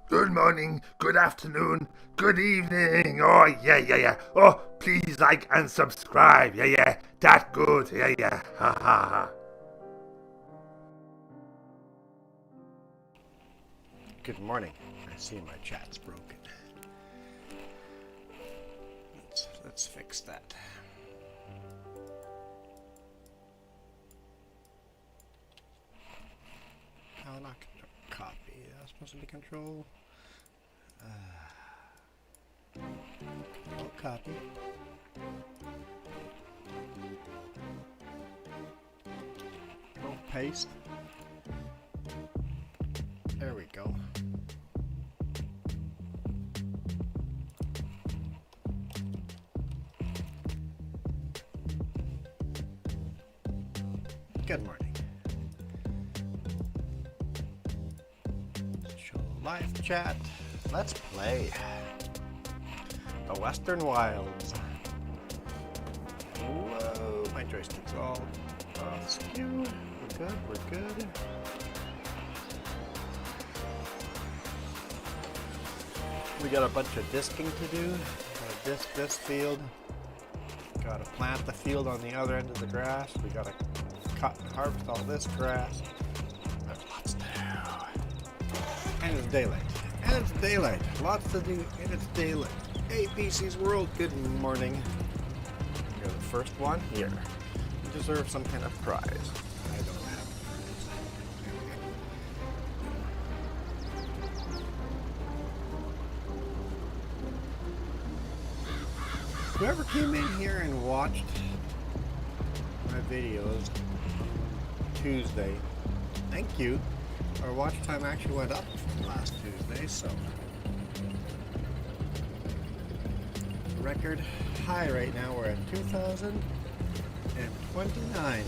Good morning, good afternoon, good evening. Oh, yeah. Oh, please like and subscribe. Yeah. That good. Yeah. Ha. Good morning. I see my chat's broken. Let's fix that. Oh, not copy. That's supposed to be control. Copy. Control paste. There we go. Good morning. Show live chat. Let's play the Western Wilds. Whoa, my joystick's all askew. We're good. We got a bunch of disking to do. Gotta disc this field. Gotta plant the field on the other end of the grass. We gotta cut and harvest all this grass. There's lots to do. And it's daylight. Lots to do and it's daylight. Hey, PC's World, good morning. You're the first one here. You deserve some kind of prize. I don't have a prize. Whoever came in here and watched my videos Tuesday, thank you. Our watch time actually went up last Tuesday, so record high right now. We're at 2,029.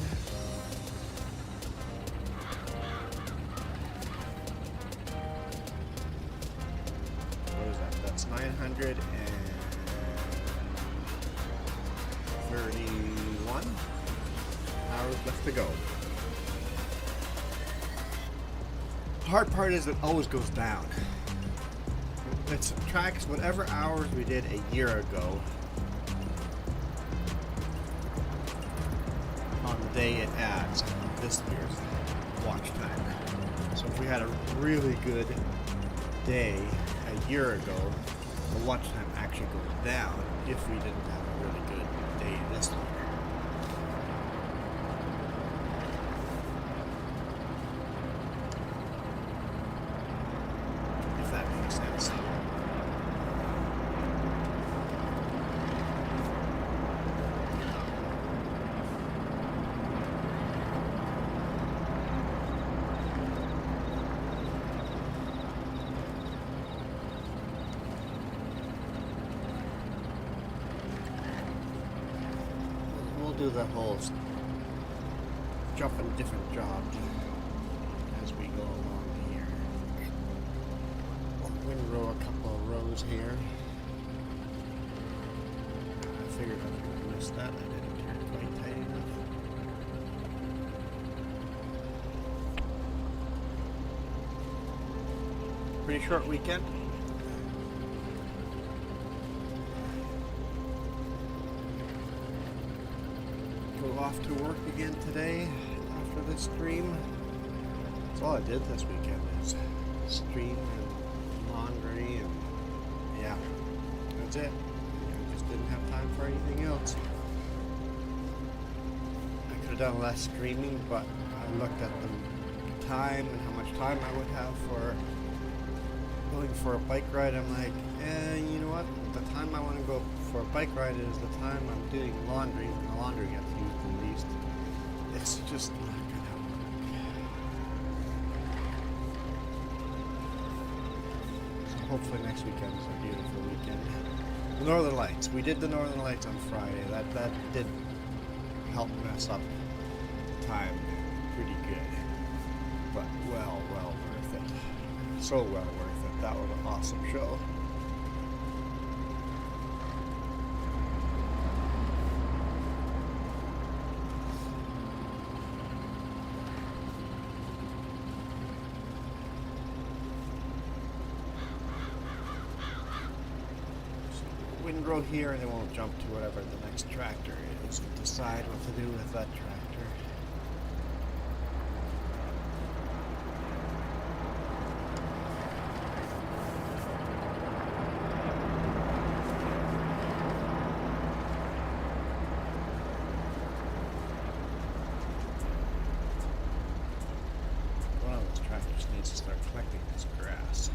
What is that? That's 931 hours left to go. The hard part is it always goes down. It subtracts whatever hours we did a year ago on the day it adds this year's watch time. So if we had a really good day a year ago, the watch time actually goes down if we didn't have a really good day this year. If that makes sense. Do the whole jumping different jobs as we go along here. Windrow a couple of rows here. I figured I was going to miss that. I didn't turn it quite tight enough. Pretty short weekend. Off to work again today after this stream. That's all I did this weekend is stream and laundry and yeah, that's it. I just didn't have time for anything else. I could have done less streaming, but I looked at the time and how much time I would have for going for a bike ride. I'm like, you know what? The time I want to go for a bike ride is the time I'm doing laundry, and the laundry gets used the least. It's just not gonna work. So hopefully next weekend is a beautiful weekend. The Northern Lights. We did the Northern Lights on Friday. That did help mess up the time pretty good. But well worth it. So well worth it. That was an awesome show. windrow here and it won't jump to whatever the next tractor is and decide what to do with that tractor. One of those tractors needs to start collecting this grass.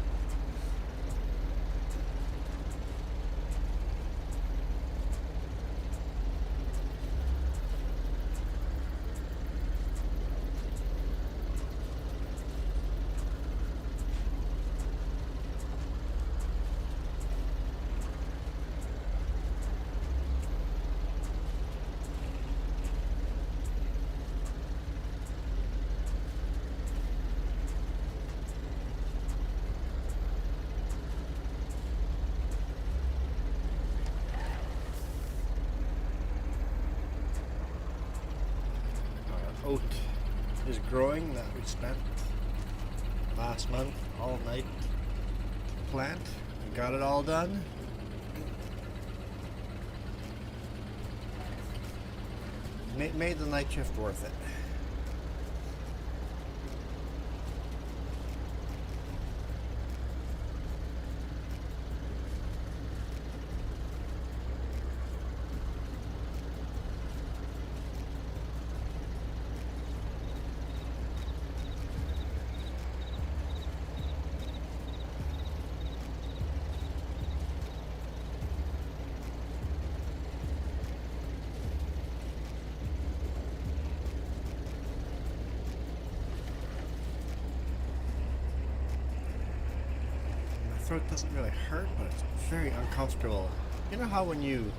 Oat is growing that we spent last month all night to plant. We got it all done. Made the night shift worth it. Throat doesn't really hurt, but it's very uncomfortable. You know how when you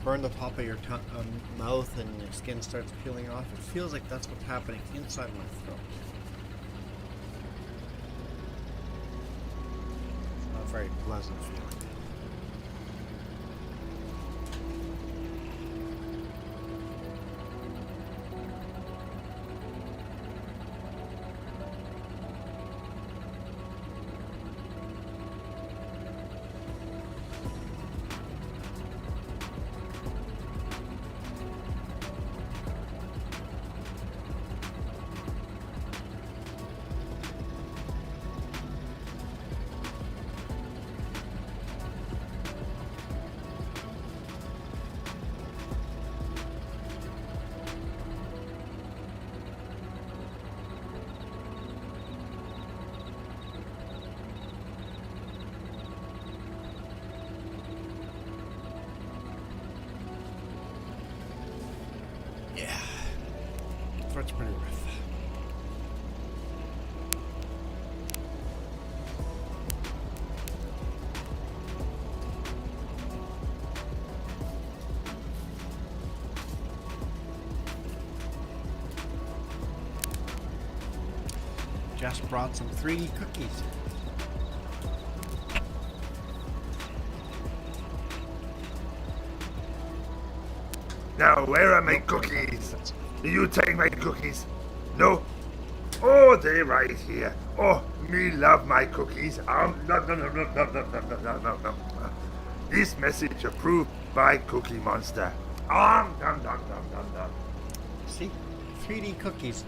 burn the top of your mouth and your skin starts peeling off? It feels like that's what's happening inside my throat. It's not a very pleasant feeling. Yeah, throat's pretty rough. Just brought some 3D cookies. Now, where are my cookies? Are you taking my cookies? No? Oh, they're right here. Oh, me love my cookies. Nom, nom, nom, nom, nom, nom, nom, nom, nom, nom. This message approved by Cookie Monster. Nom, nom, nom, nom, nom. See? 3D cookies.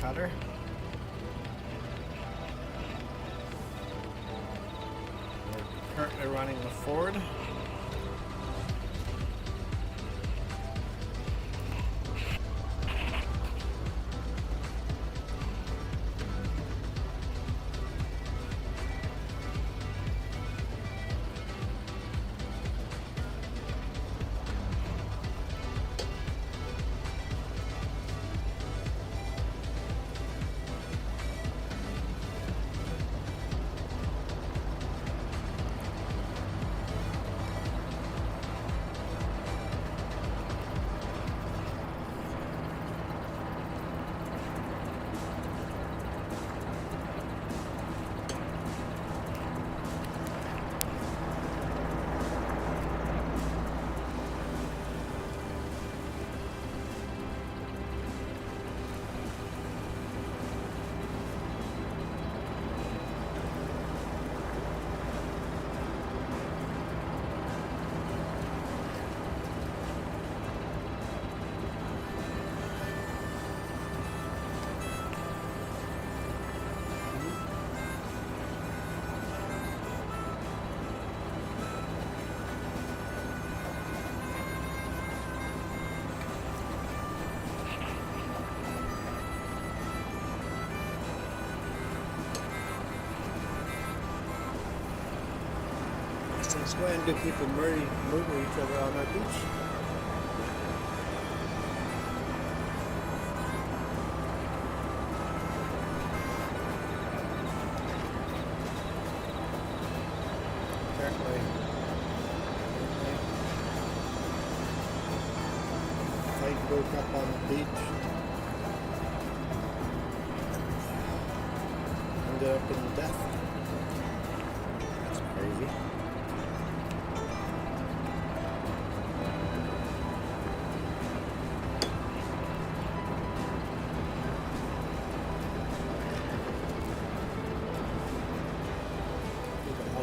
cutter. We're currently running the Ford. Since when do people murder each other on our beach? Apparently, fight broke up on the beach. Ended up in death. That's crazy.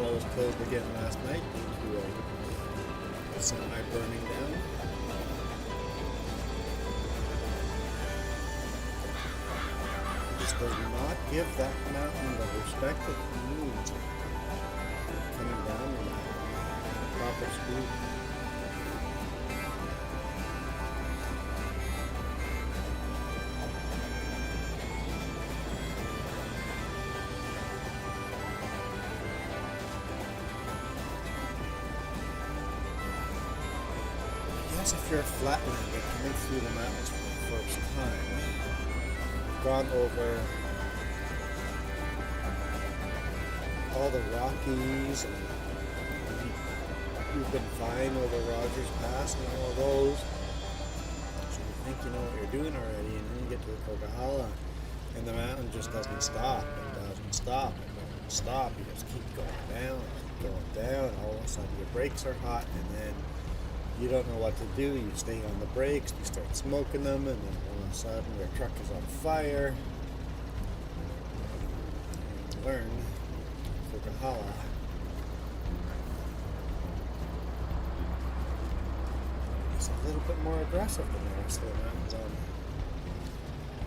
Was closed again last night due to a semi burning down. This does not give that mountain the respect it needs. Coming down in proper speed. If you're a flatlander coming through the mountains for the first time, gone over all the Rockies, and you've been fine over Rogers Pass and all of those, so you think you know what you're doing already, and then you get to the Coquihalla, and the mountain just doesn't stop, and doesn't stop, and doesn't stop. You just keep going down, and all of a sudden your brakes are hot, and then you don't know what to do. You stay on the brakes, you start smoking them, and then all of a sudden your truck is on fire. And you learn Coquihalla. It's a little bit more aggressive than the rest of the mountains on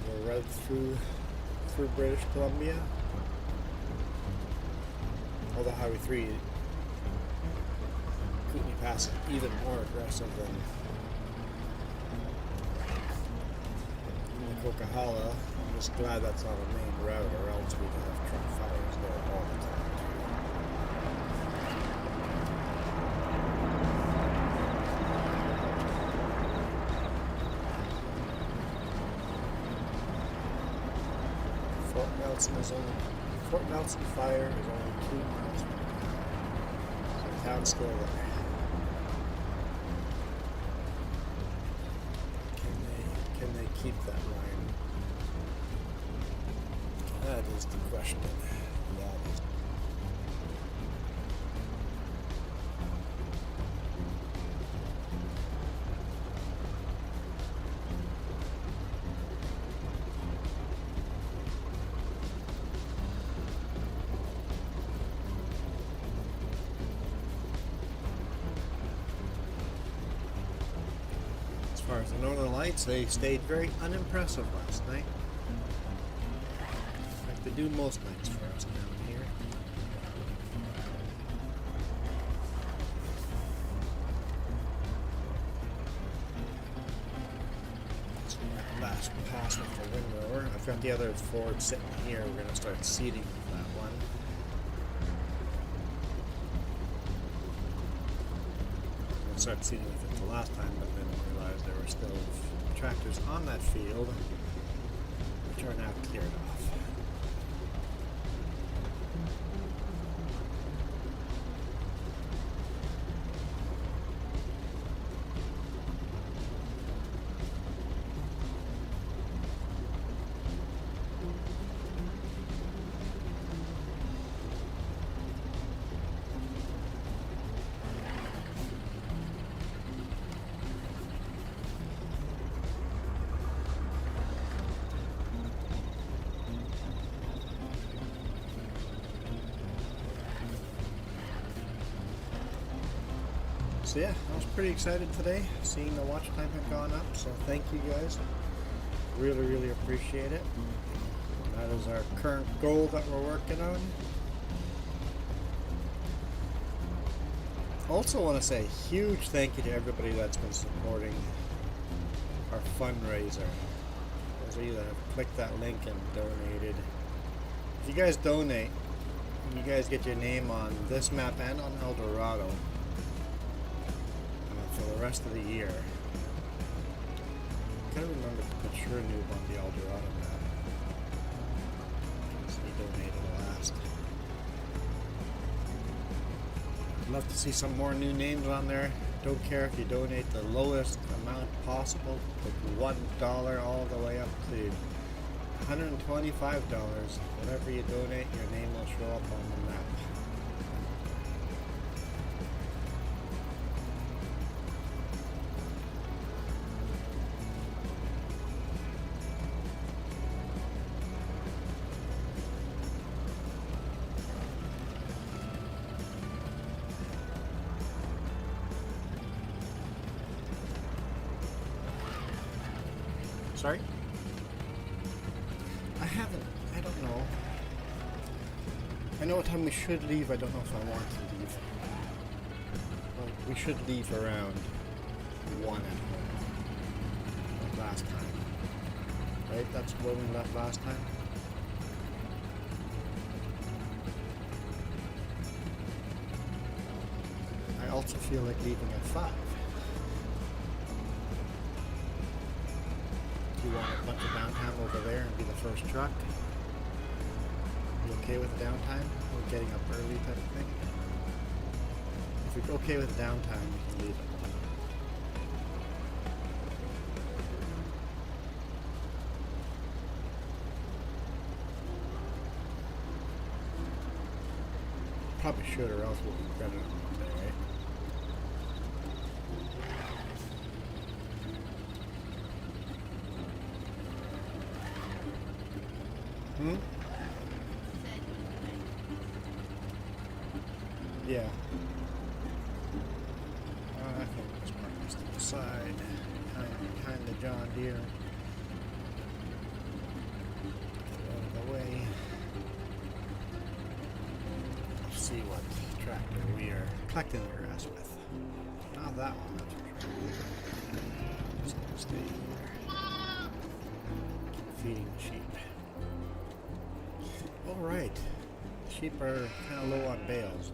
the route through British Columbia. Although Highway 3 Kootenai Pass is even more aggressive than the Coquihalla. I'm just glad that's not a main route, or else we'd have truck fires there all the time. Fort Nelson fire is only 2 miles from the town's still there. Can they keep that line? That is the question. That is. As far as the Northern Lights, they stayed very unimpressive last night. do most nights for us down here. So last pass with the windrower. I've got the other Ford sitting here. We're going to start seeding that one. I started seeding with it the last time, but then realized there were still tractors on that field, which are now cleared off. So yeah, I was pretty excited today, seeing the watch time had gone up, so thank you guys. Really, really appreciate it. That is our current goal that we're working on. Also want to say a huge thank you to everybody that's been supporting our fundraiser. Those of you that have clicked that link and donated. If you guys donate, you guys get your name on this map and on El Dorado for the rest of the year. I can't remember to put your noob on the El Dorado map. So he donated last. I'd love to see some more new names on there. Don't care if you donate the lowest amount possible, like $1 all the way up to $125. Whatever you donate, your name will show up on the map. Sorry? I don't know. I know what time we should leave, I don't know if I want to leave. Well, we should leave around 1 at home. Like last time. Right? That's where we left last time? I also feel like leaving at 5. You want a bunch of downtime over there and be the first truck? You okay with the downtime? We're getting up early type of thing? If you're okay with downtime, you can leave it. Probably should, or else we'll regret it on Monday, right? Yeah. I think we'll just park this to the side, behind the John Deere. Get it out of the way. Let's see what tractor we are collecting the grass with. Not that one, that's for sure. Just gonna stay here. Keep feeding the sheep. Alright. Sheep are kind of low on bales.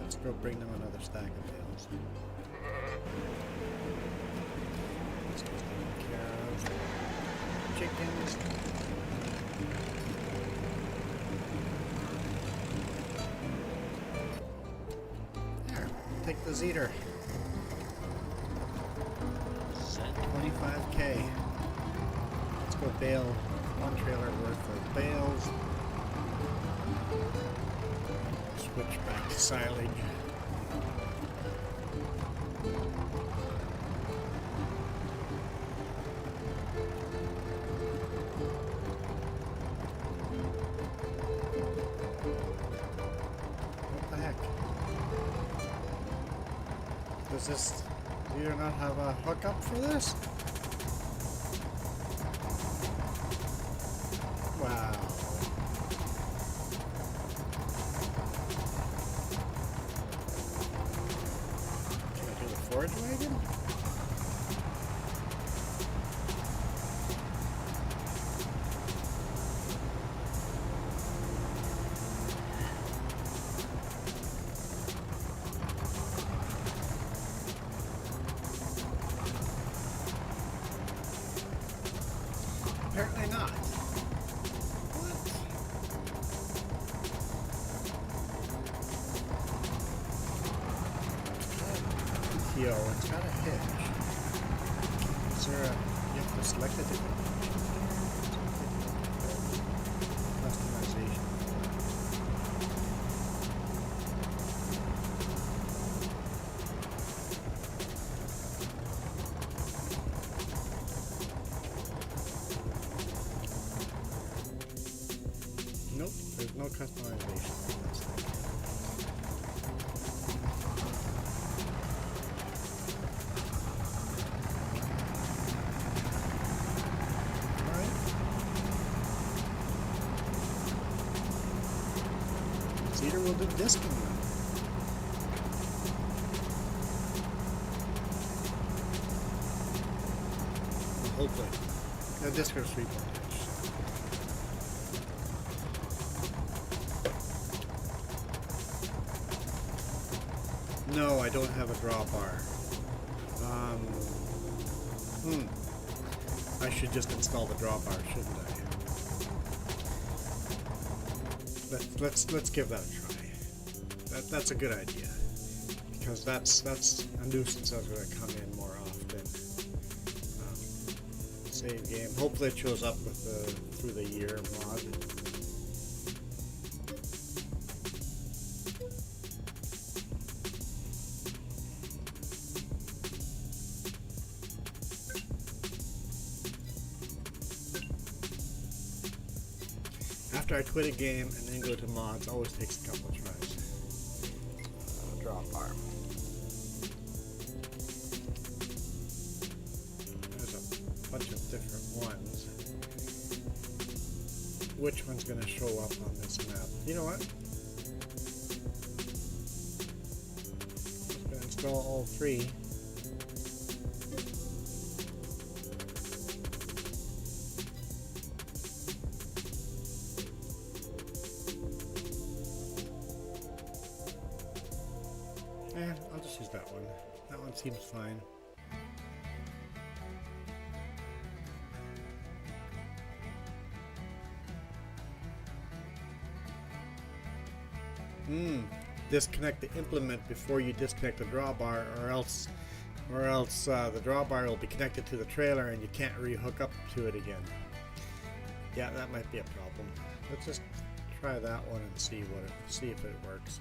Let's go bring them another stack of bales. Let's go take care of chickens. There, take the Zeter. Set 25K. Let's go bale 1 trailer worth of bales. Switch back to silage. What the heck? Does this Zeter not have a hookup for this? storage wagon? Apparently not. What? PTO, it's got a hitch. Is there a... you have to select a different customization. Nope, there's no customization for this thing. Alright. Cedar will do disking now. Hopefully. No, disk or 3 point. No, I don't have a drawbar. I should just install the drawbar, shouldn't I? Let's give that a try. That's a good idea, because that's a nuisance that's going to come in more often. Save game. Hopefully it shows up with the through the year mod. After I quit a game and then go to mods, always takes a couple of tries. Drawbar. There's a bunch of different ones. Which one's going to show up on this map? You know what? I'm just going to install all 3. I'll just use that one. That one seems fine. Disconnect the implement before you disconnect the drawbar, or else the drawbar will be connected to the trailer and you can't re-hook up to it again. Yeah, that might be a problem. Let's just try that one and see if it works.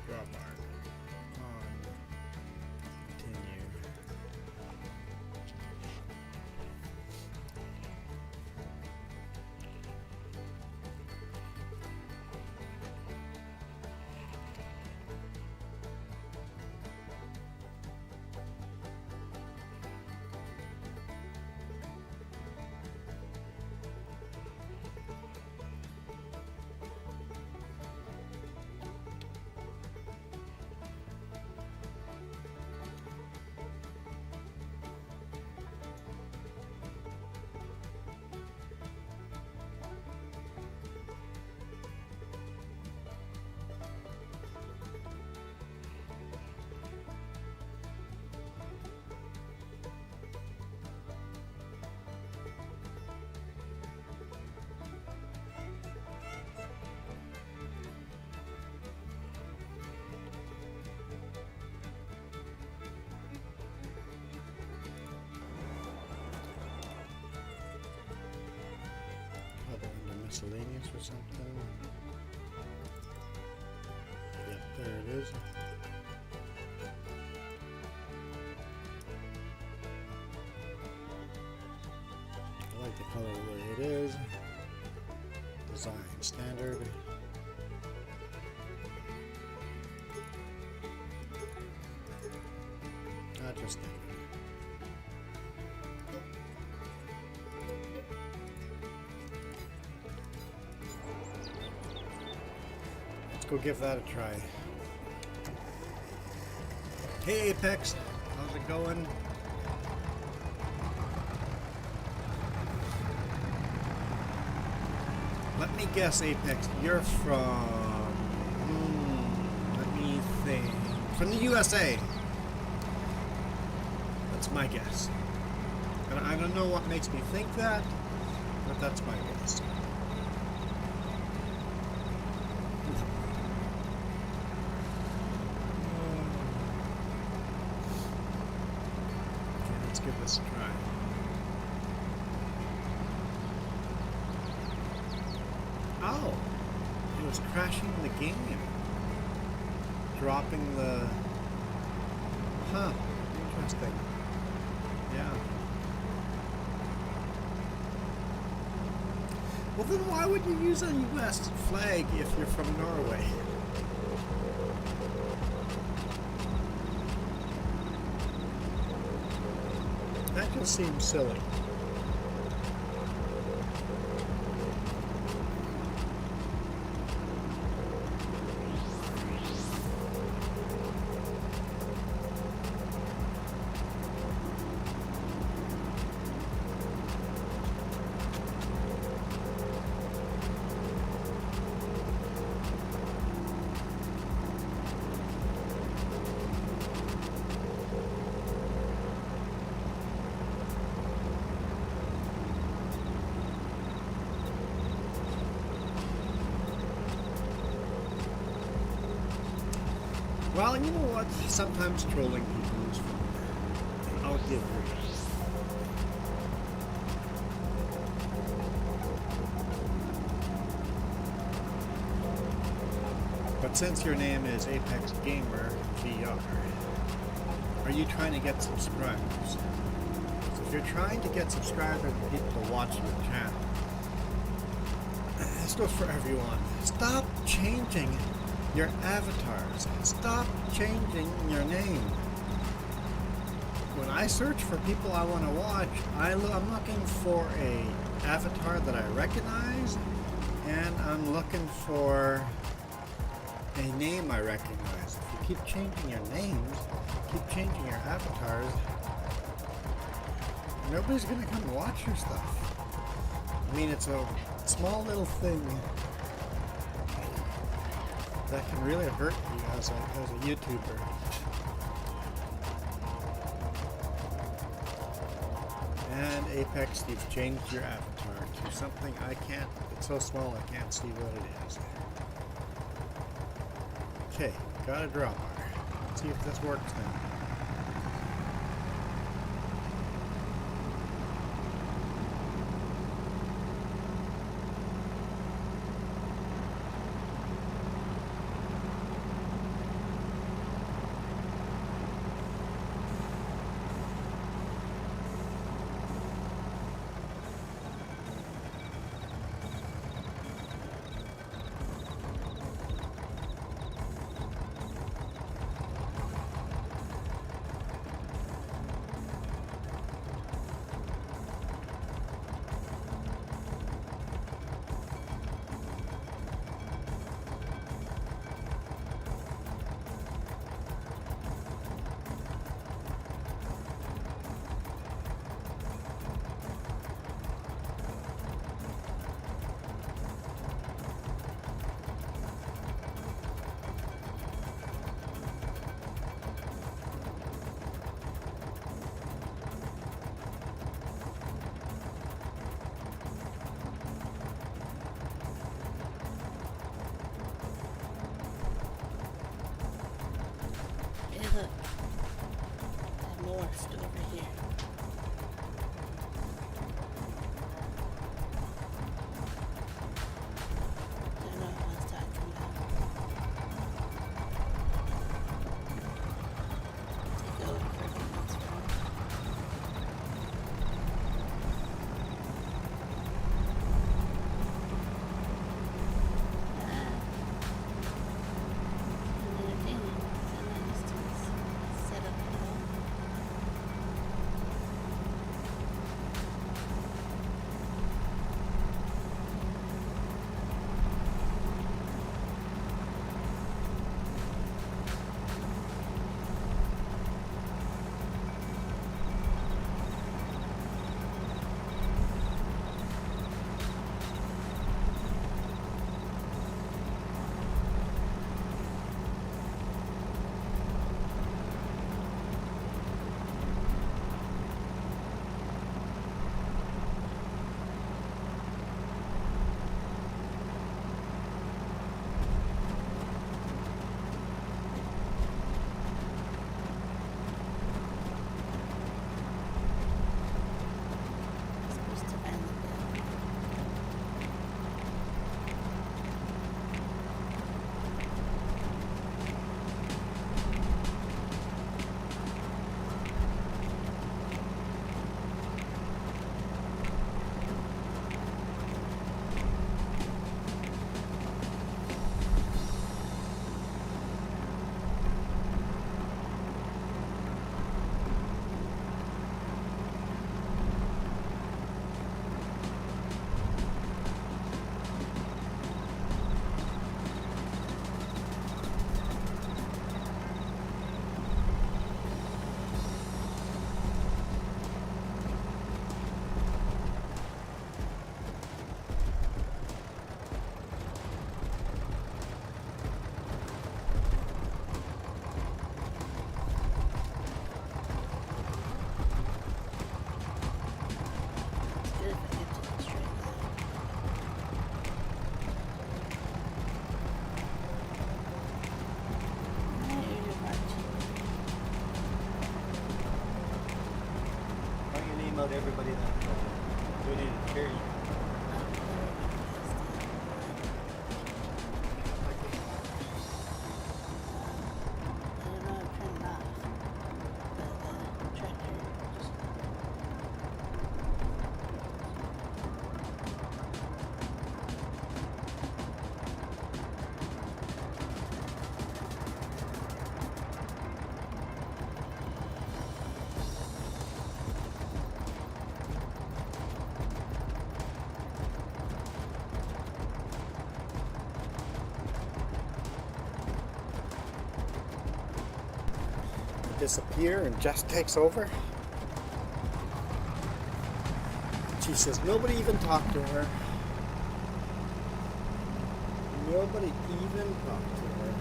Drawbar on, continue. Miscellaneous or something. Yep, there it is. I like the color the way it is. Design standard. Not just standard. go give that a try. Hey Apex, how's it going? Let me guess, Apex, you're from... let me think. From the USA. That's my guess. And I don't know what makes me think that, but that's my guess. Okay, let's give this a try. Oh, it was crashing the game. Dropping the... Huh, interesting. Yeah. Well then why would you use a US flag if you're from Norway? That just seems silly. Well, you know what? Sometimes trolling people is fun. I'll give you. But since your name is Apex Gamer VR, are you trying to get subscribers? So if you're trying to get subscribers and people to watch your channel, this goes for everyone. Stop changing your avatars. Stop changing your name. When I search for people I want to watch, I'm looking for a avatar that I recognize, and I'm looking for a name I recognize. If you keep changing your names, keep changing your avatars, nobody's going to come and watch your stuff. I mean, it's a small little thing that can really hurt you as a YouTuber. And Apex, you've changed your avatar to something I can't, it's so small I can't see what it is. Okay, got a drawbar. Let's see if this works now. about everybody that donated to charity. Disappear and Jess takes over. She says nobody even talked to her. Nobody even talked to her.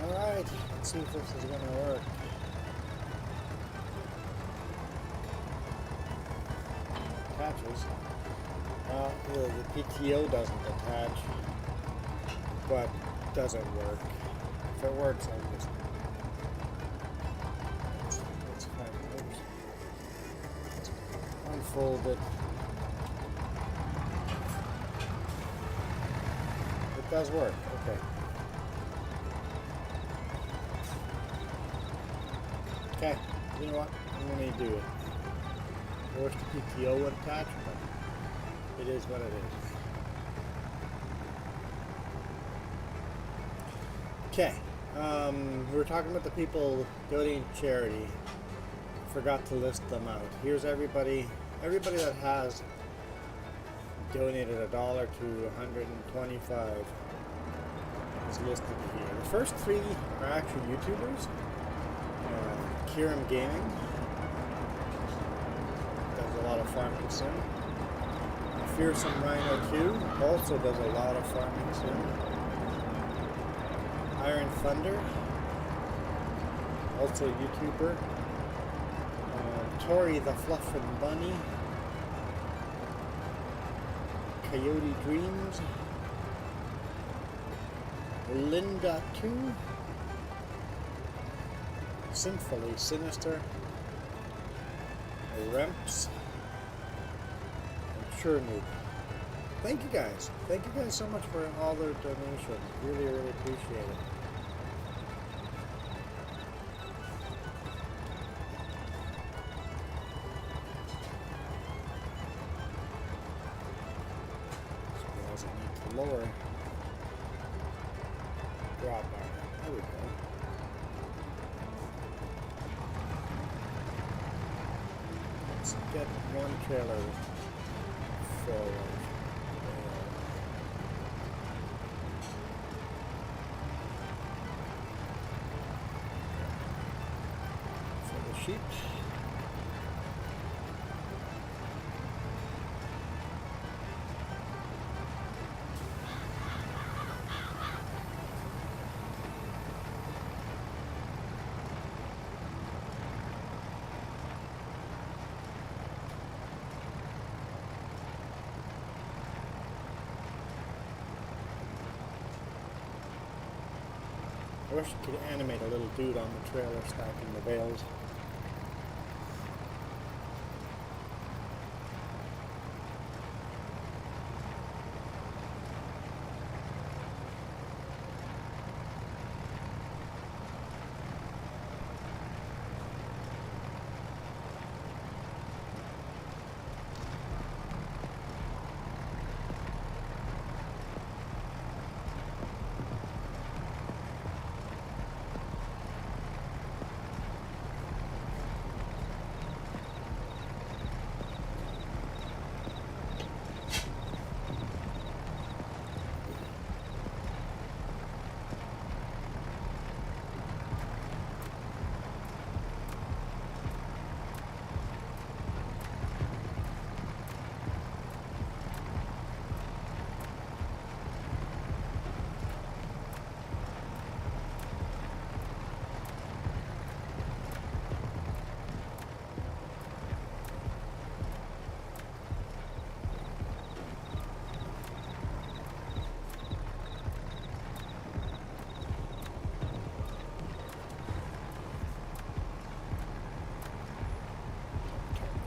Alright, let's see if this is going to work. Attaches. The PTO doesn't attach, but doesn't work. If it works, I'll just let's unfold it. It does work. Okay. Okay. You know what? I'm going to do it. I wish the PTO would attach, but it is what it is. Okay, we were talking about the people donating to charity. Forgot to list them out. Here's everybody that has donated $1 to 125 is listed here. The first three are actually YouTubers. Kiram Gaming. A lot of farming sim. Fearsome Rhino 2 also does a lot of farming sim. Iron Thunder, also a YouTuber. Tori the Fluffin' Bunny. Coyote Dreams. Linda 2. Sinfully Sinister. Remps. Sure, noob. Thank you guys. Thank you guys so much for all their donations. Really, really appreciate it. Suppose I need to lower drop bar. There we go. Let's get one trailer forward. For the sheep. I wish you could animate a little dude on the trailer stacking the bales.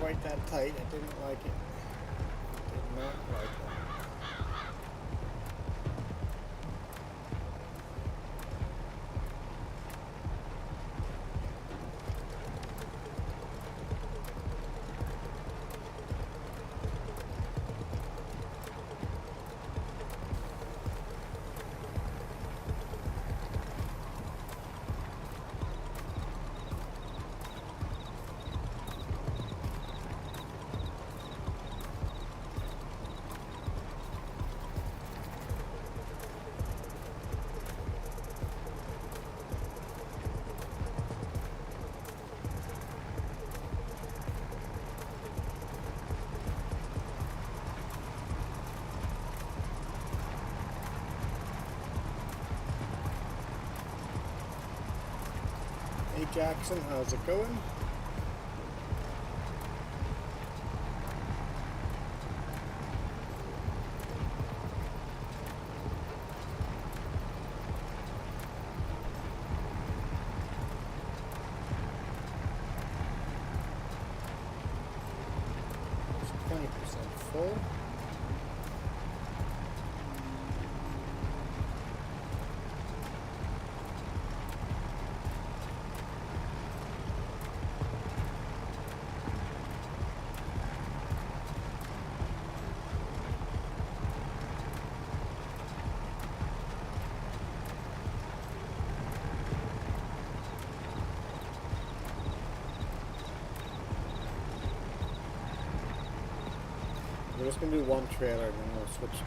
quite that tight. I didn't like it. Did not like it. Hey Jackson, how's it going? It's 20% full. We're just going to do one trailer and then we'll switch to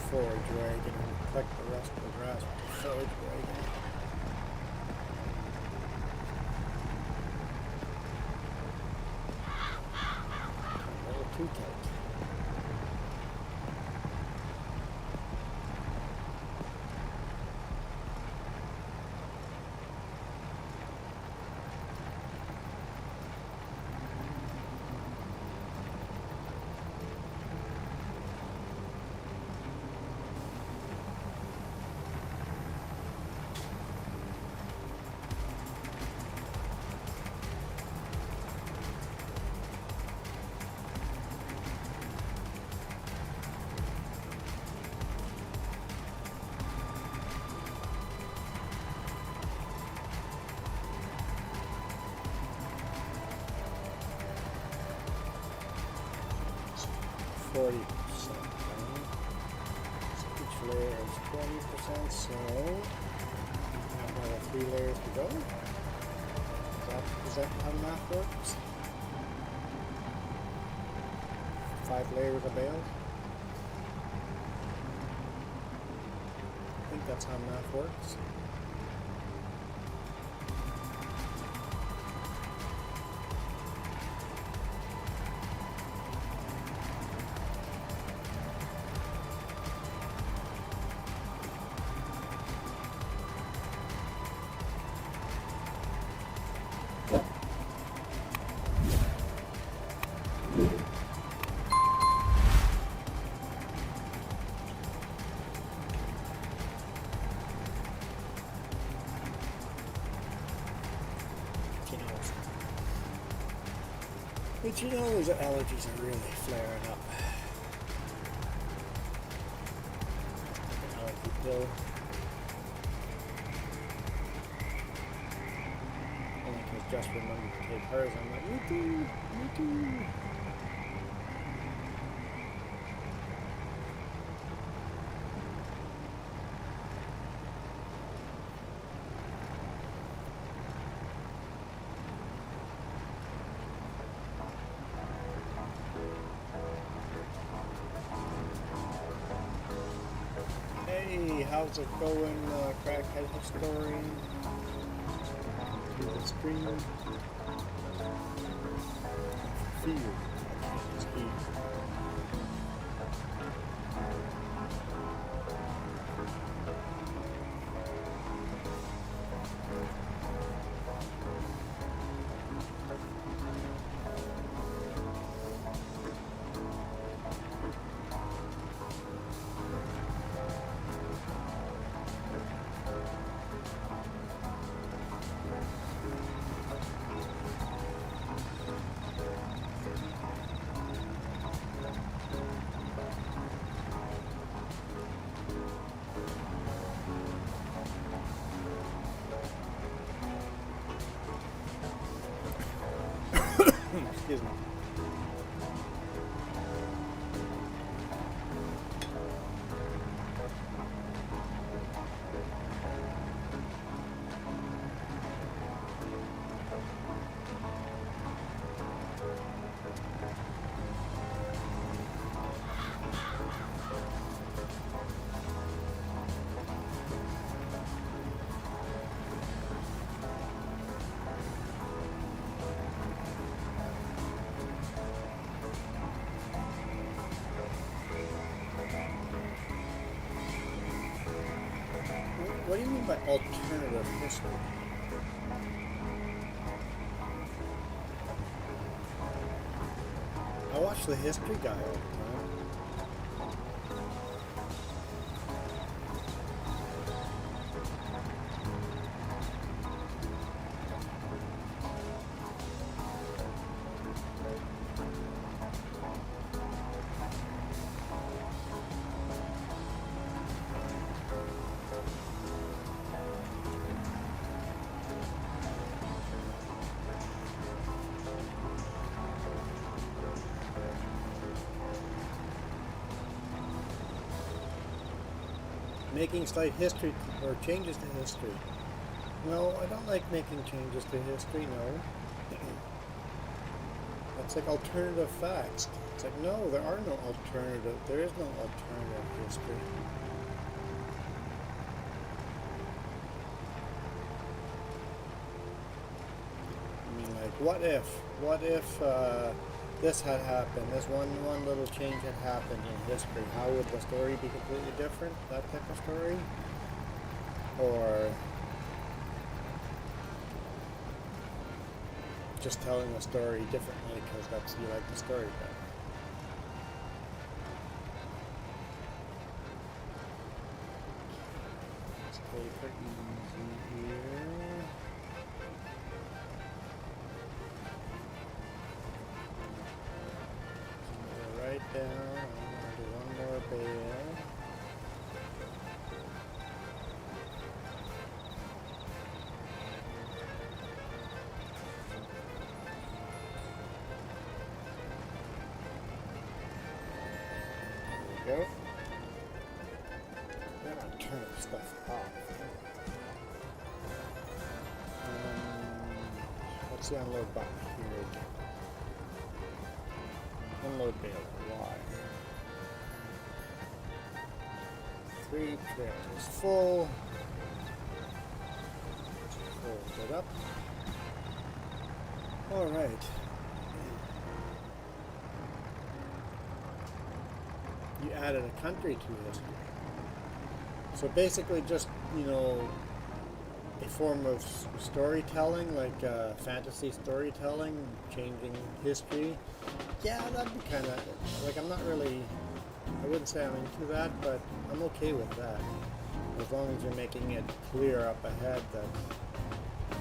forage wagon and collect the rest of the grass with the forage wagon. A little too tight. %. Each layer is 20%, so we have another 3 layers to go. Is that how math works? 5 layers of bales? I think that's how math works. But you know, these allergies are really flaring up. An allergy pill. Only because Just remembered to take hers. I'm like, me too, me too. Hey, how's it going, Crackhead Historian? To the stream. Feel. It's easy. Excuse me. What do you mean by alternative history? I watch the History Guy all the time. Making slight history or changes to history. No, I don't like making changes to history, no. That's like alternative facts. It's like, no, there is no alternative history. I mean, like, what if this had happened, this one little change had happened in history, how would the story be completely different? That type of story? Or just telling the story differently because you like the story better? Let's take it easy here. Down, I'm going to do one more bale. There we go. Then I'll turn stuff off. What's the unload button here again? Unload bale. Why? 3 trailers full. Fold it up. All right. You added a country to history. So basically, just a form of storytelling, like fantasy storytelling, changing history. Yeah, that'd be kind of, like, I wouldn't say I'm into that, but I'm okay with that. As long as you're making it clear up ahead that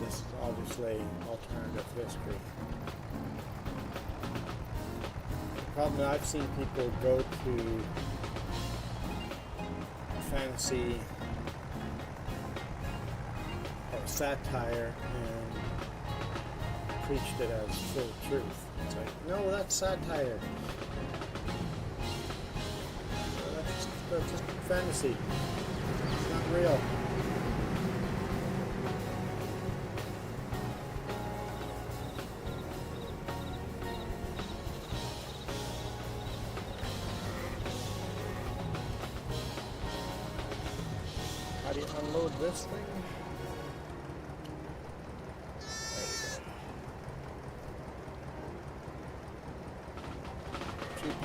this is obviously alternative history. The problem is I've seen people go to fantasy or satire and preached it as full truth. It's like, no, that's satire. That's just fantasy. It's not real. How do you unload this thing?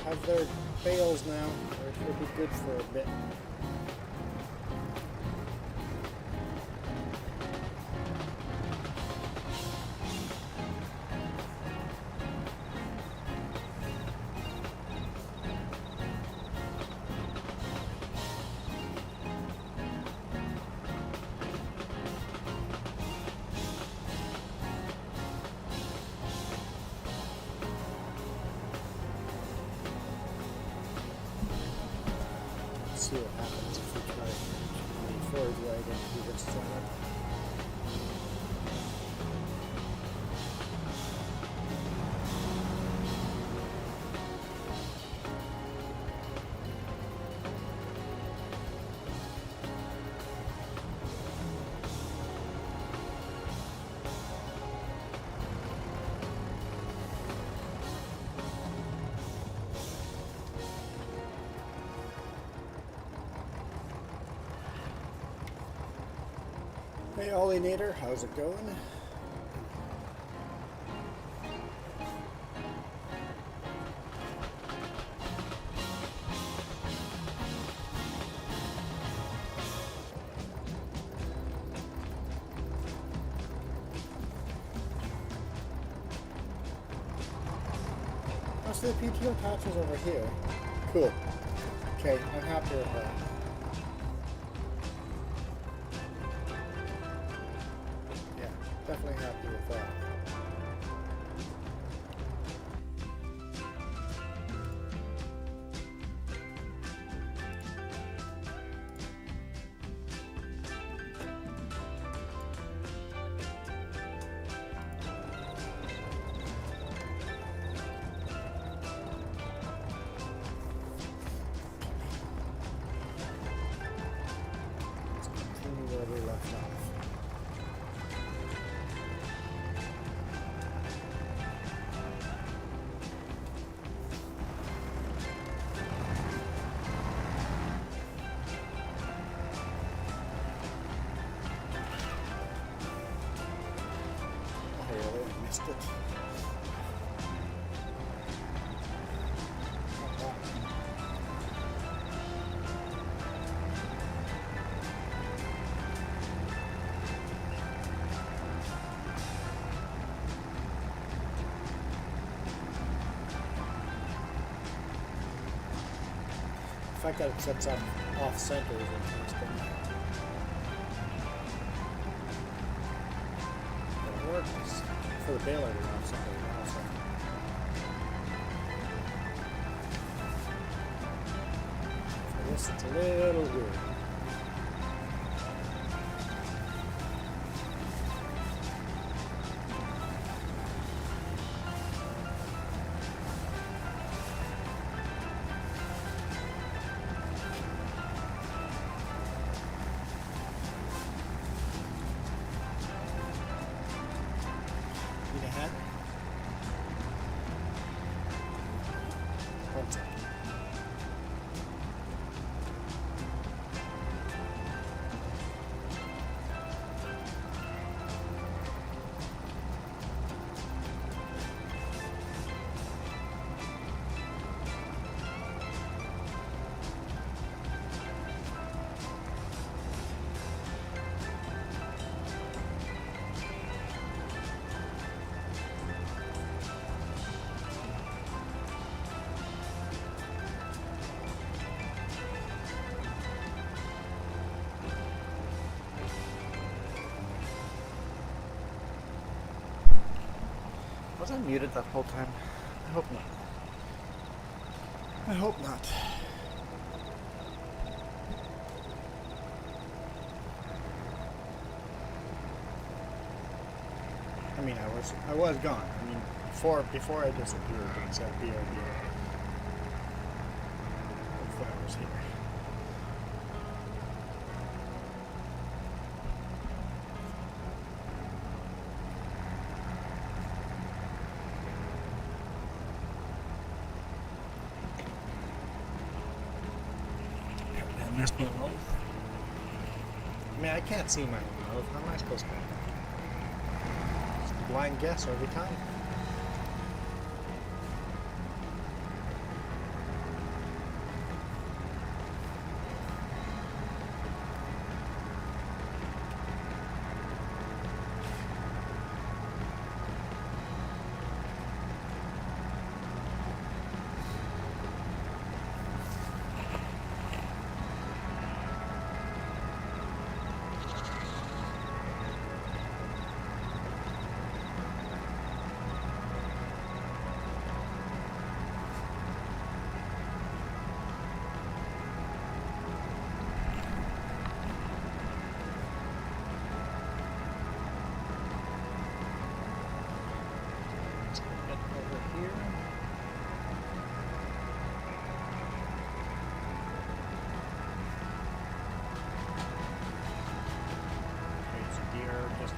Have their bales now, or it should be good for a bit. See what happens if we try the forward wagon through this setup. Hey Ollinator, how's it going? So the PTO patches over here. Cool. Okay, I'm happy with that. Yeah, definitely happy with that. Where we left off. Oh, really? I missed it. The fact that it sets up off center is interesting. But it works for the baler to off center also. For this, it's a little weird. Need a hat? One second. Was I muted that whole time? I hope not. I hope not. I mean, I was gone. I mean, before I disappeared, it said BRB. Hopefully I was here. I mean, I can't see my own mouth. How am I supposed to? It's a blind guess every time.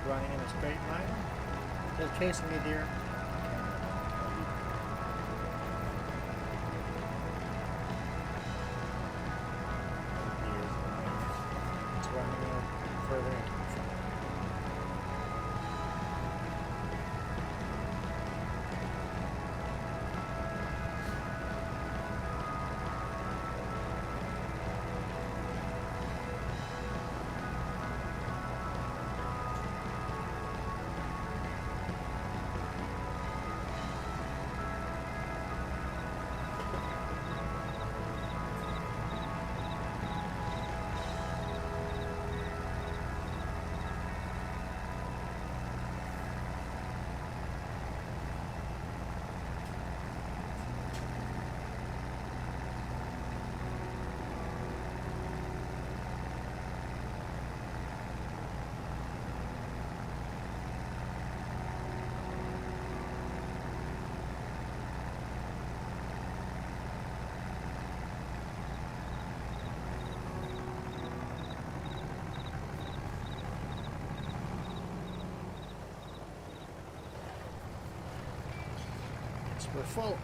Running in a straight line. Still chasing me, deer. It's running further into the front. We're full.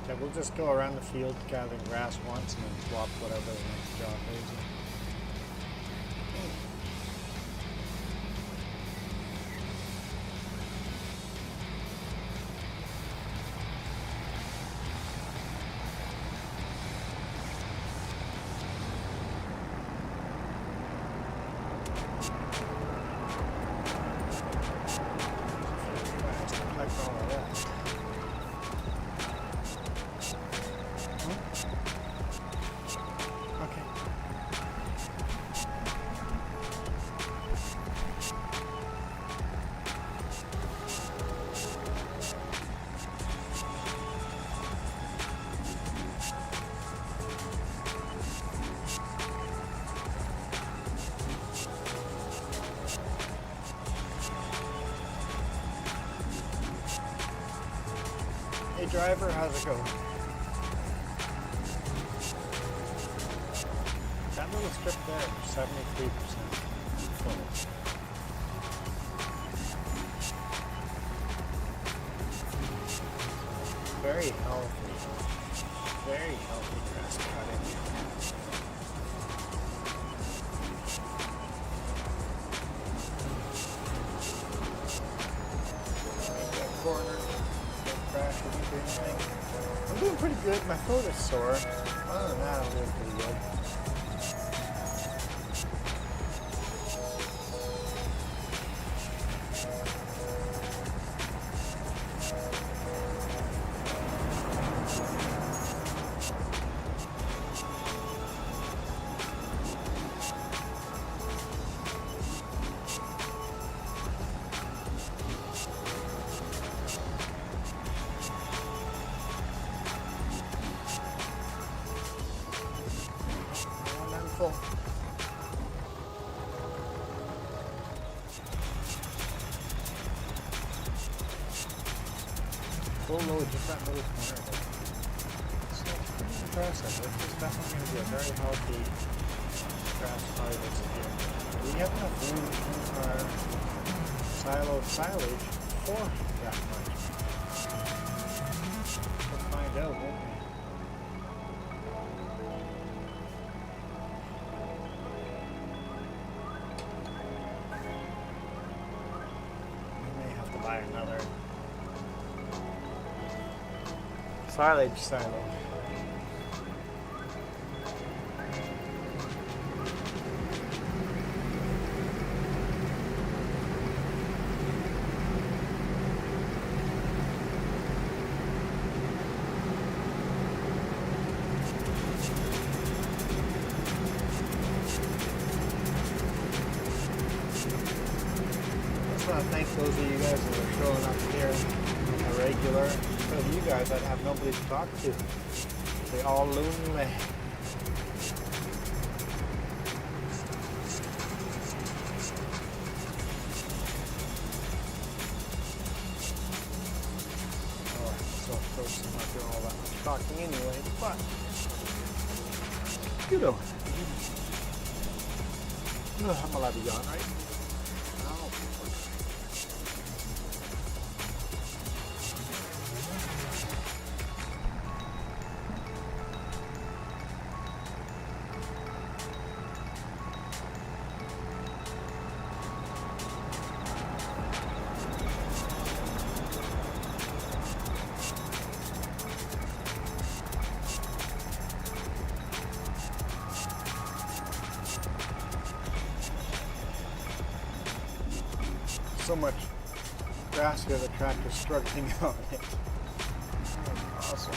Okay, we'll just go around the field gathering grass once and then swap whatever the next job is. Hey driver, how's it going? That little strip there, 73% full. Very healthy grass cutting. That corner. I'm doing pretty good. My throat is sore. Other than that, I'm doing pretty good. Full. Full load, just that little corner there. So pretty impressive. This is definitely going to be a very healthy grass harvest here. We have enough room in our silo of silage for that much. We'll find out, won't we? Buy another silage silo. those of you guys that are showing up here on a regular, because of you guys, I'd have nobody to talk to. They all lonely. So close, I'm not doing all that much talking anyway, but you know, I'm allowed to yawn, right? Oh, so much grass here, the tractor's struggling on it. Awesome.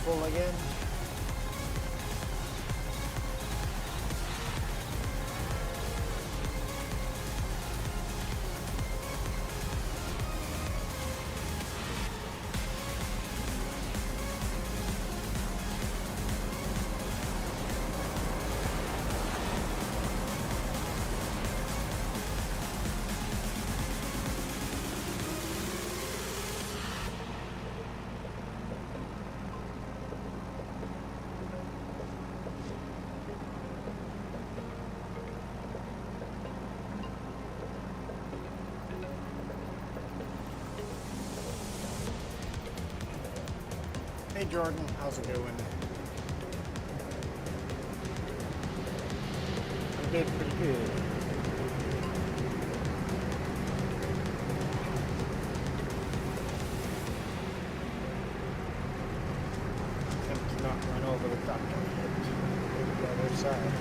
Full again. Hey Jordan, how's it going? I'm doing pretty good. Attempt to not run over the duck and hit the other side.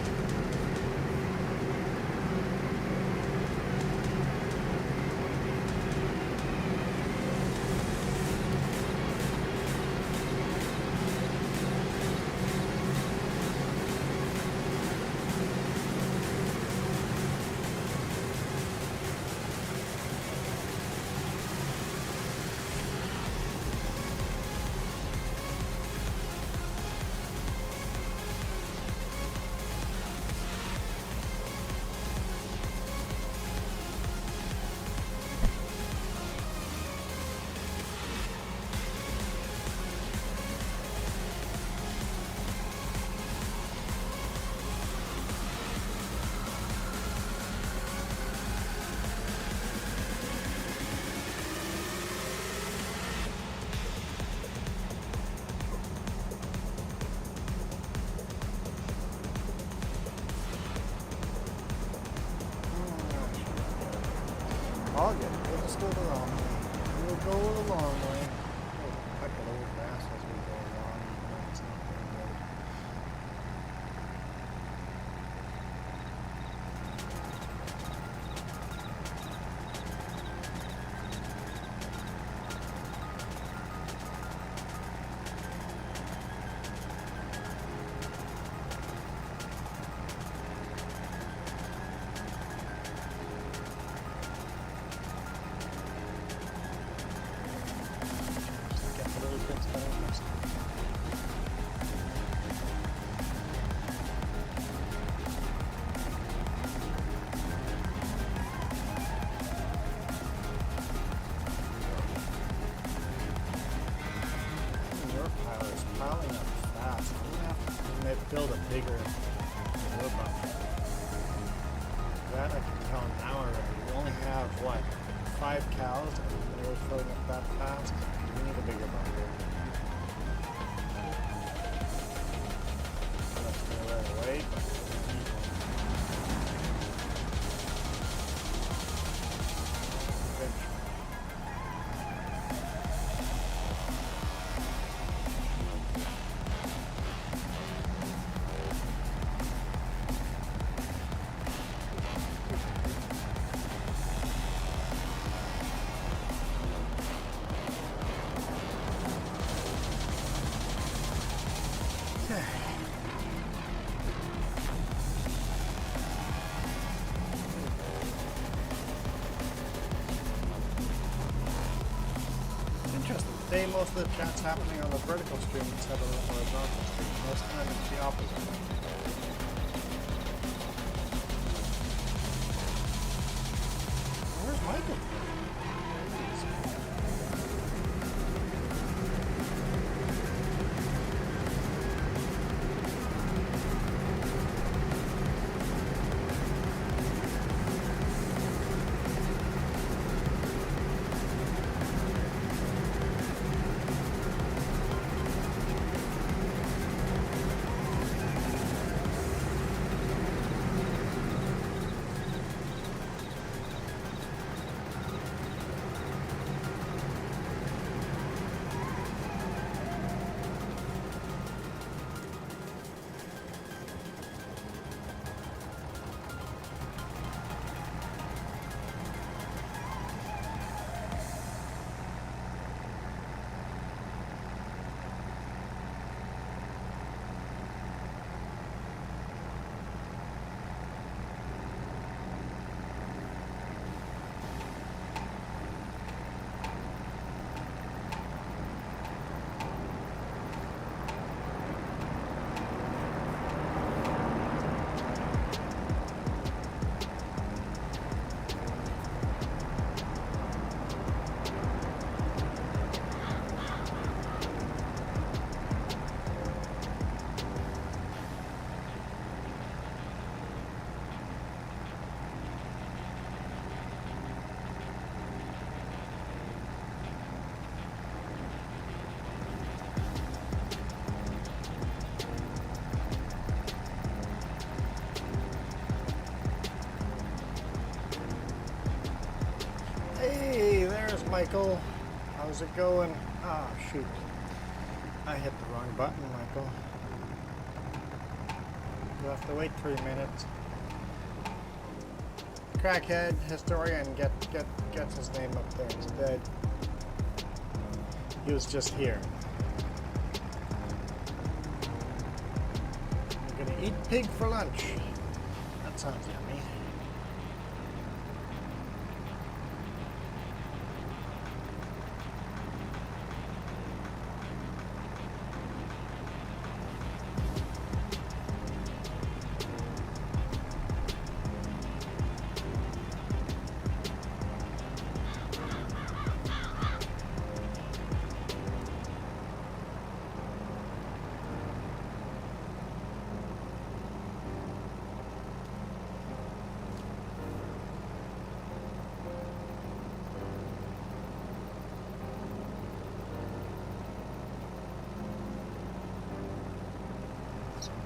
I'll get it. We'll just go the long way. We'll go the long way. We'll cut a little grass as we go along. It's not very good. Piling up fast. I'm gonna have to build a bigger wood buffer. have what? 5 cows and we're filling up that fast. We need a bigger bunker. That's gonna run away, but we need one. Eventually. Interesting. Today, most of the chat's happening on the vertical stream instead of the horizontal stream. Most of the time, it's the opposite. Where's Michael? Hey, there's Michael. How's it going? Ah, shoot. I hit the wrong button, Michael. You'll have to wait 3 minutes. Crackhead historian gets his name up there instead. He was just here. I'm gonna eat pig for lunch. That sounds yummy.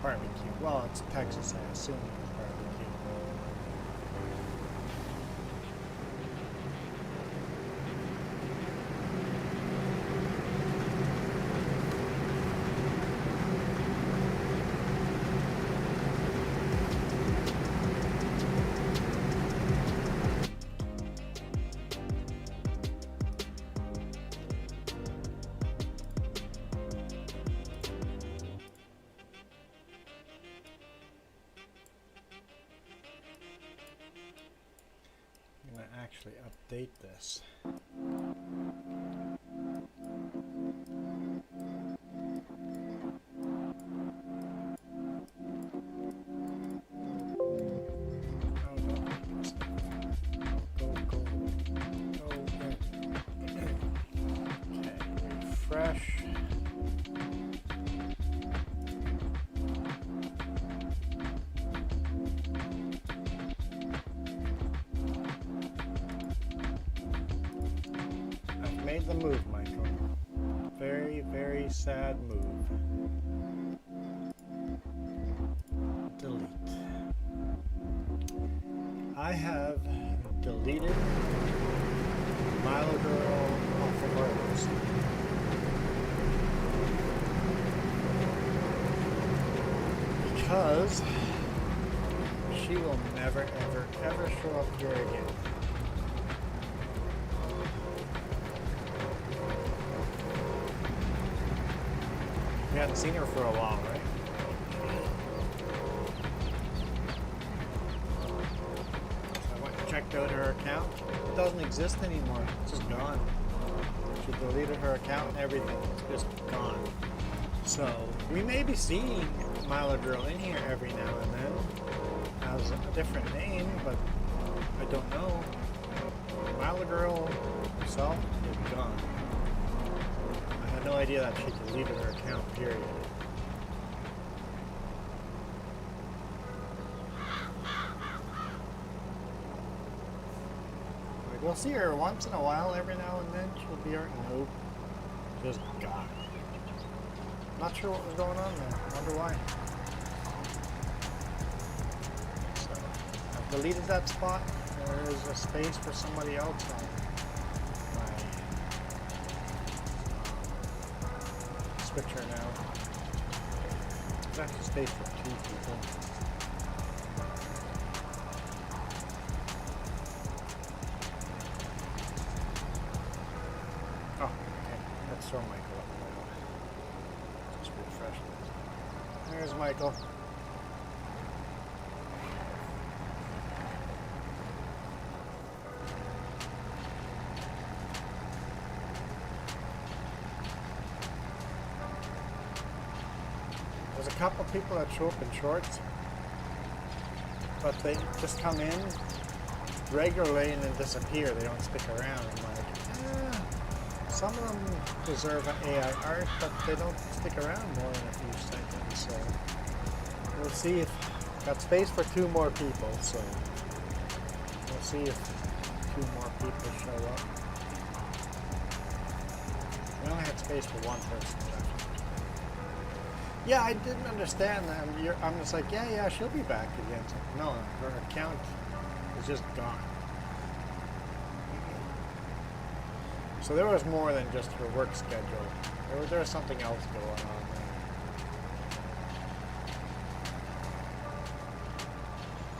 Barbecue. Well, it's Texas, I assume it's barbecue. Actually update this. Okay, refresh. made the move, Michael. Very, very sad move. Delete. I have deleted Milo Girl off of our list. Because she will never, ever, ever show up here again. We hadn't seen her for a while, right? So I went and checked out her account. It doesn't exist anymore. It's just gone. She deleted her account and everything. It's just gone. So we may be seeing Milo Girl in here every now and then as a different name, but I don't know. Milo Girl herself is gone. I had no idea that she deleted her account, period. Like, we'll see her once in a while, every now and then. She'll be our nope. Just gone. Not sure what was going on there. Wonder why. So, I've deleted that spot. There is a space for somebody else on my switcher now. There's actually space for 2 people. Oh, okay. Let's throw Michael up. Refresh this. There's Michael. There's a couple of people that show up in shorts, but they just come in regularly and then disappear. They don't stick around. I'm like, some of them deserve an AI art, but they don't stick around more than a few seconds. So we'll see if got space for 2 more people. So we'll see if 2 more people show up. We only had space for 1 person left. Yeah, I didn't understand that. I'm just like, yeah, she'll be back again. So, no, her account is just gone. So there was more than just her work schedule. There was something else going on there.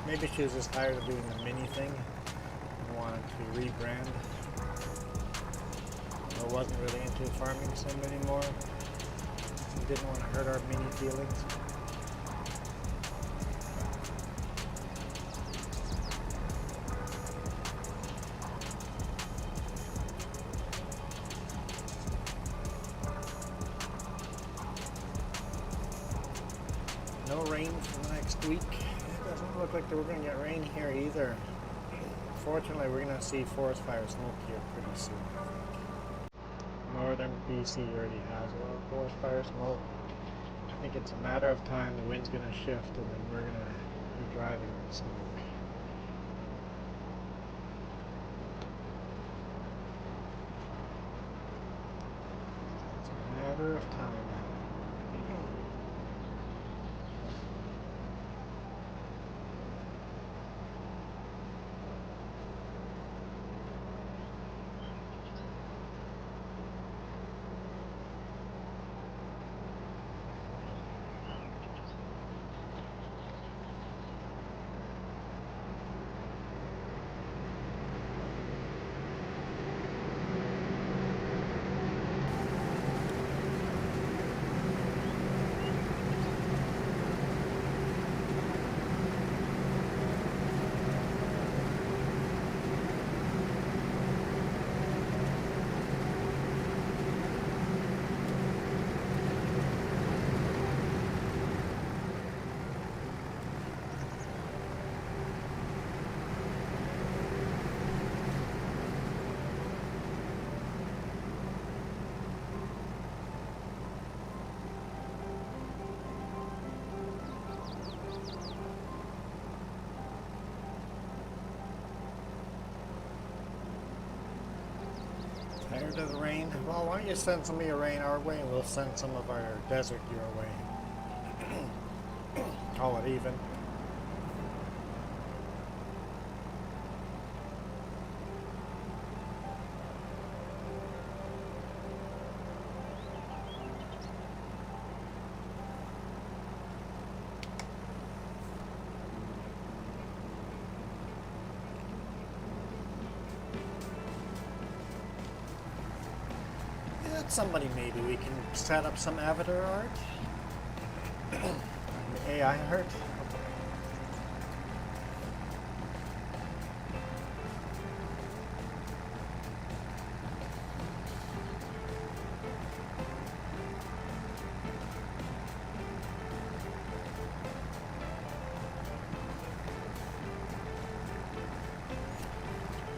Maybe she was just tired of doing the mini thing and wanted to rebrand. Or wasn't really into farming sim anymore. She didn't want to hurt our mini feelings. No rain for the next week. It doesn't look like we're going to get rain here either. Fortunately, we're going to see forest fire smoke here pretty soon, I think. Northern BC already has a lot of forest fire smoke. I think it's a matter of time the wind's going to shift and then we're going to be driving in smoke. It's a matter of time. bit of the rain. Well, why don't you send some of your rain our way and we'll send some of our desert your way. Call it even. Somebody, maybe we can set up some avatar art. AI art.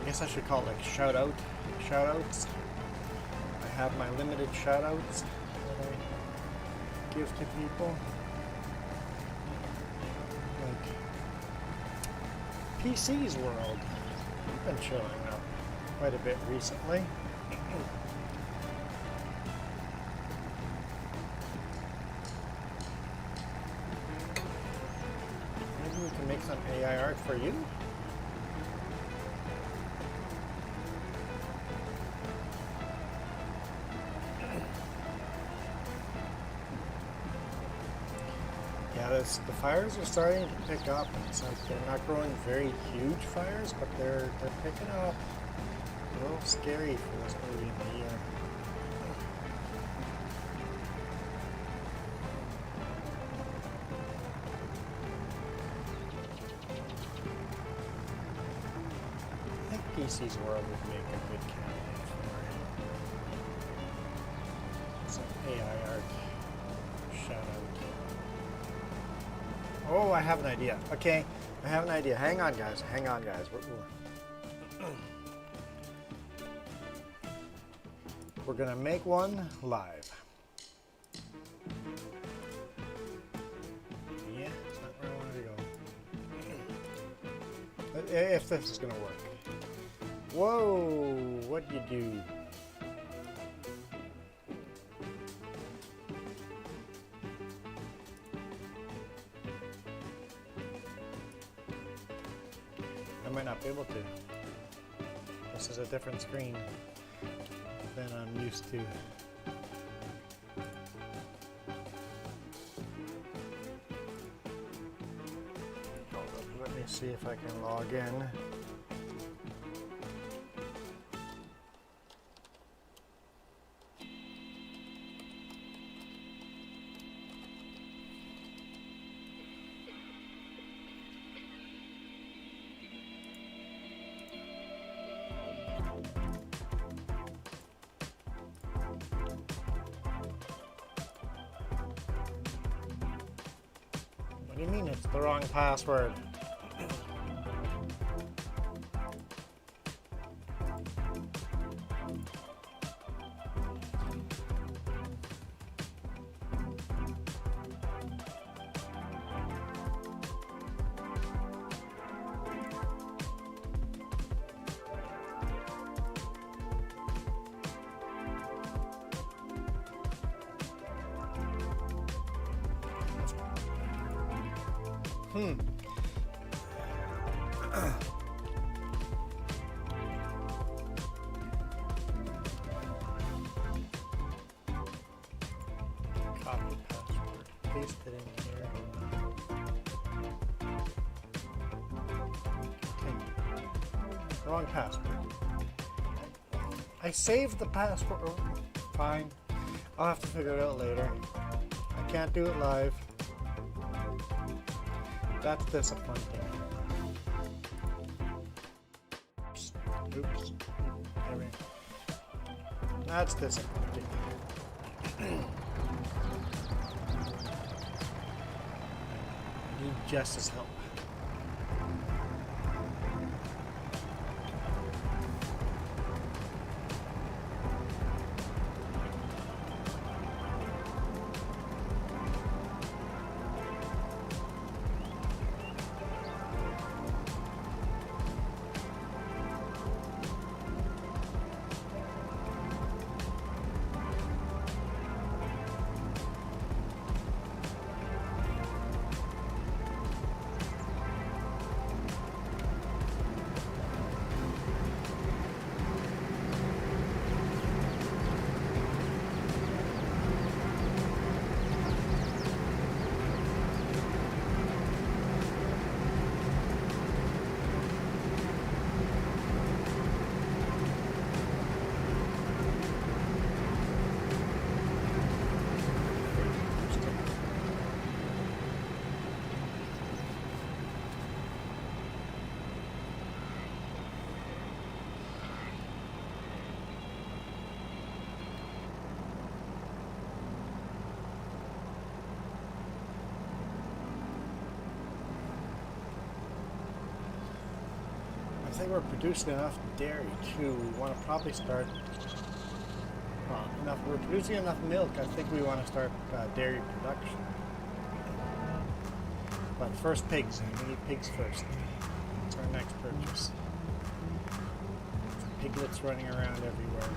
I guess I should call it like shout-outs. I have my limited shout-outs that I give to people. Like PC's World. I've been chilling out quite a bit recently. Maybe we can make some AI art for you. The fires are starting to pick up. It's like they're not growing very huge fires, but they're picking up. A little scary for this early in the year. I think PC's World would make a good candidate for some AI art. Shout out. Oh, I have an idea. Okay, I have an idea. Hang on, guys. Hang on, guys. We're gonna make one live. Yeah, it's not where I wanted to go. If this is gonna work. Whoa! What'd you do? I might not be able to. This is a different screen than I'm used to. Let me see if I can log in. What do you mean it's the wrong password? Copy password, paste it in here. Continue. Wrong password. I saved the password. Fine. I'll have to figure it out later. I can't do it live. That's disappointing. Oops. That's disappointing. I need Jess's help. we're producing enough dairy too. We want to probably start. Well, we're producing enough milk. I think we want to start dairy production. But first, pigs. We need pigs first. That's our next purchase. Piglets running around everywhere.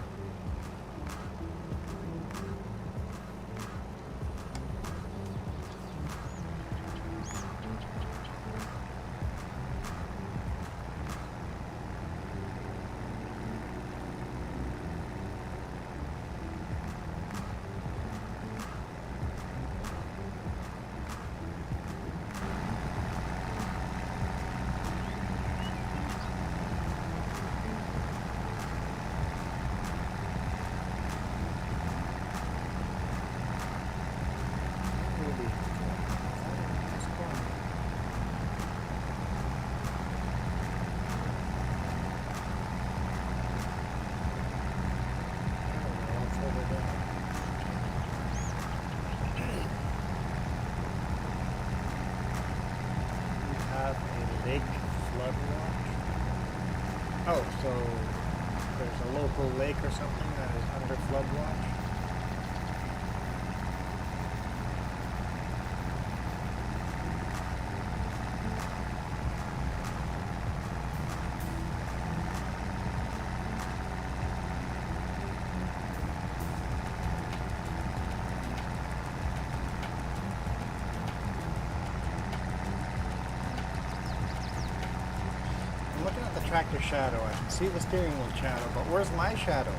Oh, so there's a local lake or something that is under flood watch? Tractor shadow. I can see the steering wheel shadow, but where's my shadow?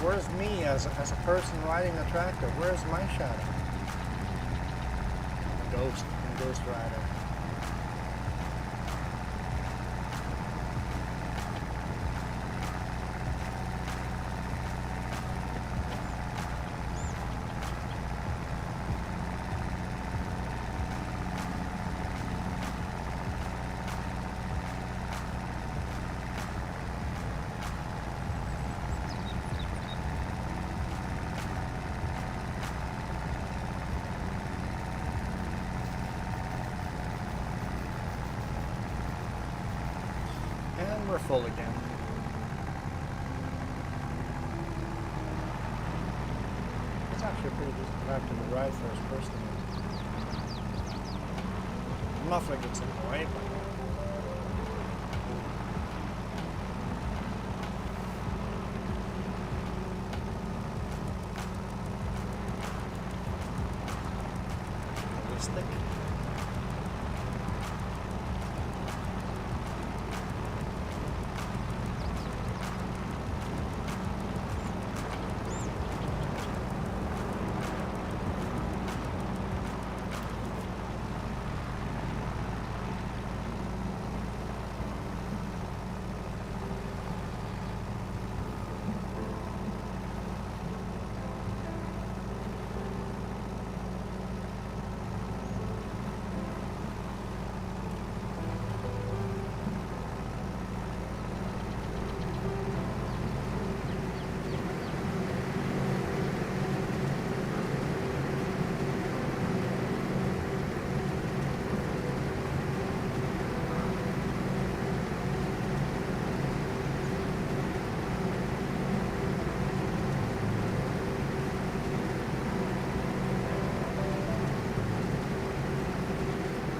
Where's me as a person riding the tractor? Where's my shadow? Ghost rider. We're full again. It's actually a pretty decent tractor to ride first person. The muffler gets in the way, but realistic.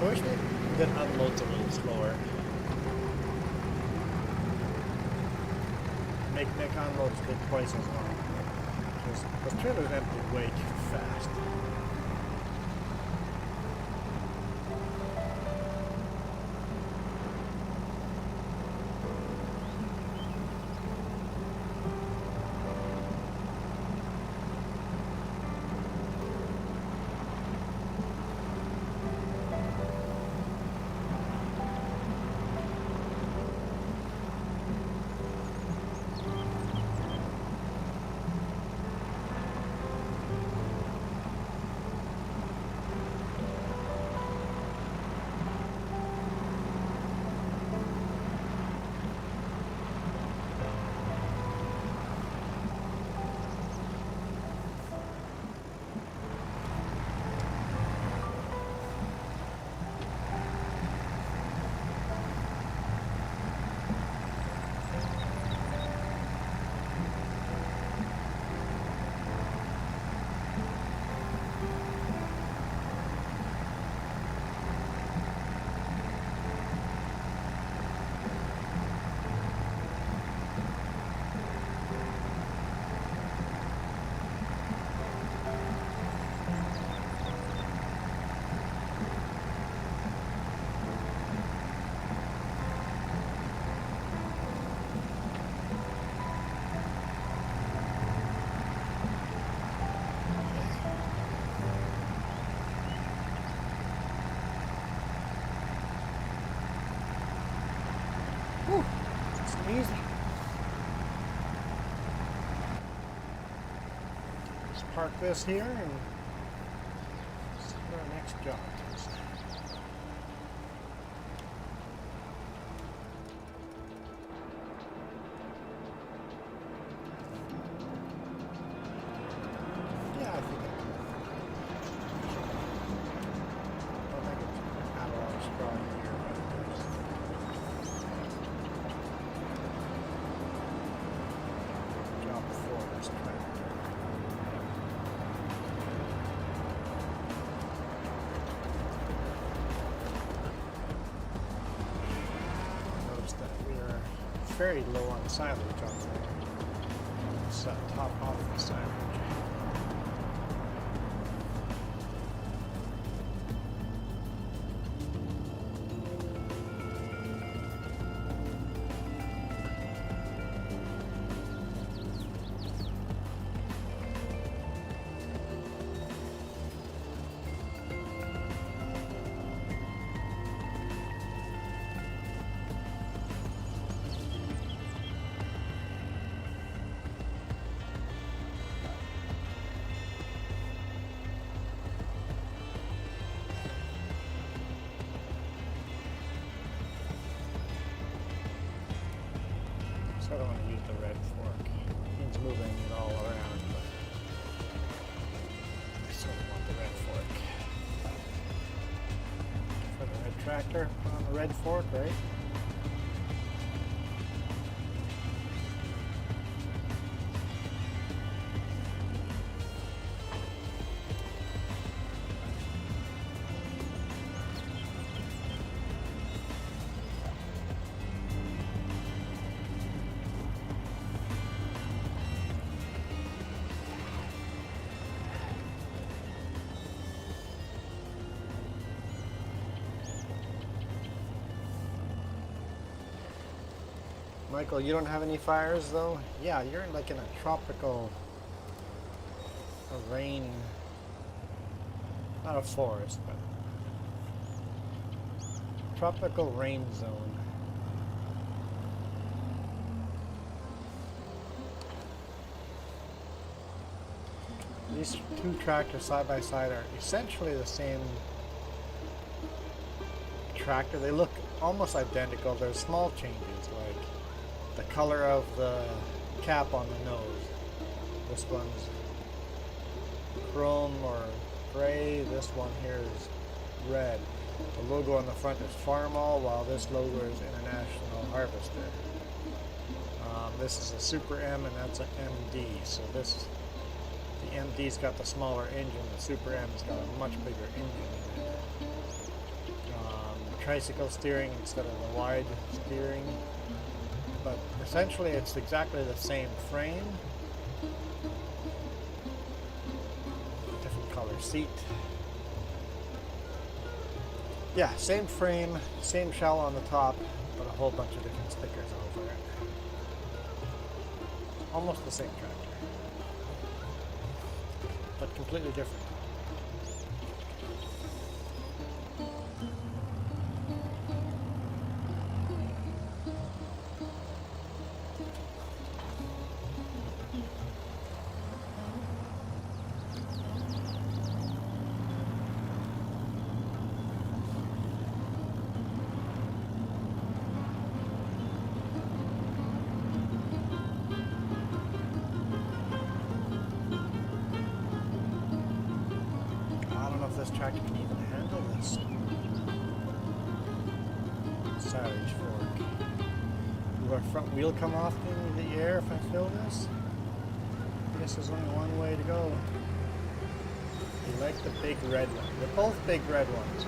I wish they did unloads a little slower. Make unloads take twice as long. Because the trailers empty way too fast. Easy. Let's park this here and see what our next job is. Yeah, I think I can. I don't think it's have a lot of straw in here, but there's job before this tractor. Notice that we are very low on silage on the top off the silage. So I don't want to use the red fork. It's moving it all around, but I sort of want the red fork. For the red tractor, put on the red fork, right? Michael, you don't have any fires though? Yeah, you're like in a tropical rain, not a forest, but tropical rain zone. These two tractors side by side are essentially the same tractor. They look almost identical. There's small changes like the color of the cap on the nose. This one's chrome or gray. This one here is red. The logo on the front is Farmall, while this logo is International Harvester. This is a Super M and that's an MD. So this, the MD's got the smaller engine. The Super M's got a much bigger engine in it. Tricycle steering instead of the wide steering. But essentially it's exactly the same frame, different color seat. Yeah, same frame, same shell on the top, but a whole bunch of different stickers over it. Almost the same tractor, but completely different. This tractor can even handle this silage fork. Will our front wheel come off in the air if I fill this? I guess there's only one way to go. You like the big red one. They're both big red ones.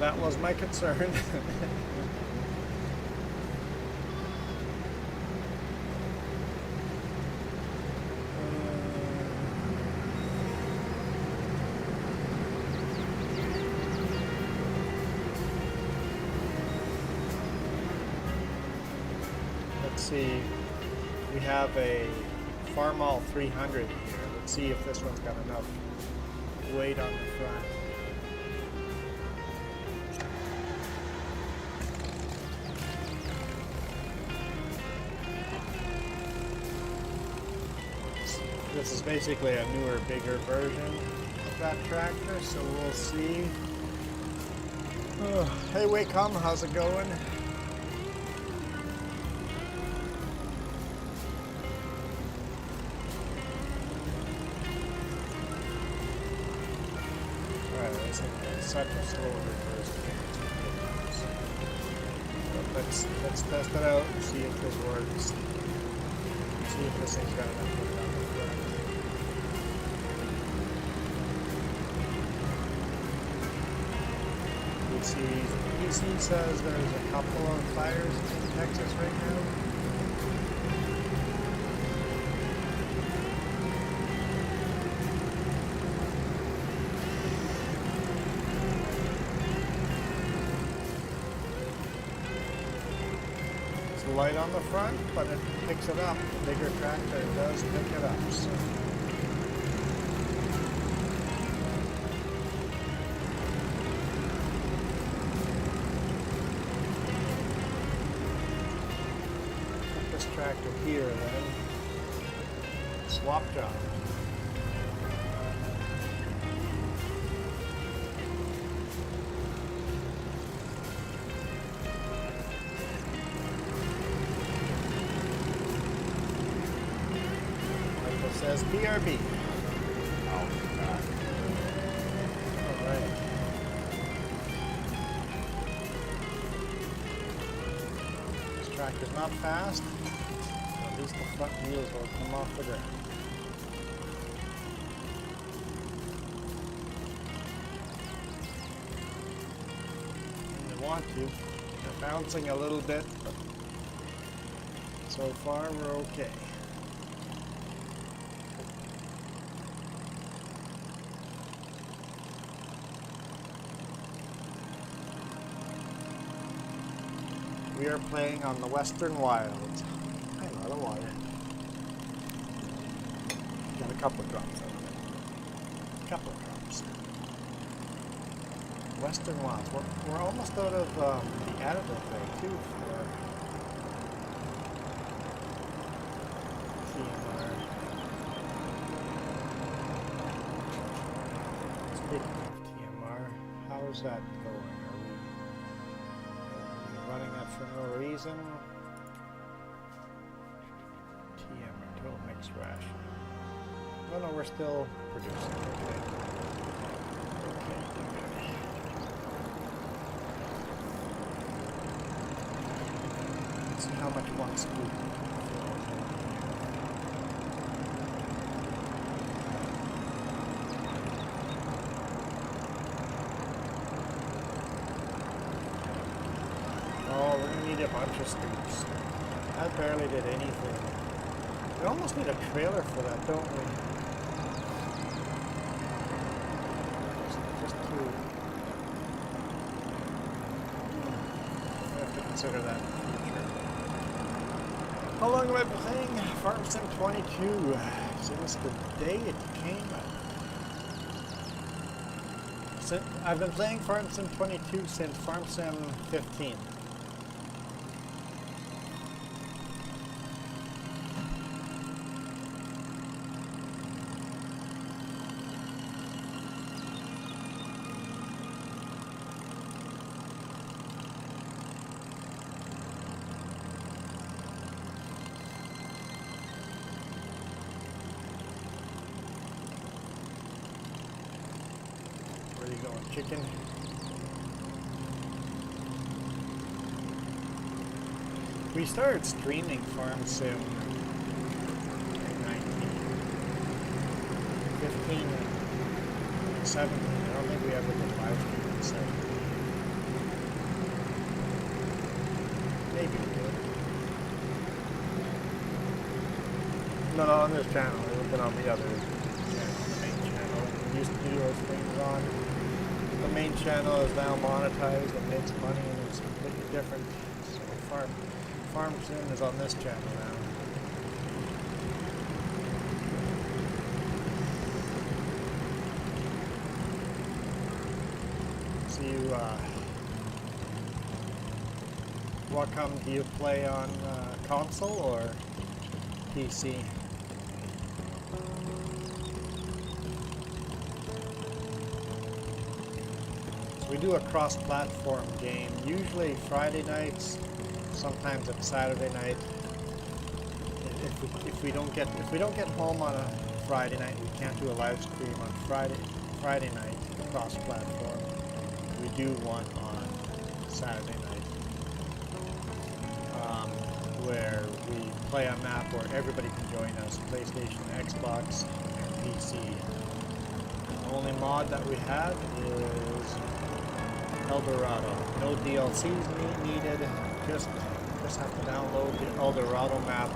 That was my concern. let's see. We have a Farmall 300 here. Let's see if this one's got enough weight on the front. This is basically a newer, bigger version of that tractor, so we'll see. Oh, hey Wacom, how's it going? Alright, let's set the slow reverse. Let's test it out and see if this works. See if this thing's got enough weight on the front. PC says there's a couple of fires in Texas right now. It's light on the front, but it picks it up. The bigger tractor does pick it up. So. Tractor here then. Swap job. Michael says BRB. Oh my God. Alright. This tractor's not fast. At least the front wheels will come off the ground. They want to. They're bouncing a little bit, but so far we're okay. We are playing on the Western Wilds. A lot of water. Got a couple of drops out of it. A couple of drops. Western Wilds. We're almost out of the additive thing too for TMR. Speaking of TMR, how's that going? Are we running that for no reason? Total mixed ration. Oh no, we're still producing. Okay. Let's see how much one scoop. Oh, we're gonna need a bunch of scoops. I barely did anything. We almost need a trailer for that, don't we? Just to... I have to consider that in the future. How long have I been playing Farm Sim 22? Since the day it came out. I've been playing Farm Sim 22 since Farm Sim 15. Where are you going, chicken? We started streaming Farm Sim in 15 and 17. I don't think we ever did live stream in 17. Maybe we did. No, on this channel. It would have been on the other channel, the main channel. We used to do those things on. The main channel is now monetized and makes money, and it's completely different. So Farm Sim is on this channel now. So you, what do you play on console or PC? So we do a cross-platform game, usually Friday nights. Sometimes it's Saturday night. If we don't get home on a Friday night, we can't do a live stream on Friday night across platform. We do one on Saturday night, where we play a map where everybody can join us: PlayStation, Xbox, and PC. The only mod that we have is El Dorado. No DLCs needed. Just have to download the El Dorado map,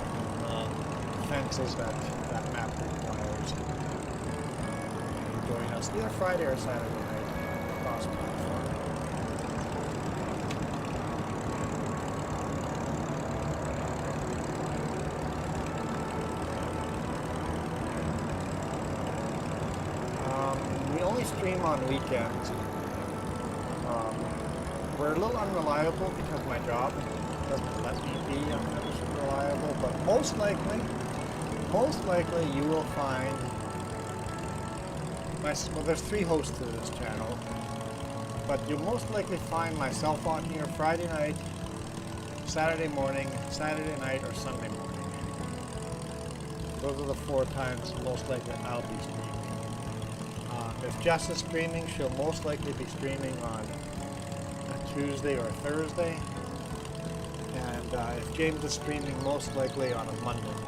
fences that map requires. Join us either Friday or Saturday night across platform. We only stream on weekends. We're a little unreliable because my job doesn't let me be 100% reliable, but most likely you will find well, there's 3 hosts to this channel, but you'll most likely find myself on here Friday night, Saturday morning, Saturday night, or Sunday morning. Those are the 4 times most likely I'll be streaming. If Jess is streaming, she'll most likely be streaming on a Tuesday or a Thursday. And if James is streaming, most likely on a Monday morning.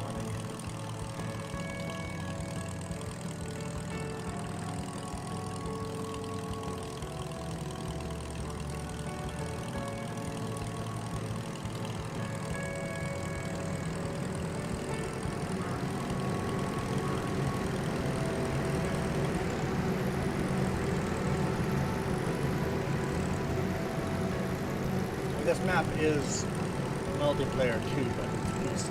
This map is multiplayer too, but it's PC.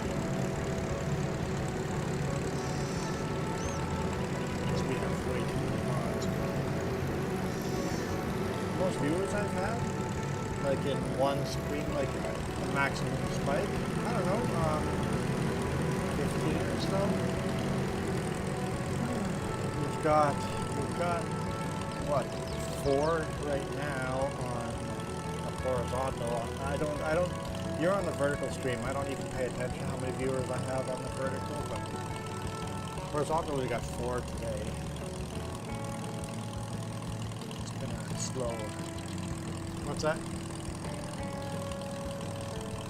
Because we have way too many mods. Most viewers I've had, like in one stream, like a maximum spike, I don't know, 15 or so. We've got what, 4 right now on horizontal. I don't, you're on the vertical stream. I don't even pay attention how many viewers I have on the vertical, but horizontal we got 4 today. It's been slow. What's that?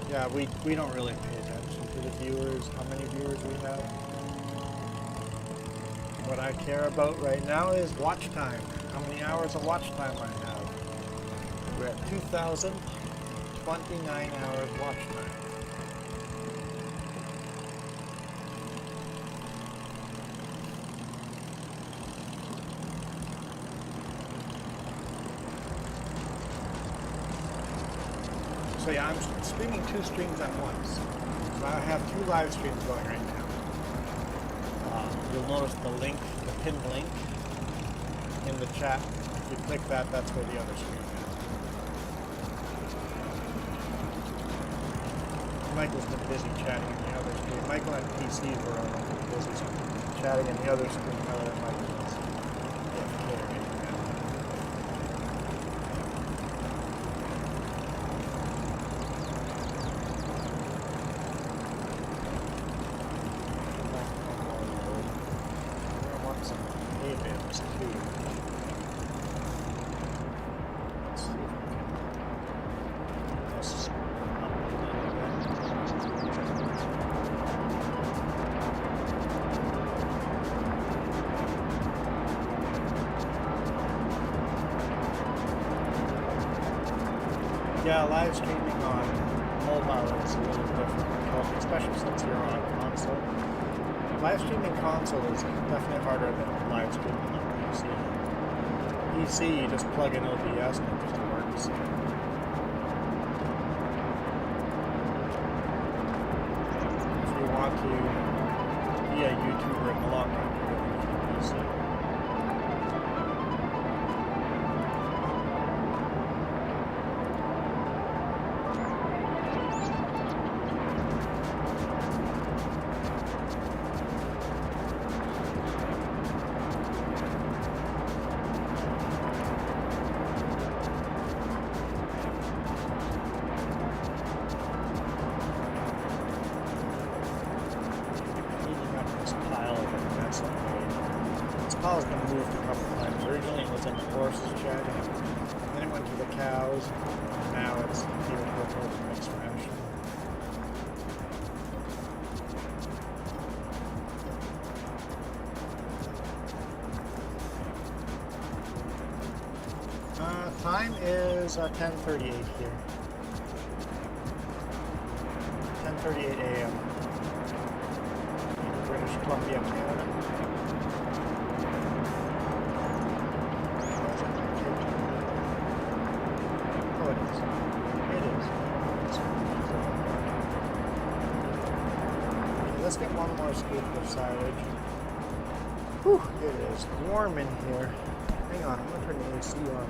Yeah, we don't really pay attention to the viewers, how many viewers we have. What I care about right now is watch time. How many hours of watch time I have. We're at 2,029 hours watch time. So yeah, I'm streaming 2 streams at once. So I have 2 live streams going right now. You'll notice the link, the pinned link in the chat. If you click that, that's where the other stream is. Michael's been busy chatting in the other stream. Michael and PC were busy chatting in the other stream other than Michael's. I want some hay-bales too. Let's see if we can just yeah, live streaming on mobile is a little different, especially since you're on console. Live streaming console is definitely harder than live streaming on PC. PC, you just plug in OBS and it just works. want to be a YouTuber in the long run, you really need a PC. Pile's been moved a couple times. Originally it was in the horses shed, then it went to the cows, and now it's here with all the mixed ration. Time is 10:38 here. 10:38 a.m. in British Columbia, Canada. Let's get one more scoop of silage. Whew, it is warm in here. Hang on, I'm going to turn the AC on.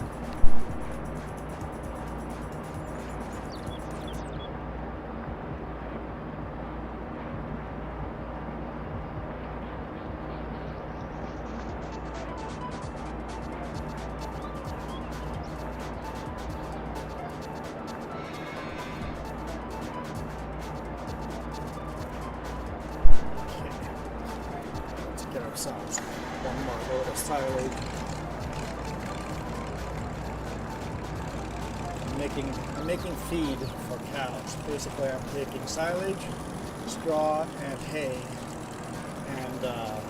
Get ourselves one more load of silage. I'm making feed for cows. Basically, I'm taking silage, straw, and hay, and the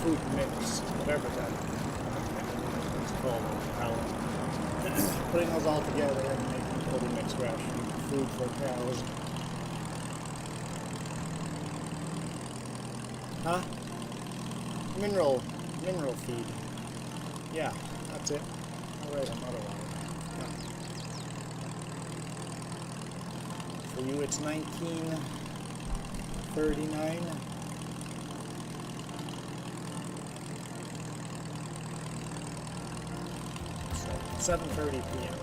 food mix, whatever that is called, putting those all together and making total mixed ration food for cows. Huh? Mineral feed. Yeah, that's it. Alright, I'm out of water. Yeah. For you, it's 1939. So, 7:30 p.m.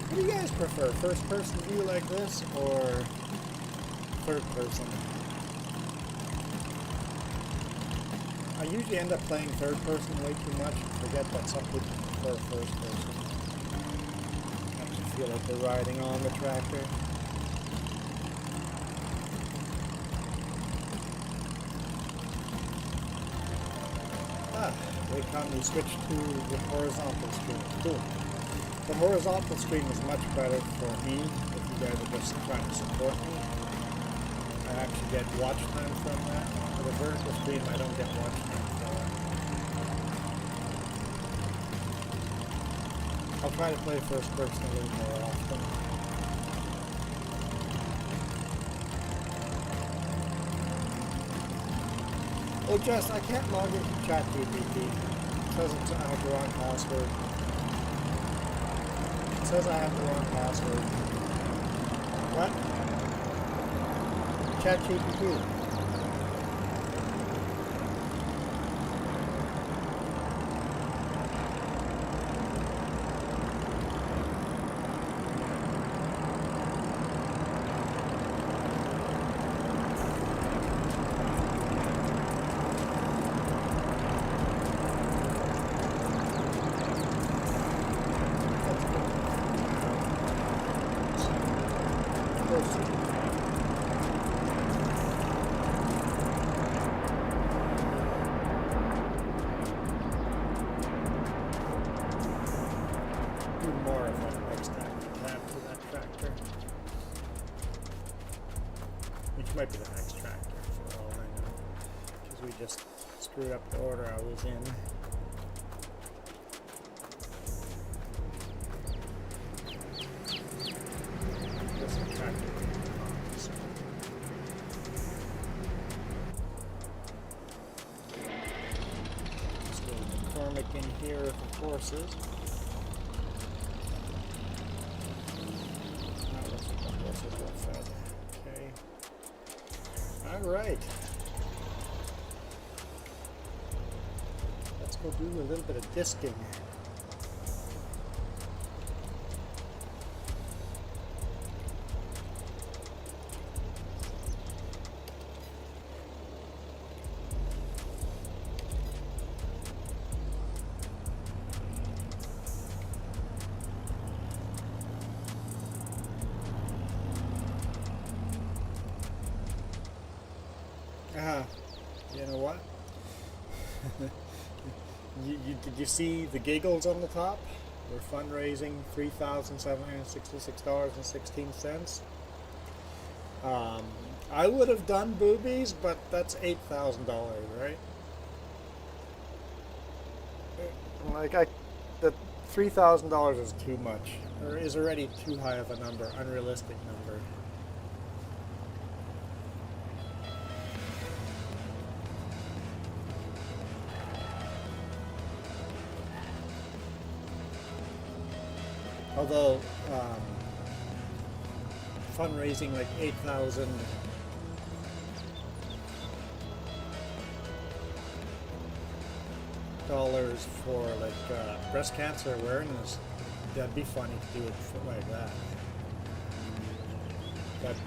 What do you guys prefer? First person view like this or third person? I usually end up playing third person way too much and forget that some people prefer first person. Makes you feel like they're riding on the tractor. Wait, come you switch to the horizontal screen. Cool. The horizontal screen is much better for me if you guys are just trying to support me. I actually get watch time from that. For the vertical screen, I don't get watch time for that. I'll try to play first person a little more often. Oh, Jess, I can't log into ChatGPT. It says I have the wrong password. It says I have the wrong password. What? ChatGPT. might be the next tractor for all I know, because we just screwed up the order I was in. This tractor. Let's go McCormick in here with the horses. Okay. All right. Let's go do a little bit of disking. You know what? Did you see the giggles on the top? We're fundraising $3,766.16. I would have done boobies, but that's $8,000, right? Like the $3,000 is too much, or is already too high of a number, unrealistic number. Although fundraising like $8,000 for like breast cancer awareness, that'd be funny to do it like that.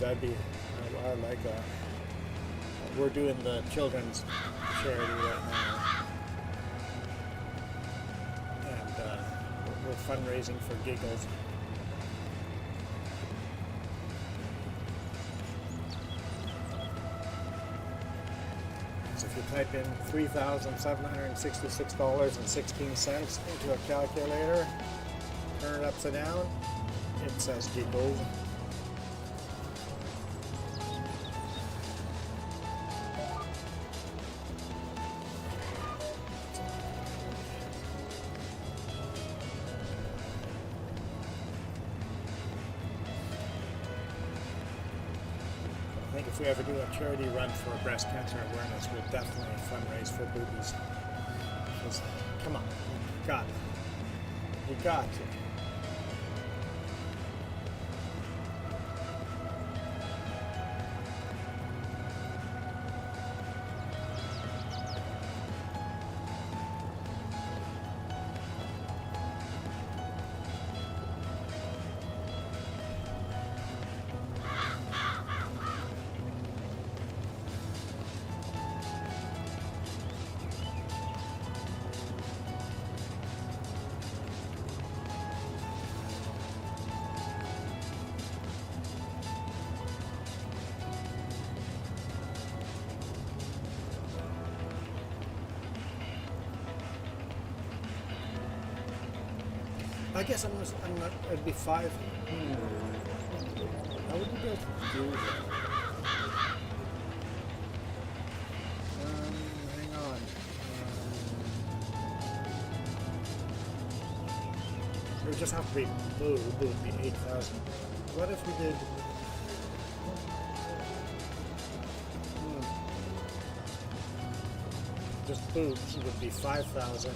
That'd be, I like that. We're doing the children's charity right now, and we're fundraising for giggles. So if you type in $3,766.16 into a calculator, turn it upside down, it says giggles. If we ever do a charity run for breast cancer awareness, we'll definitely fundraise for boobies. Because, come on, you got it. You got to. I guess I'm not, it'd be 5. How would you be able to do that? Hang on. It would just have to be blue, it would be 8,000. What if we did... just boobs would be 5,000.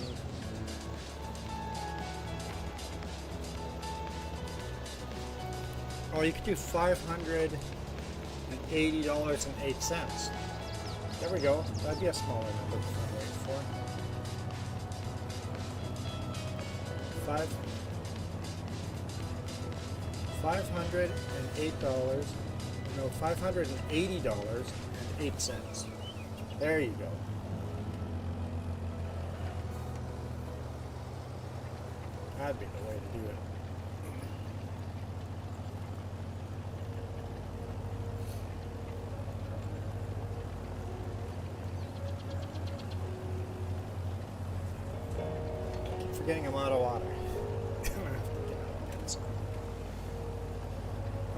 Oh, you could do $580.08. There we go. That'd be a smaller number to fundraise for. $508. No, $580.08. There you go. That'd be the way to do it. Getting him out of water.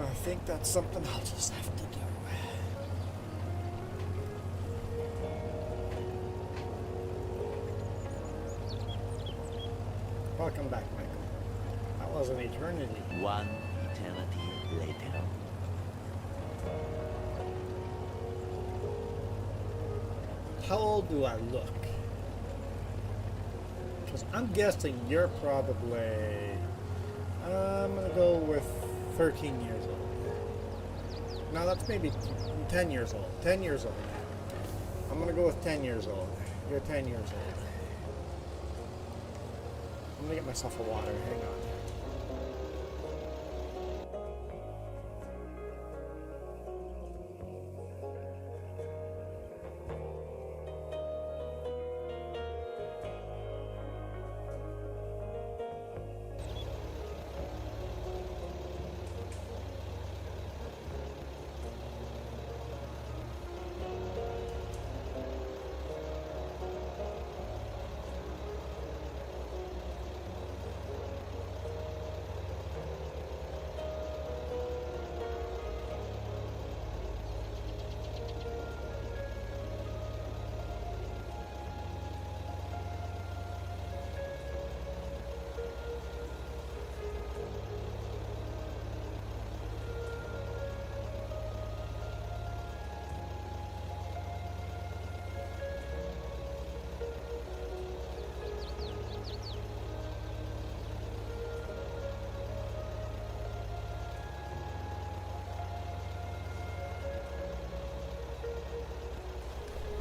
I think that's something I'll just have to do. Welcome back, Michael. That was an eternity. One eternity later. How old do I look? Because I'm guessing you're probably, I'm going to go with 13 years old. No, that's maybe 10 years old. 10 years old. I'm going to go with 10 years old. You're 10 years old. I'm going to get myself a water. Hang on.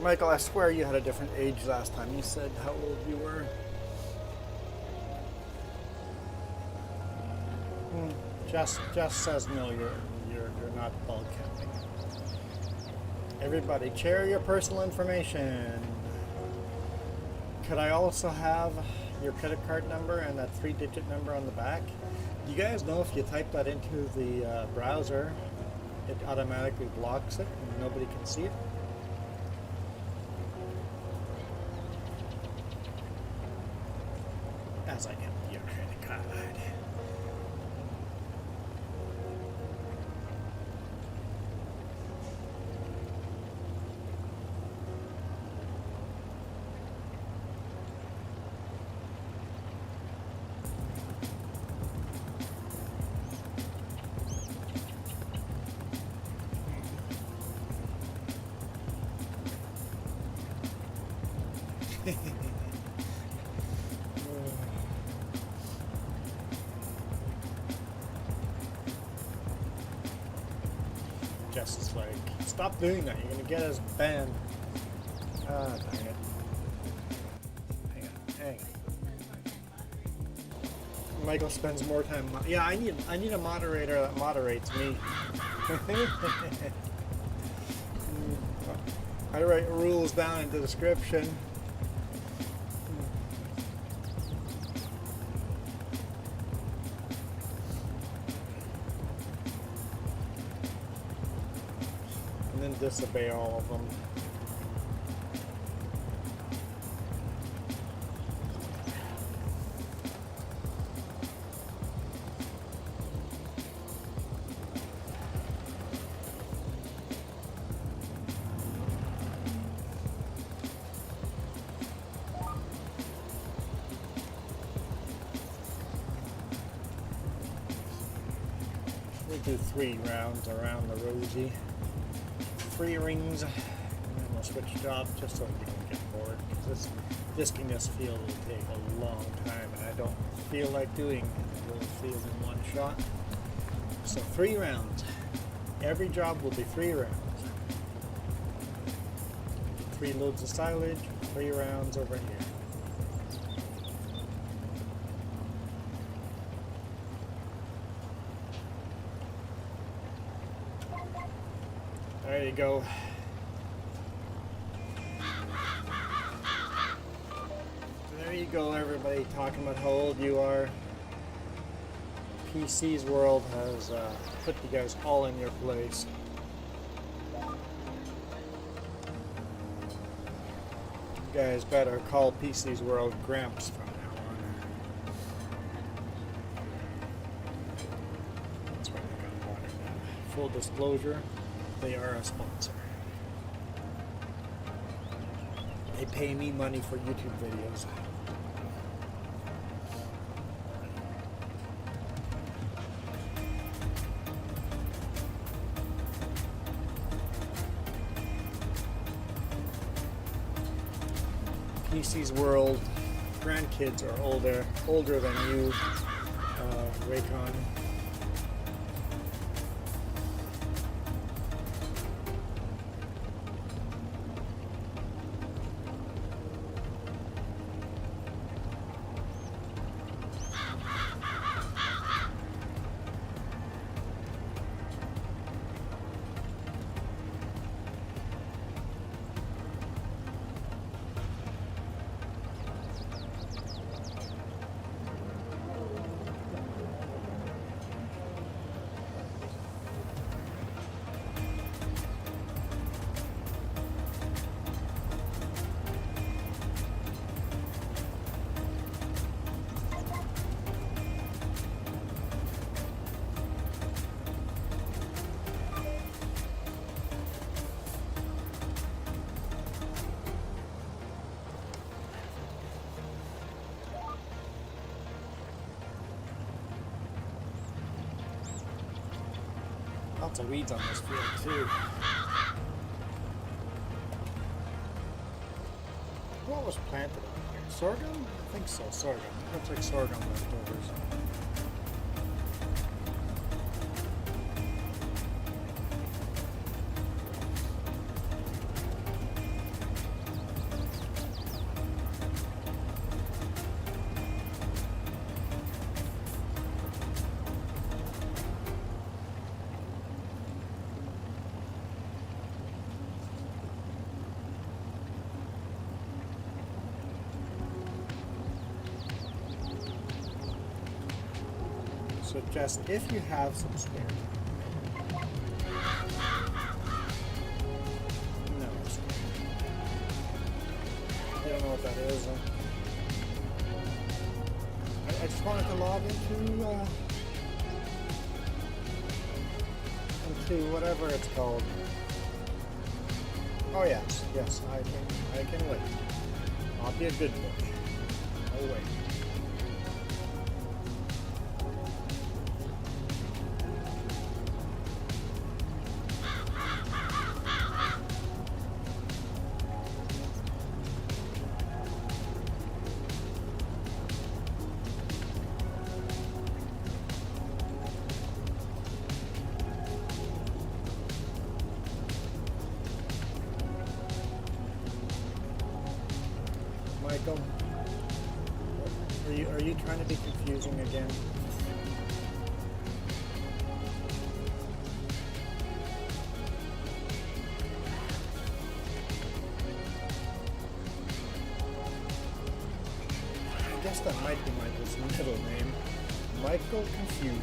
Michael, I swear you had a different age last time. You said how old you were. Just says no. You're not bulk counting. Everybody, share your personal information. Could I also have your credit card number and that 3-digit number on the back? Do you guys know if you type that into the browser, it automatically blocks it and nobody can see it? As I am your credit card. Jess is like, stop doing that. You're going to get us banned. Ah, dang it. Hang on. Michael spends more time. Yeah, I need a moderator that moderates me. I write rules down in the description. And then disobey all of them. We do 3 rounds around the rosy. 3 rings, and then we'll switch jobs just so you don't get bored. Because disking this field will take a long time, and I don't feel like doing the whole field in one shot. So 3 rounds. Every job will be 3 rounds. 3 loads of silage, 3 rounds over here. There you go. There you go, everybody talking about how old you are. PC's World has put you guys all in your place. You guys better call PC's World Gramps from now on. That's why they got water now. Full disclosure. They are a sponsor. They pay me money for YouTube videos. PC's World grandkids are older than you, Raycon. Lots of weeds on this field too. What was planted on here? Sorghum? I think so, sorghum. Looks like sorghum leftovers. So just if you have some spare time. No, you don't know what that is. I just wanted to log into whatever it's called. Oh yes, I can wait. I'll be a good boy. I'll wait. Michael, are you trying to be confusing again? I guess that might be Michael's middle name. Michael Confusion.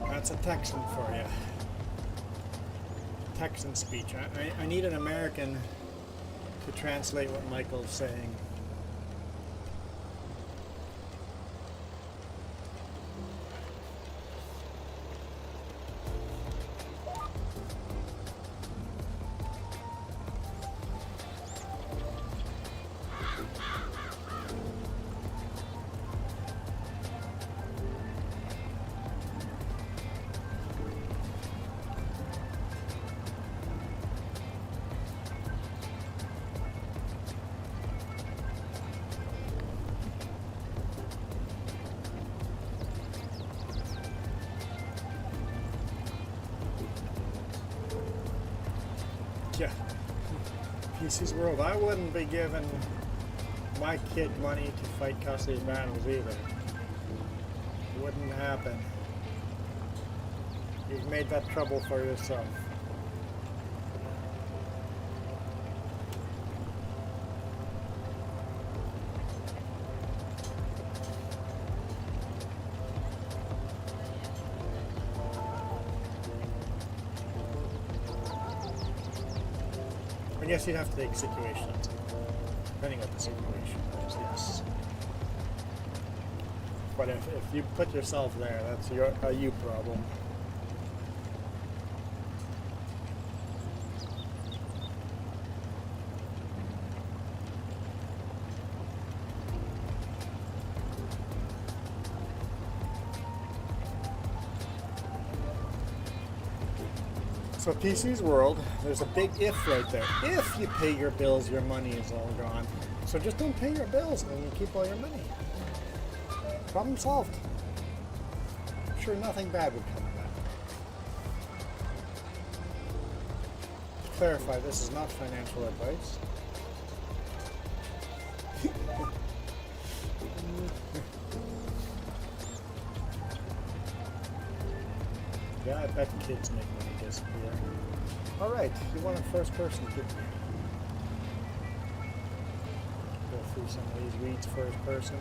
That's a Texan for you. Texan speech. I need an American to translate what Michael's saying. Yeah, PC's World. I wouldn't be giving my kid money to fight custody battles either. It wouldn't happen. You've made that trouble for yourself. I guess you'd have to take situations, depending on the situation is, yes. But if you put yourself there, that's a you problem. So PC's world, there's a big if right there. If you pay your bills, your money is all gone. So just don't pay your bills and you keep all your money. Problem solved. I'm sure nothing bad would come of that. To clarify, this is not financial advice. Yeah, I bet kids make money disappear. Alright, you want a first person, didn't you? Go through some of these weeds first person.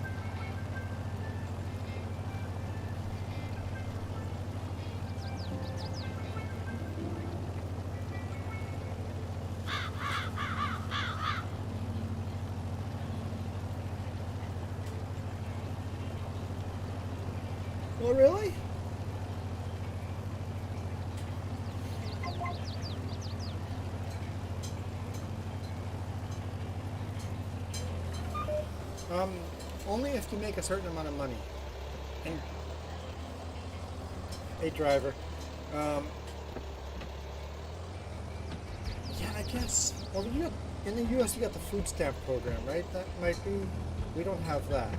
Oh, really? Only if you make a certain amount of money. And a driver. Yeah, I guess. Well, in the U.S. you got the food stamp program, right? That might be. We don't have that.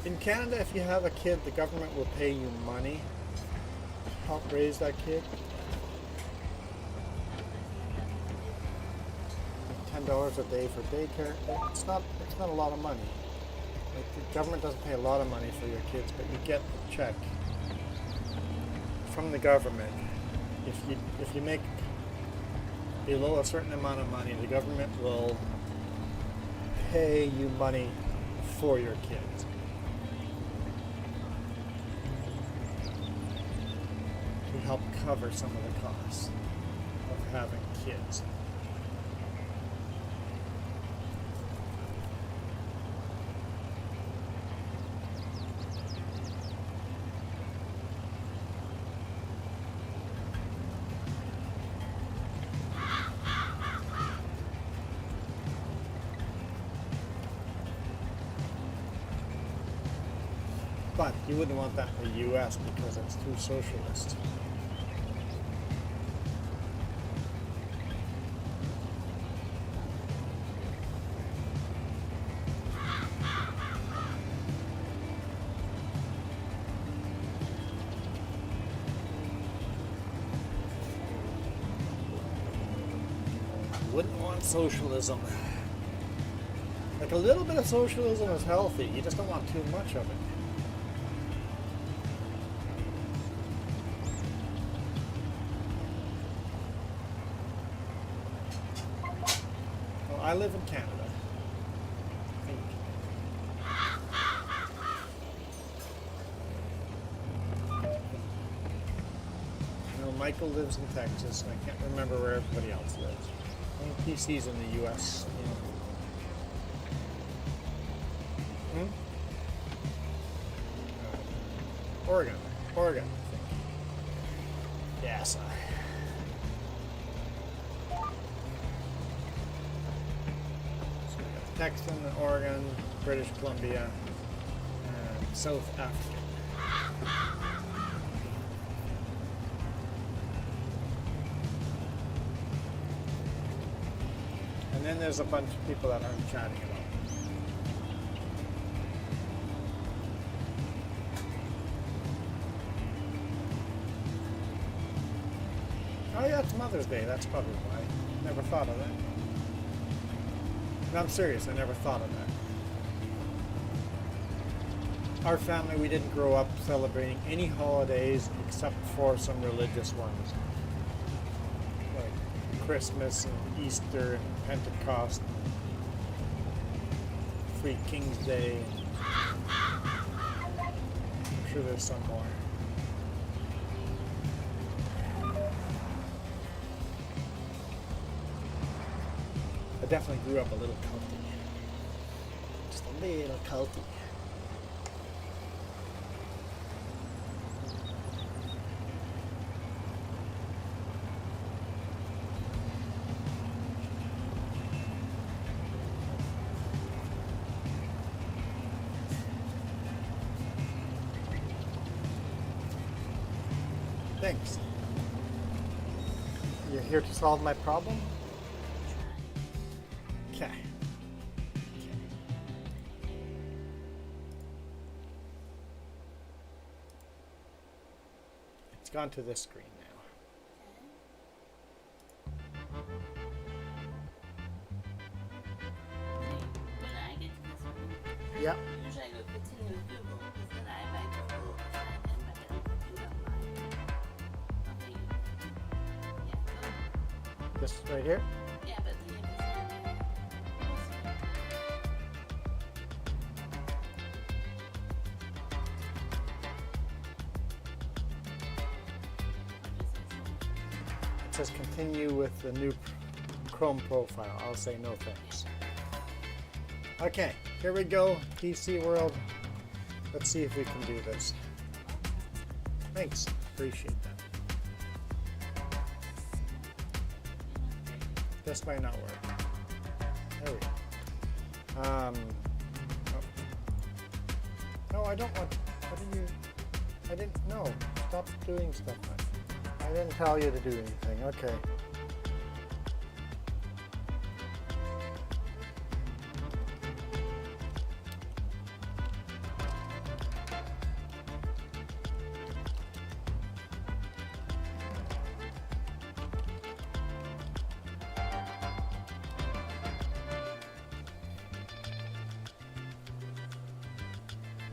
In Canada, if you have a kid, the government will pay you money to help raise that kid. $10 a day for daycare. It's not a lot of money. Like, the government doesn't pay a lot of money for your kids, but you get the check from the government. If you make below a certain amount of money, the government will pay you money for your kids. To help cover some of the costs of having kids. But you wouldn't want that in the U.S. because it's too socialist. Wouldn't want socialism. Like, a little bit of socialism is healthy. You just don't want too much of it. I live in Canada. I think. You know, Michael lives in Texas, and I can't remember where everybody else lives. I think PC's in the U.S. Oregon, I think. Yes, Texan, Oregon, British Columbia, and South Africa. And then there's a bunch of people that aren't chatting at all. Oh yeah, it's Mother's Day, that's probably why. Never thought of that. No, I'm serious, I never thought of that. Our family, we didn't grow up celebrating any holidays except for some religious ones. Like Christmas and Easter and Pentecost, and Free King's Day. I'm sure there's some more. I definitely grew up a little culty. Just a little culty. Thanks. You're here to solve my problem? Okay. It's gone to this screen now. When I get to this one, Yep. usually I go continue with Google, because then I might go sign in, but I don't think you have mine. Okay. Yeah, go. This right here? Yeah, but the name is on there. It says continue with the new Chrome profile. I'll say no thanks. Okay, here we go. PC World. Let's see if we can do this. Thanks. Appreciate that. This might not work. There we go. Oh. No, I don't want. What did you? I didn't. No. Stop doing stuff. I didn't tell you to do anything. Okay.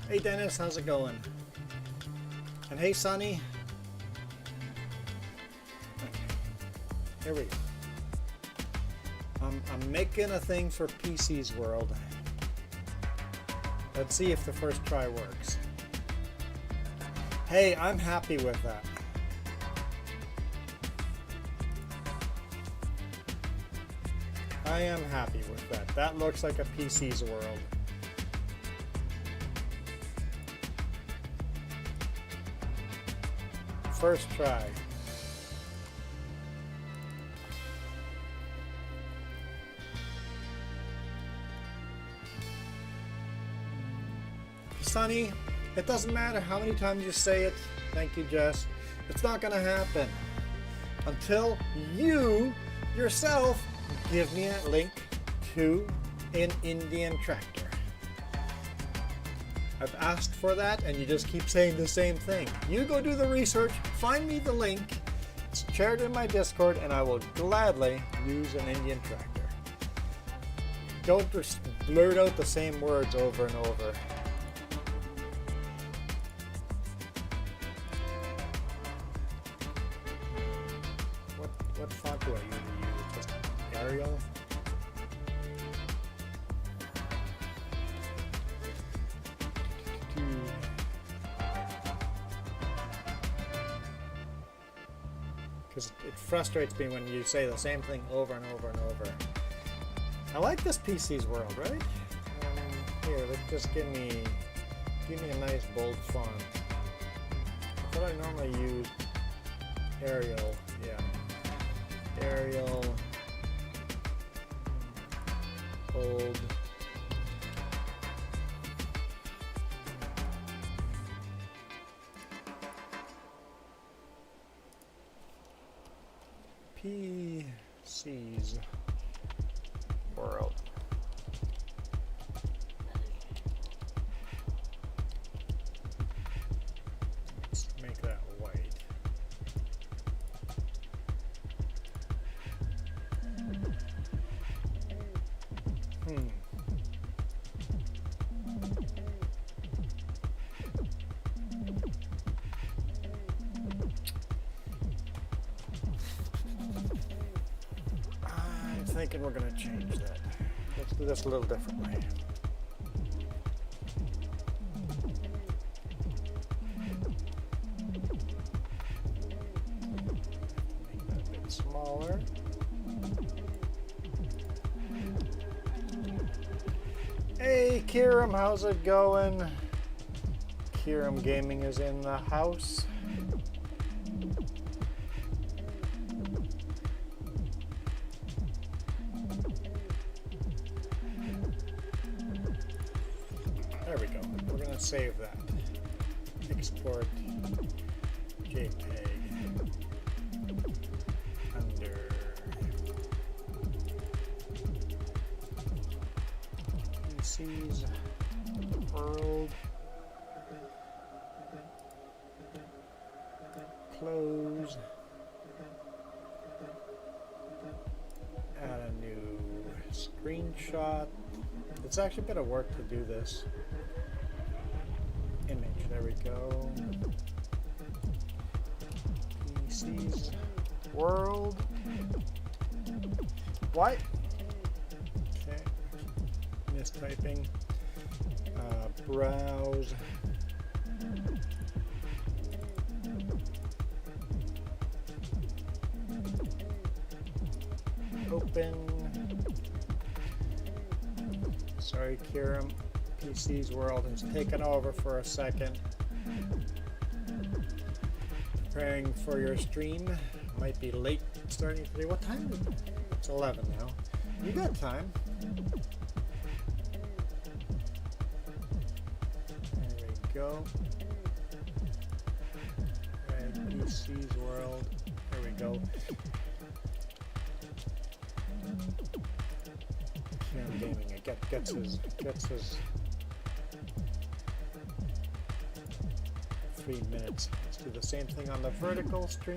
Hey Dennis, how's it going? And hey Sonny. Okay. Here we go. I'm making a thing for PC's World. Let's see if the first try works. Hey, I'm happy with that. I am happy with that. That looks like a PC's World. First try. Sonny, it doesn't matter how many times you say it. Thank you, Jess. It's not gonna happen until you yourself give me a link to an Indian tractor. I've asked for that and you just keep saying the same thing. You go do the research, find me the link, share it in my Discord, and I will gladly use an Indian tractor. Don't just blurt out the same words over and over. What font do I usually use? Just Arial? Because it frustrates me when you say the same thing over and over and over. I like this PC's World, right? Here, let's just give me a nice bold font. I thought I normally use Arial, yeah. Arial, bold. PC's World. Let's make that white. I'm thinking we're going to change that. Let's do this a little differently. Make that a bit smaller. Hey Kiram, how's it going? Kiram Gaming is in the house. There we go. We're gonna save that. Export JPEG under PCs world. Close. Add a new screenshot. It's actually a bit of work to do this. Image, there we go. PC's world. What? Okay. Mistyping. Browse. Open. Sorry, Kiram. PC's world has taken over for a second. Preparing for your stream. Might be late starting today. What time is it? It's 11 now. You got time. There we go. Right, PC's world. There we go. Kiram Gaming. It gets his 3 minutes. Let's do the same thing on the vertical stream.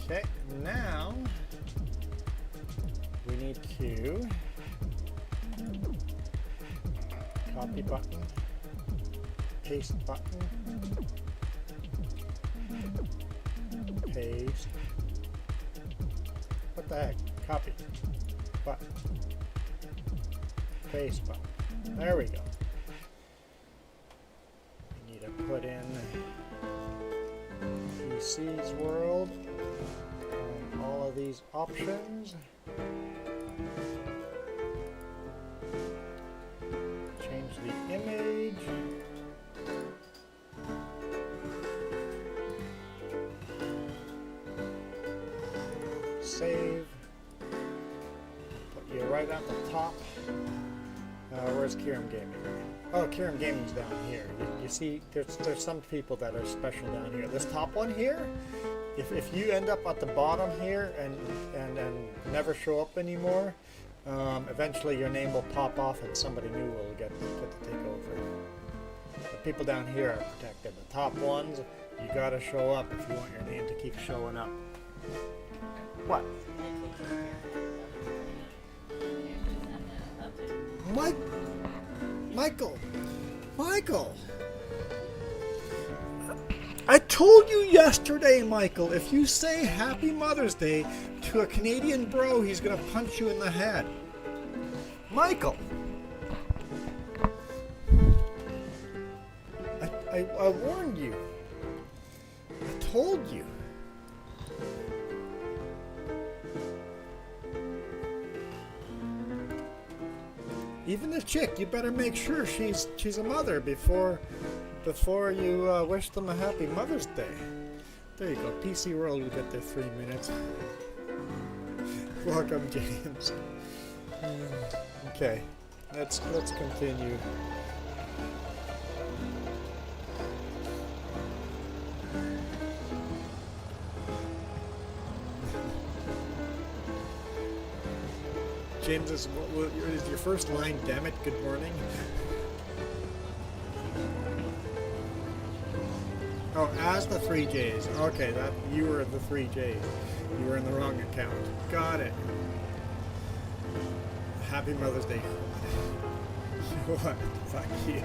Okay, now we need to copy button, paste button, paste. What the heck? Copy. Button. Paste button. There we go. We need to put in PC's world and all of these options. Change the image. Save. Put you right at the top. Where's Kiram Gaming? Oh, Kiram Gaming's down here. You see, there's some people that are special down here. This top one here, if you end up at the bottom here and never show up anymore, eventually your name will pop off and somebody new will get to take over. The people down here are protected. The top ones, you gotta show up if you want your name to keep showing up. What? Michael! I told you yesterday, Michael, if you say Happy Mother's Day to a Canadian bro, he's gonna punch you in the head. Michael! I warned you. I told you. Even the chick, you better make sure she's a mother before you wish them a happy Mother's Day. There you go. PC World, you get their 3 minutes. Welcome, James. Okay, let's continue. James, is your first line, damn it, good morning? Oh, as the 3Js. Okay, that you were the 3Js. You were in the wrong account. Got it. Happy Mother's Day. What? Fuck you.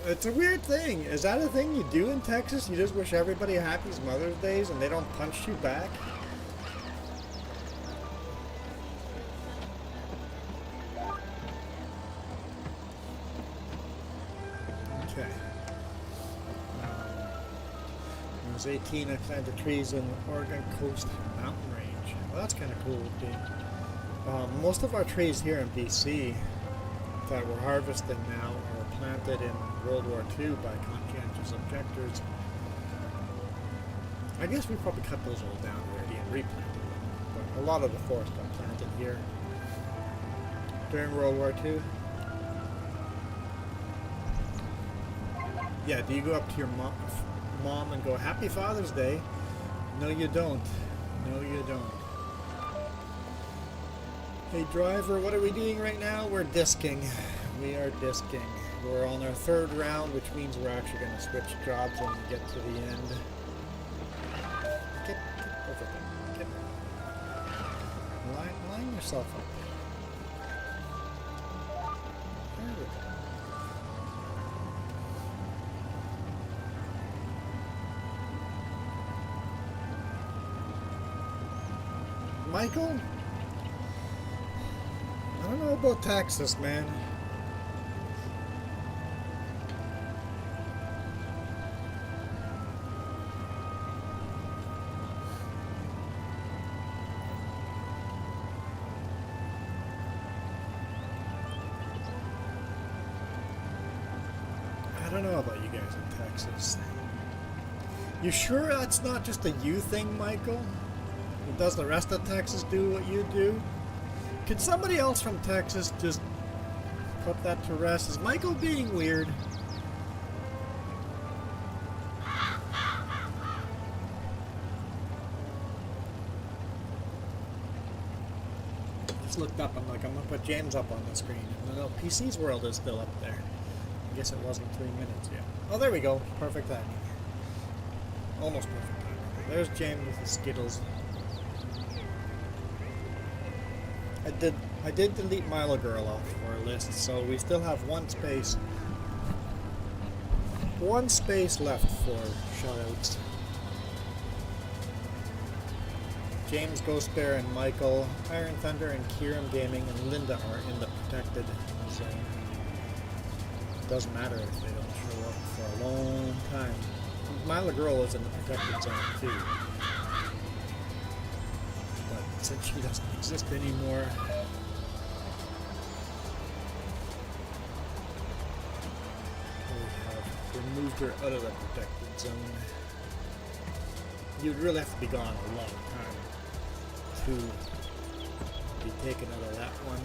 It's a weird thing. Is that a thing you do in Texas? You just wish everybody a happy Mother's Days and they don't punch you back? James. 18, I planted trees in Oregon Coast Mountain Range. Well, that's kind of cool, dude. Most of our trees here in BC that we're harvesting now are planted in World War II by conscientious objectors. I guess we probably cut those all down already and replanted them. But a lot of the forest got planted here during World War II. Yeah, do you go up to your mom and go, Happy Father's Day? No, you don't. No, you don't. Hey, driver, what are we doing right now? We're disking. We are disking. We're on our third round, which means we're actually going to switch jobs when we get to the end. Get over there. Get line yourself up. There we go. Michael? I don't know about Texas, man. I don't know about you guys in Texas. You sure that's not just a you thing, Michael? Does the rest of Texas do what you do? Could somebody else from Texas just put that to rest? Is Michael being weird? Just looked up. I'm like, I'm gonna put James up on the screen. No, PC's World is still up there. I guess it wasn't 3 minutes yet. Oh, there we go. Perfect timing. Almost perfect timing. There's James with the Skittles. I did delete Milo Girl off of our list, so we still have one space left for shoutouts. James, Ghost Bear, and Michael, Iron Thunder, and Kieran Gaming, and Linda are in the protected zone. It doesn't matter if they don't show up for a long time. Milo Girl is in the protected zone too. Since she doesn't exist anymore. We have removed her out of the protected zone. You'd really have to be gone a long time to be taken out of that one.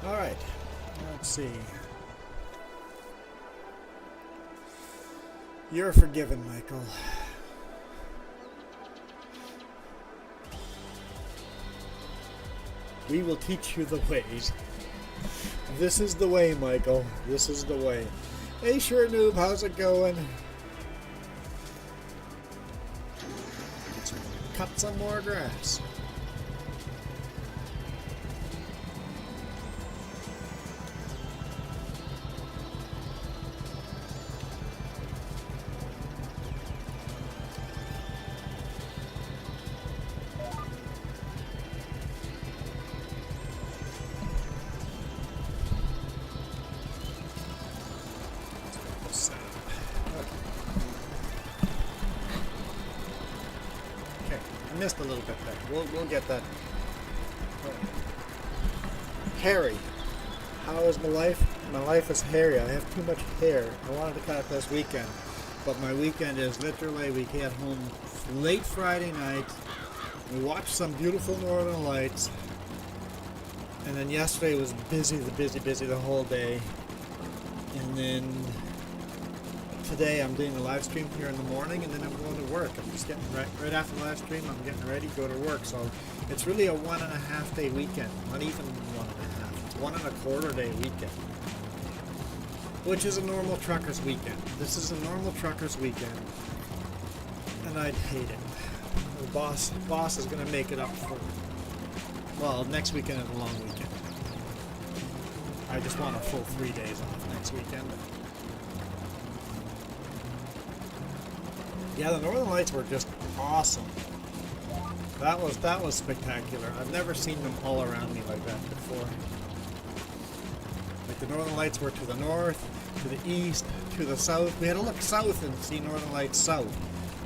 Alright, let's see. You're forgiven, Michael. We will teach you the ways. This is the way, Michael. This is the way. Hey, sure noob, how's it going? Cut some more grass. Missed a little bit there. We'll get that. Hairy. How is my life? My life is hairy. I have too much hair. I wanted to cut it this weekend, but my weekend is literally we get home late Friday night. We watched some beautiful northern lights, and then yesterday was busy the whole day, and then today I'm doing a live stream here in the morning, and then I'm going to work. I'm just getting right after the live stream. I'm getting ready to go to work. So it's really a 1.5 day weekend. Not even 1.5. It's 1.25 day weekend, which is a normal trucker's weekend. This is a normal trucker's weekend, and I'd hate it. The boss is going to make it up for. Well, next weekend is a long weekend. I just want a full 3 days off next weekend. Yeah, the Northern Lights were just awesome. That was spectacular. I've never seen them all around me like that before. I Like the northern lights were to the north, to the east, to the south. We had to look south and see northern lights south,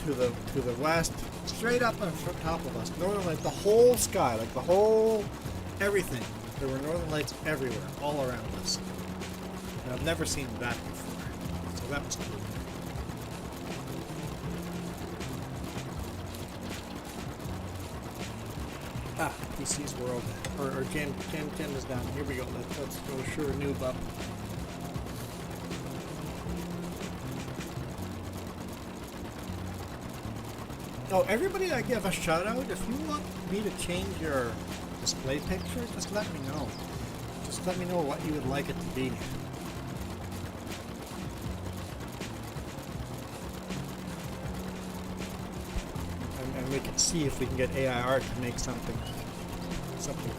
to the west, straight up on top of us. Northern lights, the whole sky, like the whole everything. There were northern lights everywhere, all around us. And I've never seen that before, so that was cool. Ah, PC's World, or Jen is down. Here we go. Let's go sure noob up. Oh, everybody, I give a shout out. If you want me to change your display picture, just let me know. Just let me know what you would like it to be. And we can see if we can get AI art to make something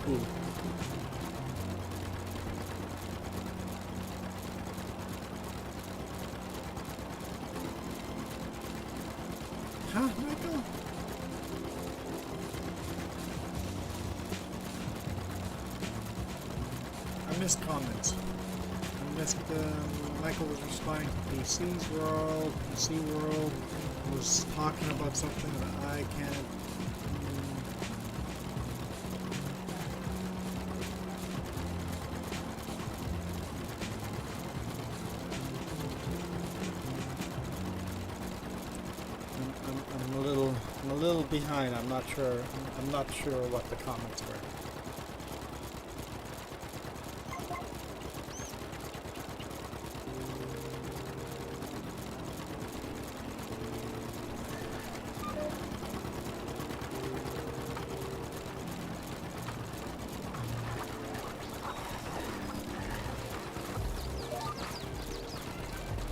cool. Huh, Michael? I missed comments. I missed, Michael was responding to PC's World. PC World was talking about something that I can't. I'm a little behind. I'm not sure what the comments were.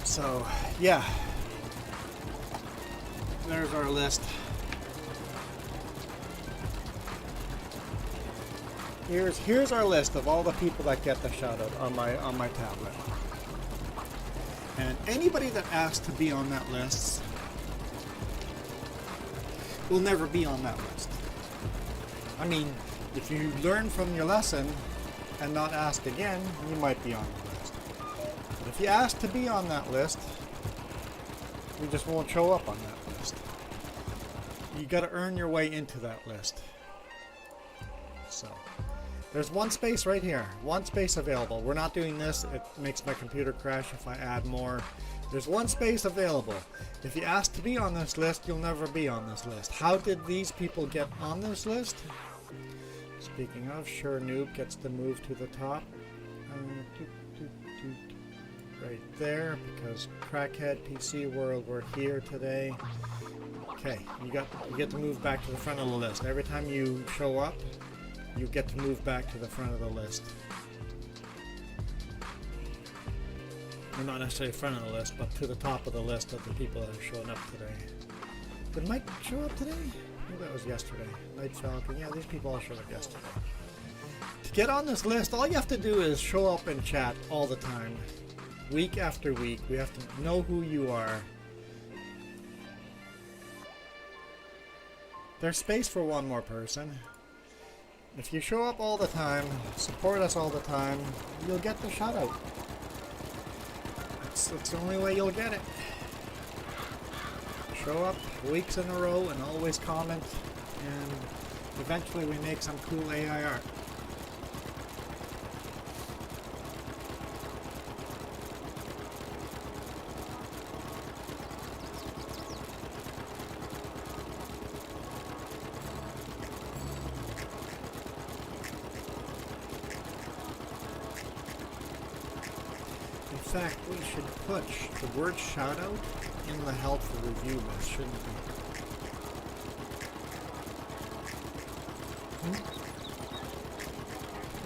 So, yeah. There's our list. Here's our list of all the people that get the shout out on my tablet. And anybody that asks to be on that list will never be on that list. I mean, if you learn from your lesson and not ask again, you might be on the list. But if you ask to be on that list, you just won't show up on that list. You got to earn your way into that list. So, there's one space right here. One space available. We're not doing this. It makes my computer crash if I add more. There's one space available. If you ask to be on this list, you'll never be on this list. How did these people get on this list? Speaking of, Sure Noob gets to move to the top. Right there, because Crackhead PC World, we're here today. Okay, you get to move back to the front of the list. Every time you show up, you get to move back to the front of the list. Well, not necessarily front of the list, but to the top of the list of the people that are showing up today. Did Mike show up today? Maybe that was yesterday. Night Falcon. Yeah, these people all showed up yesterday. To get on this list, all you have to do is show up and chat all the time. Week after week. We have to know who you are. There's space for one more person. If you show up all the time, support us all the time, you'll get the shout out. That's the only way you'll get it. Show up weeks in a row and always comment, and eventually we make some cool AI art. In fact, we should put the word shout out in the helpful review list, shouldn't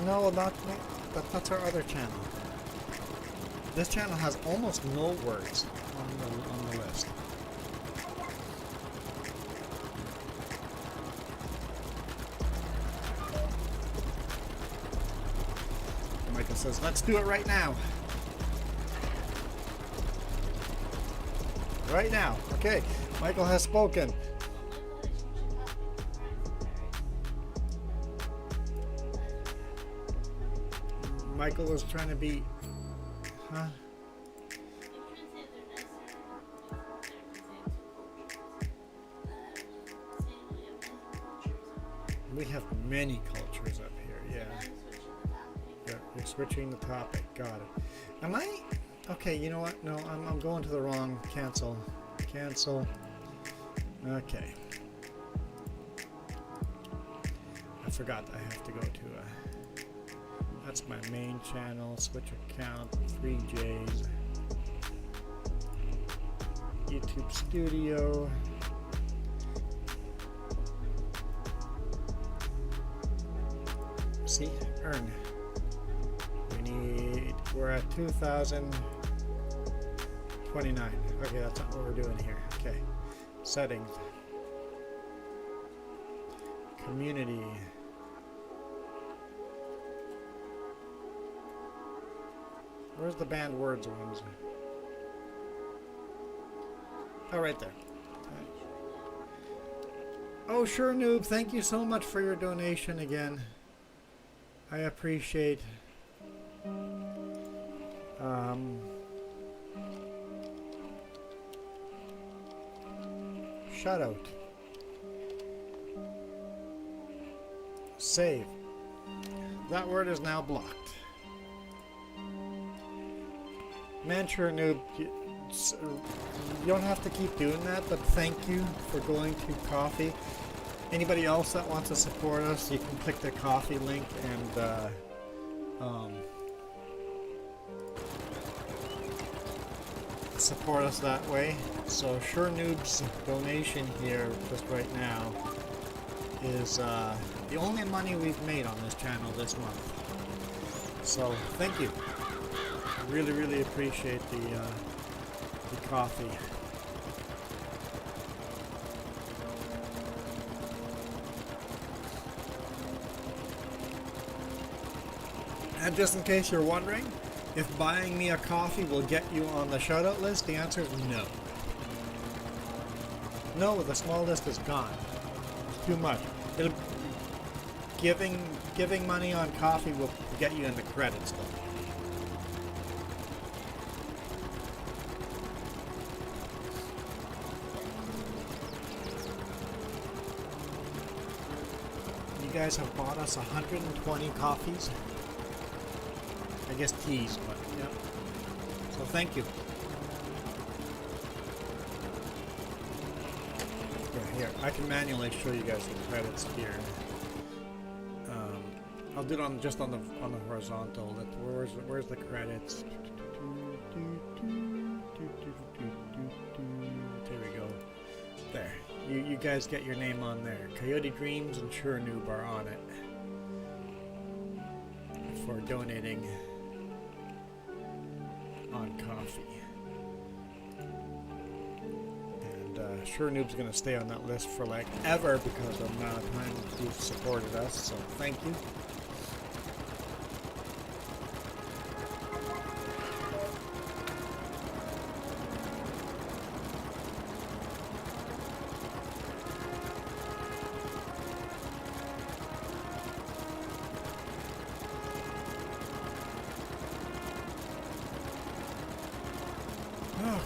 we? No, that's our other channel. This channel has almost no words on the list. Michael says, let's do it right now. Right now. Okay, Michael has spoken. Michael was trying to be Huh? We have many cultures up here, yeah. You're switching the topic, got it. Am I? Okay, you know what? No, I'm going to the wrong. Cancel. Cancel. Okay. I forgot I have to go to that's my main channel, switch account, 3Js. YouTube Studio. See, earn. We're at 2029. Okay, that's not what we're doing here. Okay, settings. Community. Where's the banned words ones? Oh, right there. Oh, sure, noob. Thank you so much for your donation again. I appreciate. Shout out. Save. That word is now blocked. Man, sure, noob. You don't have to keep doing that, but thank you for going to coffee. Anybody else that wants to support us, you can click the coffee link and support us that way. So Sure Noob's donation here just right now is the only money we've made on this channel this month. So thank you. I really, really appreciate the coffee. And just in case you're wondering, if buying me a coffee will get you on the shoutout list, the answer is no. No, the small list is gone. It's too much. Giving money on coffee will get you into credits though. You guys have bought us 120 coffees. I guess teas, but yeah. So thank you. Yeah, here I can manually show you guys the credits here. I'll do it on just on the horizontal. Where's the credits? There we go. There. You guys get your name on there. Coyote Dreams and Sure Noob are on it for donating on coffee. And Sure Noob's gonna stay on that list for like ever because of the amount of time you've supported us, so thank you.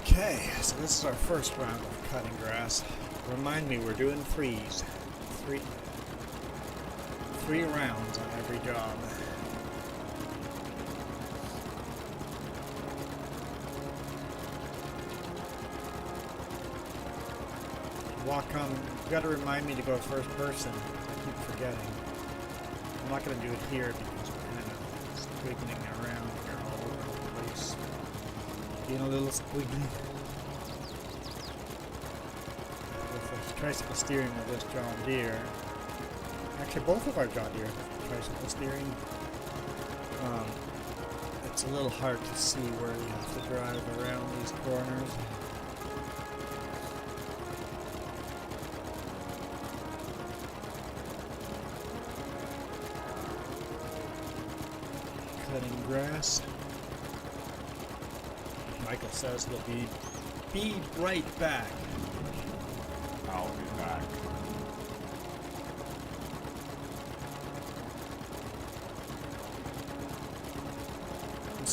Okay, so this is our first round of cutting grass. Remind me, we're doing threes. Three rounds on every job. Wacom, you gotta remind me to go first person. I keep forgetting. I'm not gonna do it here because we're kind of squiggling around here all over the place. Being a little squiggly. With the tricycle steering of this John Deere. Actually, both of our John Deere have tricycle steering. It's a little hard to see where you have to drive around these corners. Cutting grass. Michael says he'll be right back. I'll be back.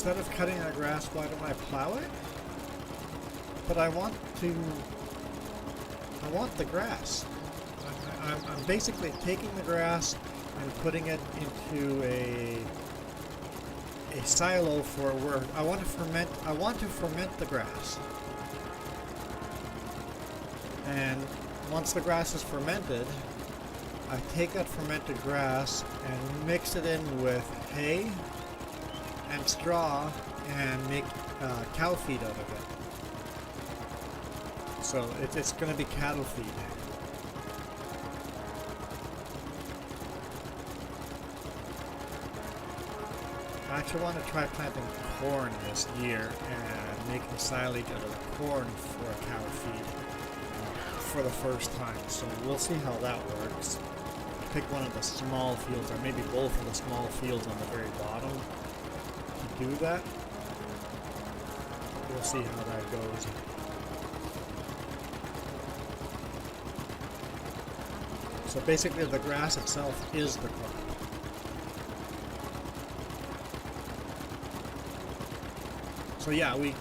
instead of cutting the grass, why don't I plow it? But I want the grass. I'm basically taking the grass and putting it into a silo for where I want to ferment the grass. And once the grass is fermented, I take that fermented grass and mix it in with hay and straw and make cow feed out of it. So it's going to be cattle feed. I actually want to try planting corn this year and making silage out of the corn for a cow feed for the first time. So we'll see how that works. Pick one of the small fields, or maybe both of the small fields on the very bottom to do that. We'll see how that goes. So basically the grass itself is the crop. So yeah, we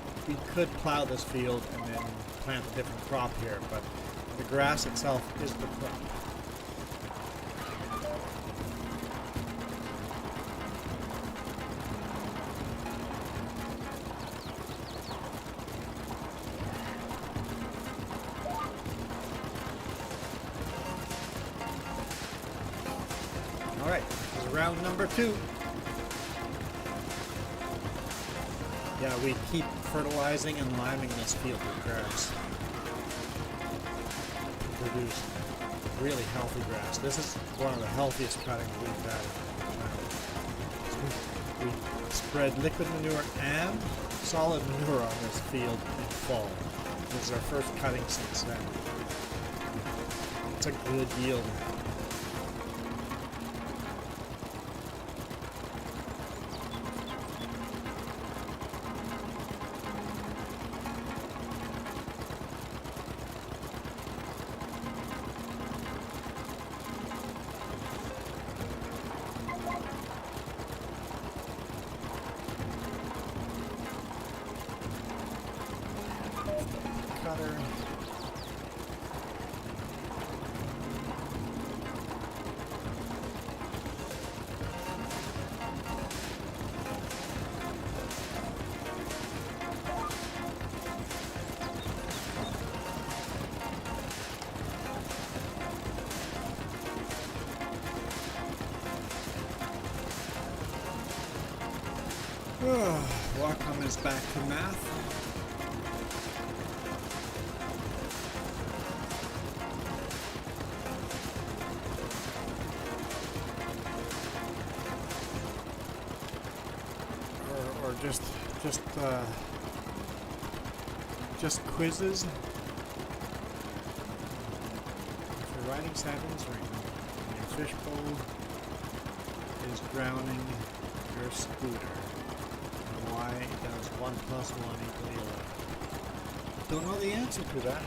could plow this field and then plant a different crop here, but the grass itself is the crop. Alright, this is round number 2. Yeah, we keep fertilizing and liming this field with grass to produce really healthy grass. This is one of the healthiest cuttings we've had. We spread liquid manure and solid manure on this field in fall. This is our first cutting since then. It's a good yield. Cutter. Wacom is back to math. Or just quizzes. If you're riding Saturn's ring and your fishbowl is drowning your scooter, why does 1 + 1 = 11? Don't know the answer to that.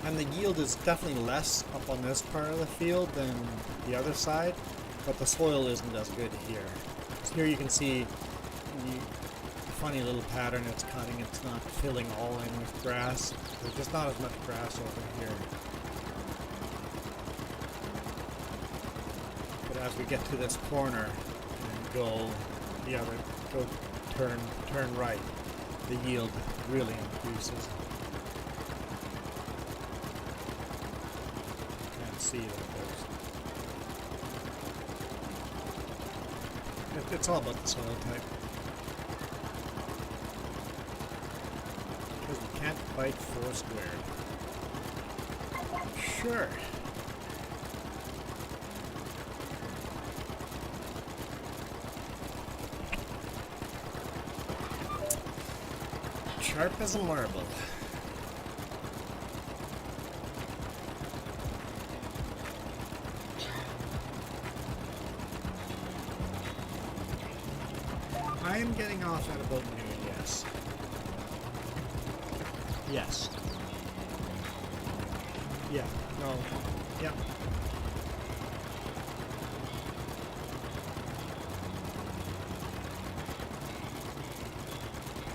And the yield is definitely less up on this part of the field than the other side, but the soil isn't as good here. So here you can see the funny little pattern it's cutting. It's not filling all in with grass. There's just not as much grass over here. But as we get to this corner and go turn right, the yield really increases. See that it's all about the soil type. Because you can't fight 4 squared. Sure. Sharp as a marble. am getting off at about noon, yes. Yes. Yeah, no, yep.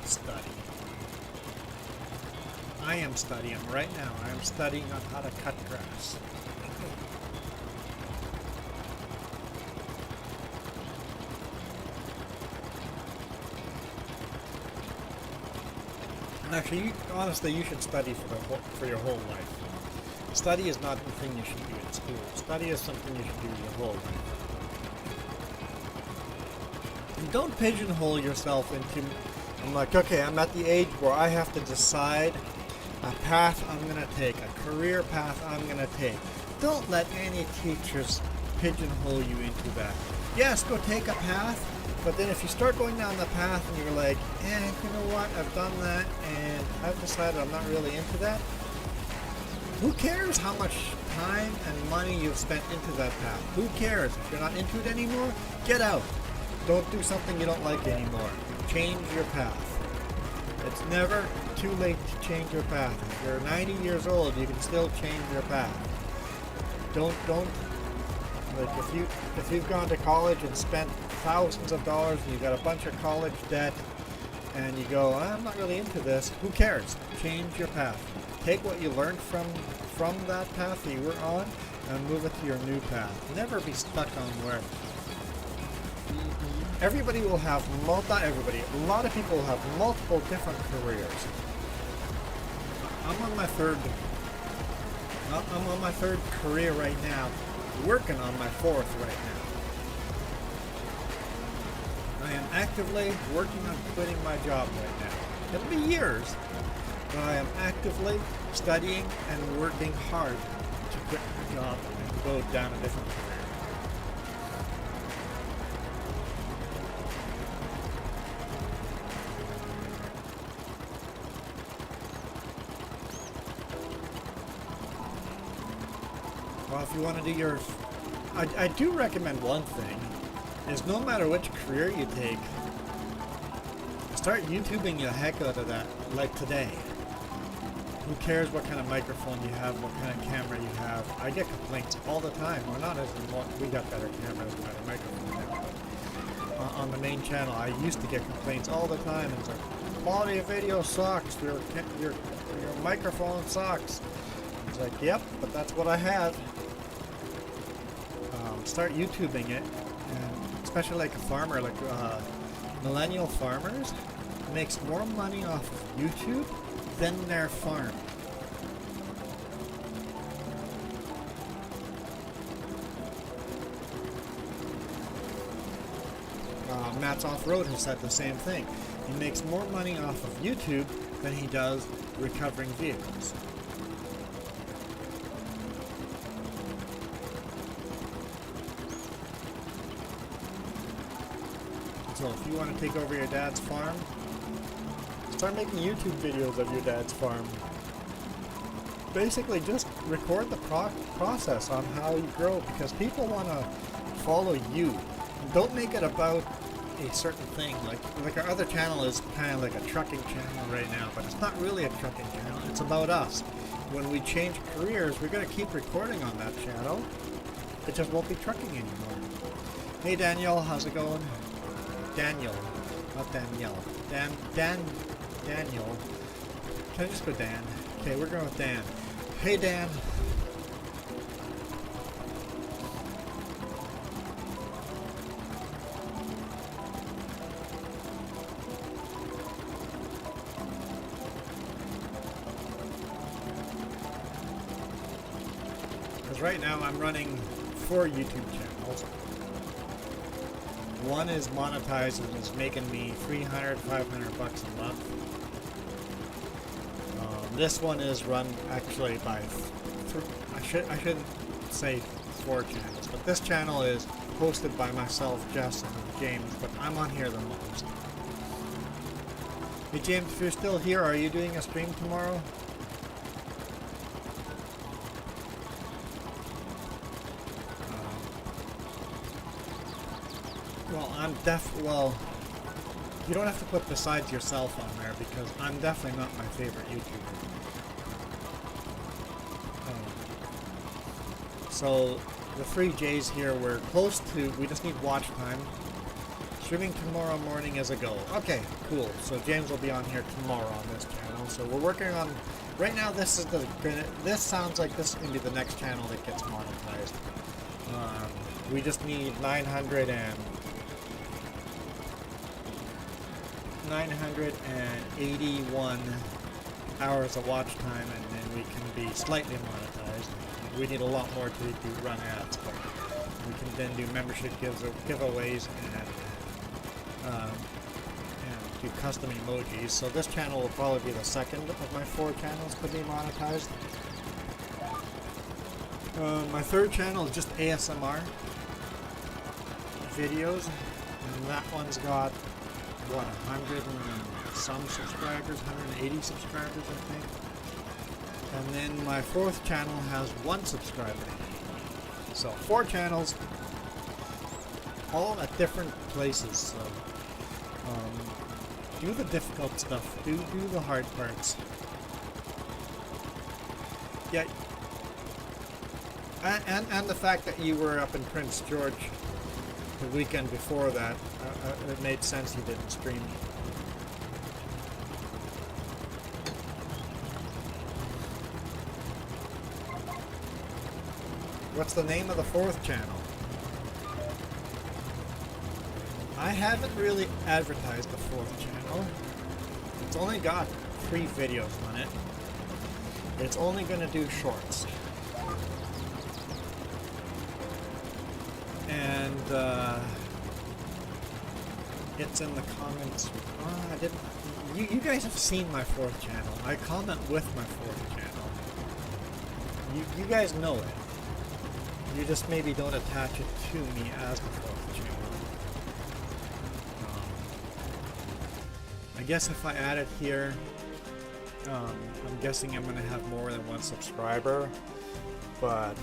Study. I am studying right now. I am studying on how to cut grass. And actually, honestly, you should study for your whole life. Study is not the thing you should do in school. Study is something you should do your whole life. And don't pigeonhole yourself into, I'm like, okay, I'm at the age where I have to decide a path I'm going to take, a career path I'm going to take. Don't let any teachers pigeonhole you into that. Yes, go take a path, but then if you start going down the path and you're like, you know what, I've done that and I've decided I'm not really into that, who cares how much time and money you've spent into that path? Who cares? If you're not into it anymore, get out. Don't do something you don't like anymore. Change your path. It's never too late to change your path. If you're 90 years old, you can still change your path. Don't like if you've gone to college and spent thousands of dollars and you got a bunch of college debt and you go, I'm not really into this, who cares? Change your path. Take what you learned from that path that you were on and move it to your new path. Never be stuck on where. Everybody will have a lot of people will have multiple different careers. I'm on my third career right now, working on my fourth right now. I am actively working on quitting my job right now. It'll be years, but I am actively studying and working hard to quit my job and go down a different career. Well, if you want to do your... I do recommend one thing, is no matter which career you take, start YouTubing the heck out of that, like today. Who cares what kind of microphone you have, what kind of camera you have? I get complaints all the time. We're not as we got better cameras, better microphones now, but on the main channel, I used to get complaints all the time. It's like, quality of video sucks, your microphone sucks. It's like, yep, but that's what I have. Start YouTubing it, and especially like a farmer, like millennial farmers, makes more money off of YouTube than their farm. Matt's Off-Road has said the same thing. He makes more money off of YouTube than he does recovering vehicles. So if you want to take over your dad's farm, start making YouTube videos of your dad's farm. Basically just record the process on how you grow, because people want to follow you. Don't make it about a certain thing. Like our other channel is kind of like a trucking channel right now, but it's not really a trucking channel. It's about us. When we change careers, we're going to keep recording on that channel. It just won't be trucking anymore. Hey Daniel, how's it going? Daniel, not Danielle. Daniel. Can I just go Dan? Okay, we're going with Dan. Hey Dan. Because right now I'm running 4 YouTube channels. One is monetized and is making me $300, $500 a month. This one is run actually by, I shouldn't say 4 channels, but this channel is hosted by myself, Jess, and James, but I'm on here the most. Hey James, if you're still here, are you doing a stream tomorrow? Well, You don't have to put besides yourself on there because I'm definitely not my favorite YouTuber. So the 3 J's here, we're close to, we just need watch time. Streaming tomorrow morning as a goal. Okay, cool. So James will be on here tomorrow on this channel. So we're working on, right now this is this sounds like this is going to be the next channel that gets monetized. We just need 981 hours of watch time, and then we can be slightly monetized. We need a lot more to run ads, but we can then do membership giveaways and do custom emojis. So this channel will probably be the second of my 4 channels to be monetized. My 3rd channel is just ASMR videos, and that one's got what, 100 and some subscribers, 180 subscribers I think. And then my 4th channel has 1 subscriber. So 4 channels, all at different places. So do the difficult stuff, do the hard parts. Yeah. And the fact that you were up in Prince George the weekend before that, it made sense you didn't stream. What's the name of the 4th channel? I haven't really advertised the 4th channel. It's only got 3 videos on it. It's only going to do shorts. And it's in the comments. I didn't. You guys have seen my 4th channel. I comment with my 4th channel. You guys know it. You just maybe don't attach it to me as the 4th channel. I guess if I add it here, I'm guessing I'm going to have more than 1 subscriber, but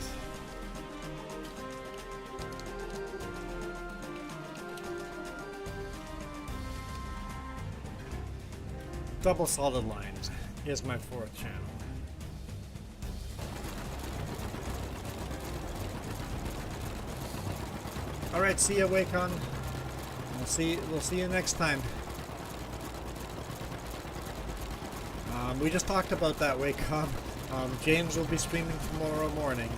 Double Solid Lines is my 4th channel. Alright, see ya, Wacon. We'll see you next time. We just talked about that, Wacon. James will be streaming tomorrow morning.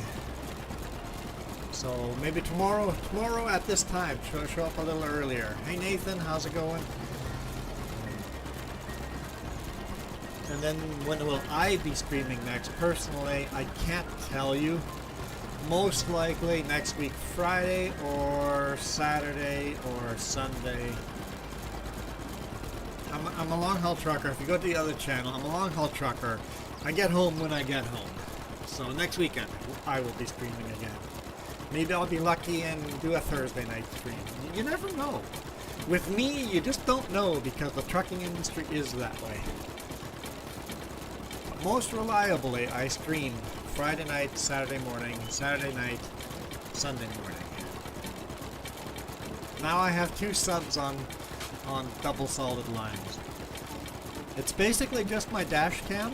So maybe tomorrow at this time, show up a little earlier. Hey Nathan, how's it going? And then when will I be streaming next? Personally, I can't tell you. Most likely next week, Friday or Saturday or Sunday. I'm a long haul trucker. If you go to the other channel, I'm a long haul trucker. I get home when I get home. So next weekend, I will be streaming again. Maybe I'll be lucky and do a Thursday night stream. You never know. With me, you just don't know because the trucking industry is that way. Most reliably, I stream Friday night, Saturday morning, Saturday night, Sunday morning. Now I have 2 subs on Double Solid Lines. It's basically just my dash cam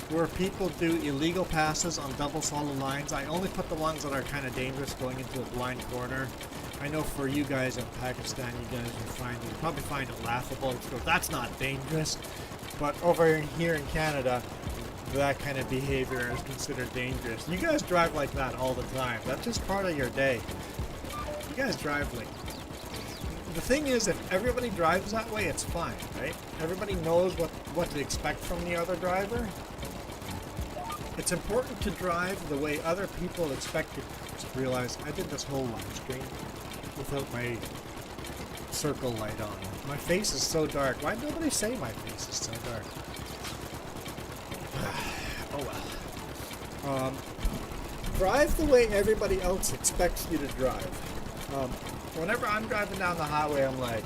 where people do illegal passes on Double Solid Lines. I only put the ones that are kind of dangerous going into a blind corner. I know for you guys in Pakistan, you guys will probably find it laughable. It's go, that's not dangerous. But over here in Canada, that kind of behavior is considered dangerous. You guys drive like that all the time. That's just part of your day. You guys drive like... The thing is, if everybody drives that way, it's fine, right? Everybody knows what to expect from the other driver. It's important to drive the way other people expect you to realize. I did this whole live stream without my circle light on. My face is so dark. Why did nobody say my face is so dark? Oh well. Drive the way everybody else expects you to drive. Whenever I'm driving down the highway, I'm like,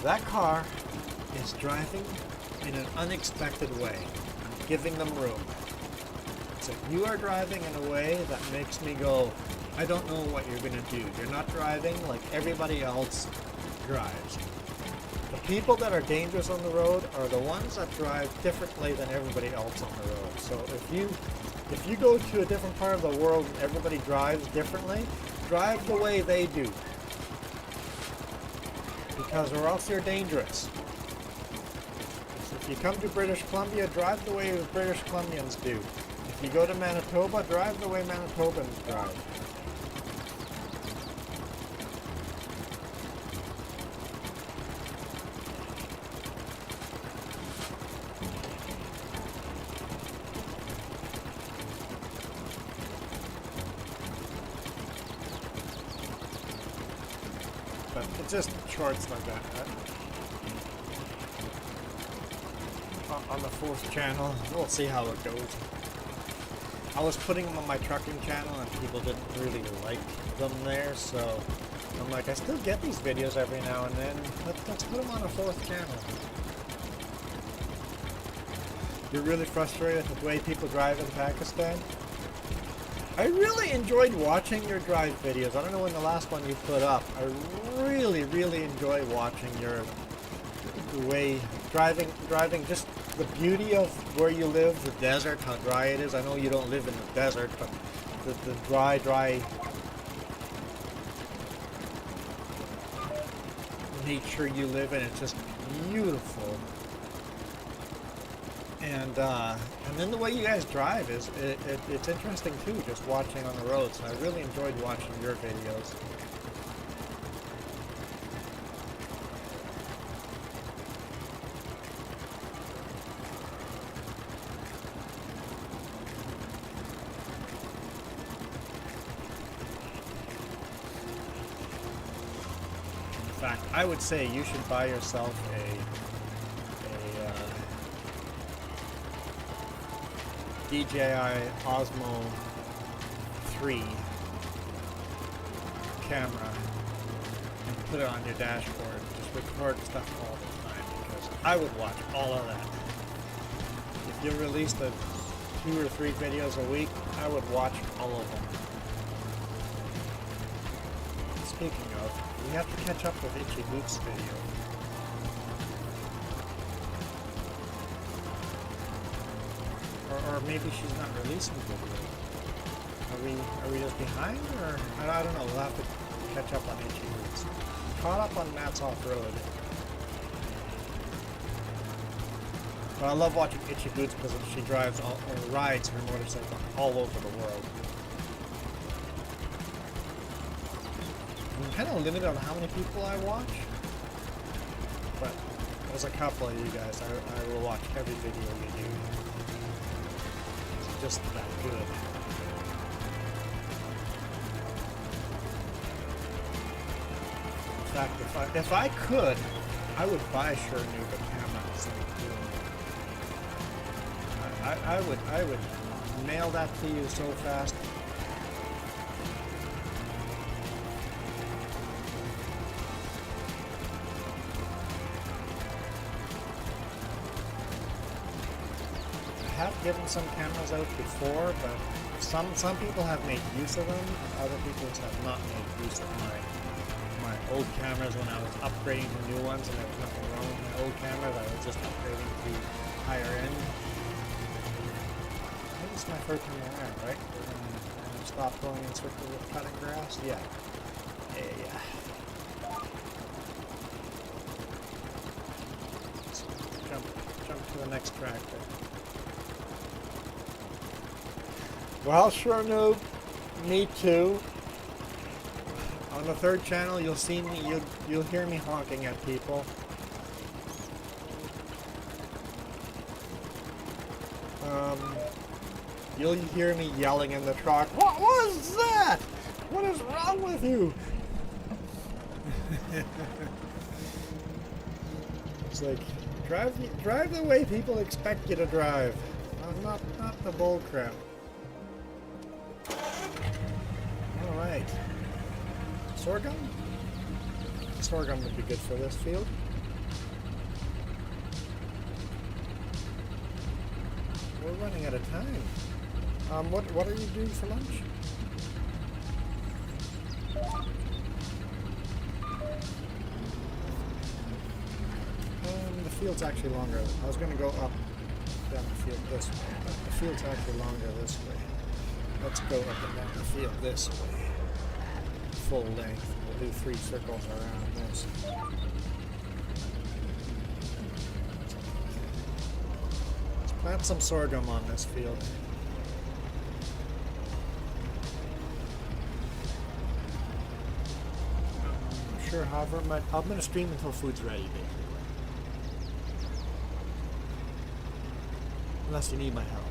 that car is driving in an unexpected way. I'm giving them room. So you are driving in a way that makes me go, I don't know what you're going to do. You're not driving like everybody else drives. The people that are dangerous on the road are the ones that drive differently than everybody else on the road. So if you go to a different part of the world and everybody drives differently, drive the way they do. Because or else you're dangerous. So if you come to British Columbia, drive the way the British Columbians do. If you go to Manitoba, drive the way Manitobans drive. But it's just shorts like that. On the 4th channel, we'll see how it goes. I was putting them on my trucking channel and people didn't really like them there, so I'm like, I still get these videos every now and then. Let's put them on a 4th channel. You're really frustrated with the way people drive in Pakistan? I really enjoyed watching your drive videos. I don't know when the last one you put up. I really enjoy watching the way driving, just the beauty of where you live, the desert, how dry it is. I know you don't live in the desert, but the dry nature you live in, it's just beautiful. And then the way you guys drive is it's interesting too, just watching on the roads. I really enjoyed watching your videos. In fact, I would say you should buy yourself a DJI Osmo 3 camera and put it on your dashboard. Just record stuff all the time, because I would watch all of that. If you released 2 or 3 videos a week, I would watch all of them. Speaking of, we have to catch up with Itchy Boots video. Or maybe she's not releasing video. Are we just behind, or I don't know. We'll have to catch up on Itchy Boots. Caught up on Matt's off-road. But I love watching Itchy Boots because she drives or rides her motorcycle all over the world. I'm kind of limited on how many people I watch, but there's a couple of you guys. I will watch every video you do. Just that good. In fact, if I could, I would buy Shernoog a camera and send it to him. I would mail that to you so fast. I have given some cameras out before, but some people have made use of them. Other people have not made use of my old cameras when I was upgrading to new ones, and there was nothing wrong with my old cameras. I was just upgrading to higher end. I think it's my first time around, right? We're gonna stop going in circles with cutting grass. Yeah. Yeah. Let's jump to the next tractor. Well, sure, noob. Me too. On the 3rd channel, you'll see me. You'll hear me honking at people. You'll hear me yelling in the truck. What was that? What is wrong with you? It's like drive the way people expect you to drive. Not the bull crap. Alright. Sorghum? Sorghum would be good for this field. We're running out of time. What are you doing for lunch? field's actually longer. I was going to go up down the field this way, but the field's actually longer this way. Let's go up and down the field this way. Full length. We'll do 3 circles around this. Let's plant some sorghum on this field. I'm sure, however, I'm going to stream until food's ready, basically. Unless you need my help.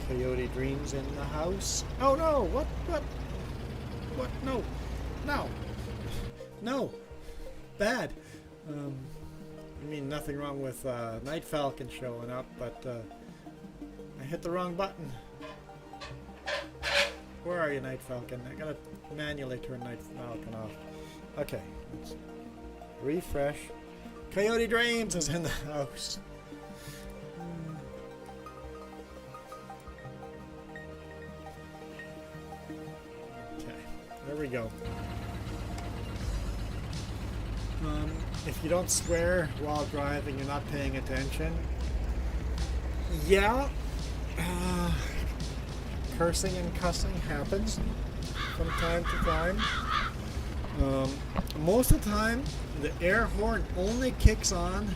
Coyote Dreams in the house. Oh no! What? No! No! No! Bad! I mean, nothing wrong with Night Falcon showing up, but I hit the wrong button. Where are you, Night Falcon? I gotta manually turn Night Falcon off. Okay, let's refresh. Coyote Dreams is in the house. Okay, there we go. If you don't swear while driving, you're not paying attention. Yeah, cursing and cussing happens from time to time. Most of the time, the air horn only kicks on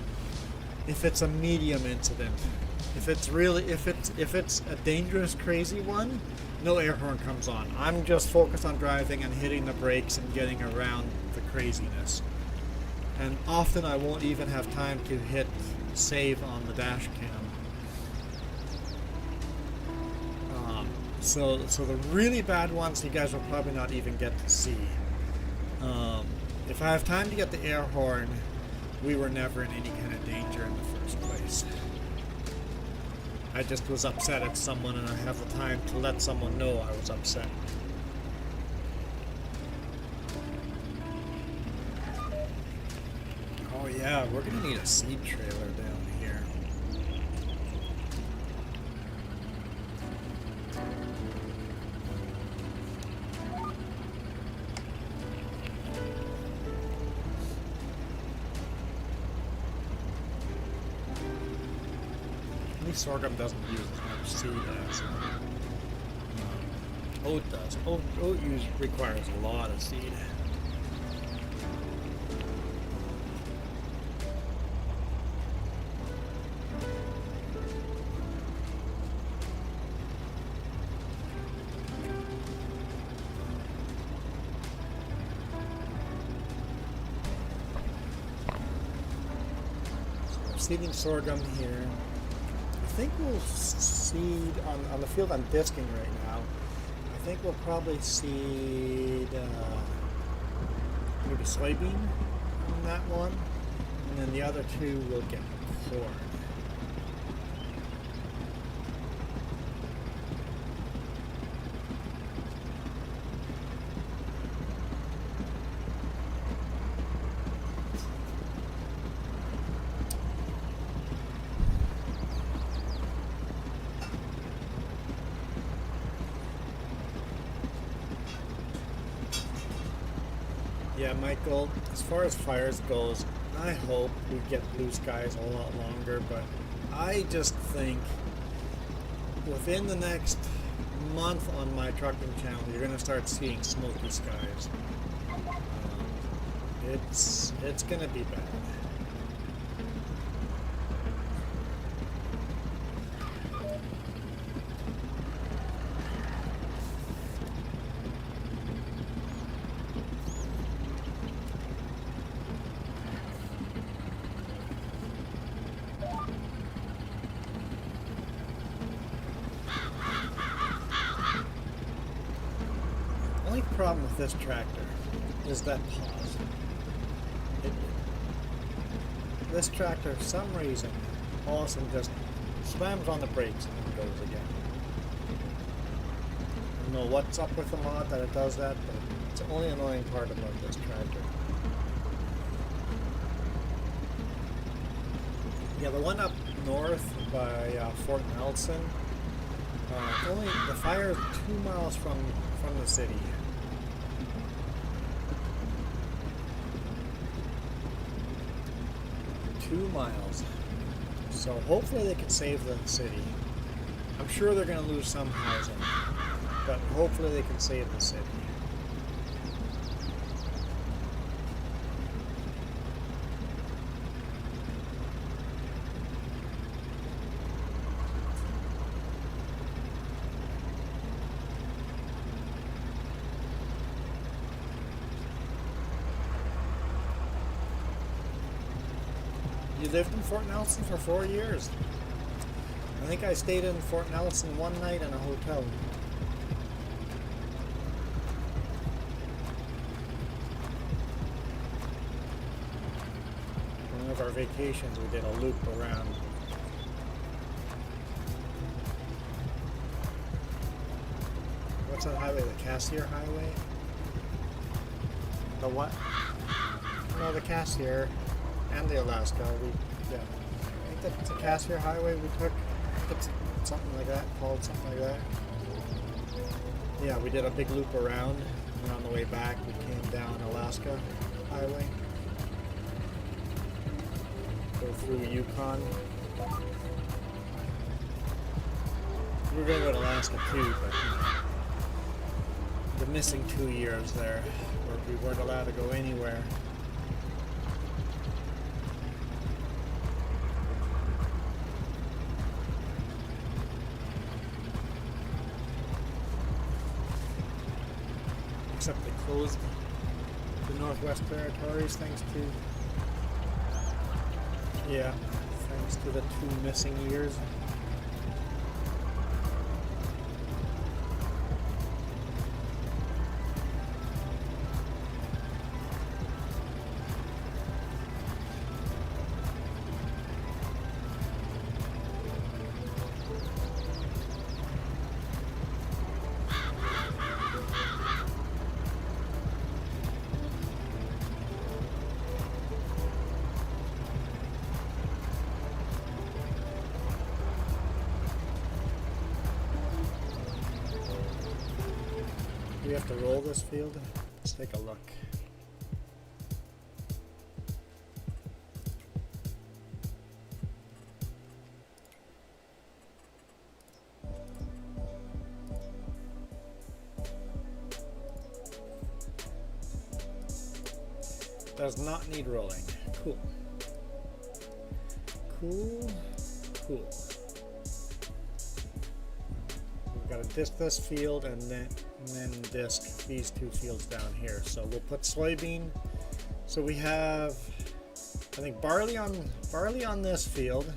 if it's a medium incident. If it's a dangerous, crazy one, no air horn comes on. I'm just focused on driving and hitting the brakes and getting around the craziness. And often I won't even have time to hit save on the dash cam. So the really bad ones you guys will probably not even get to see. If I have time to get the air horn, we were never in any kind of danger in the first place. I just was upset at someone and I have the time to let someone know I was upset. Oh yeah, we're gonna need a seed trailer down here. At least sorghum doesn't use as much seed as oat does. Oat requires a lot of seed. Seeding sorghum here. I think we'll seed on the field I'm disking right now. I think we'll probably seed maybe soybean on that one, and then the other 2 will get corn. Yeah, Michael, as far as fires goes, I hope we get blue skies a lot longer, but I just think within the next month on my trucking channel, you're going to start seeing smoky skies. It's going to be bad. Problem with this tractor is that pause. This tractor, for some reason, all of a sudden just slams on the brakes and then goes again. I don't know what's up with the mod that it does that, but it's the only annoying part about this tractor. Yeah, the one up north by Fort Nelson, Only the fire is 2 miles from the city. Two miles. So hopefully they can save the city. I'm sure they're going to lose some housing, but hopefully they can save the city. You lived in Fort Nelson for 4 years. I think I stayed in Fort Nelson one night in a hotel. One of our vacations, we did a loop around. What's that highway? The Cassier Highway? The what? No, the Cassier and the Alaska. I think that's the Cassier Highway we took. It's something like that, called something like that. Yeah, we did a big loop around, and on the way back we came down Alaska Highway. Go through Yukon. We were going to go to Alaska too, but the missing 2 years there, where we weren't allowed to go anywhere. Except they closed the Northwest Territories thanks to, yeah, thanks to the 2 missing years. Do we have to roll this field? Let's take a look. Does not need rolling. Cool. Cool. Cool. We've got to disc this field and then disc these 2 fields down here. So we'll put soybean. So we have, I think, barley on this field,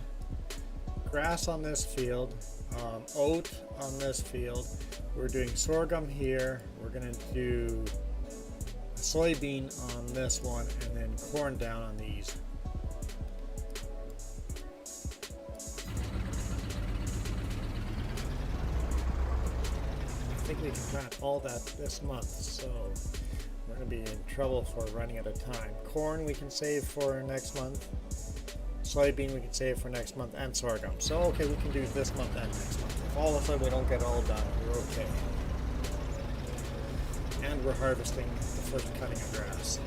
grass on this field, oat on this field. We're doing sorghum here. We're going to do soybean on this one, and then corn down on these. I think we can plant all that this month, so we're going to be in trouble for running out of time. Corn we can save for next month. Soybean we can save for next month, and sorghum. So okay, we can do this month and next month. If all of a sudden we don't get it all done, we're okay. And we're harvesting the first cutting of grass.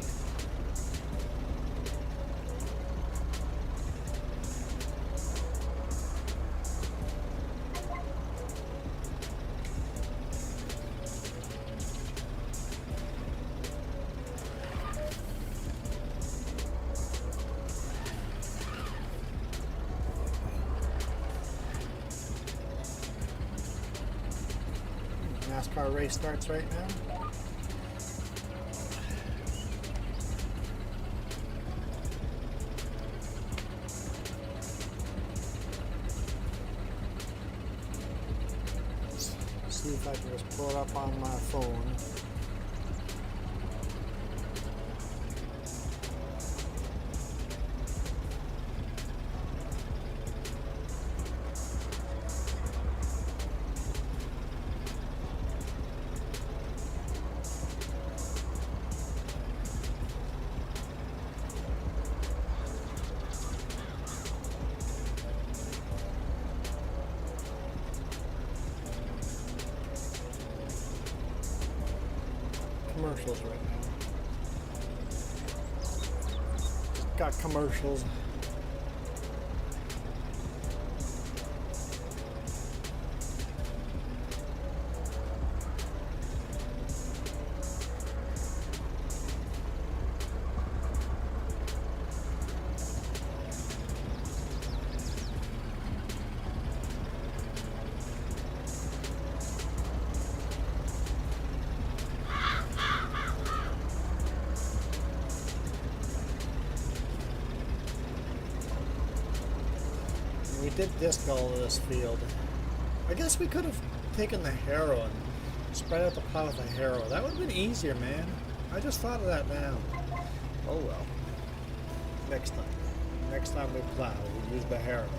NASCAR race starts right now. See if I can just pull it up on my phone. commercials right now. Got commercials. We did disc all of this field. I guess we could have taken the harrow and spread out the plow with the harrow. That would have been easier, man. I just thought of that now. Oh well. Next time. Next time we plow, we'll use the harrow.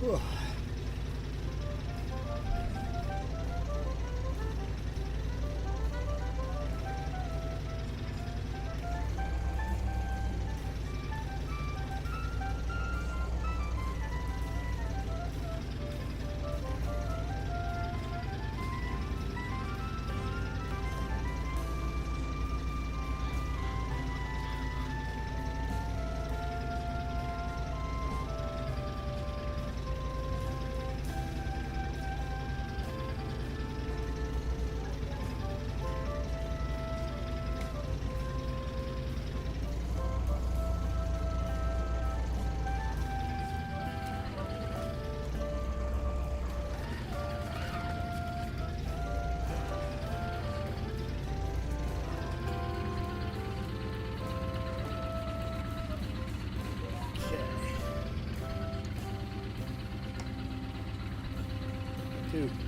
Whew.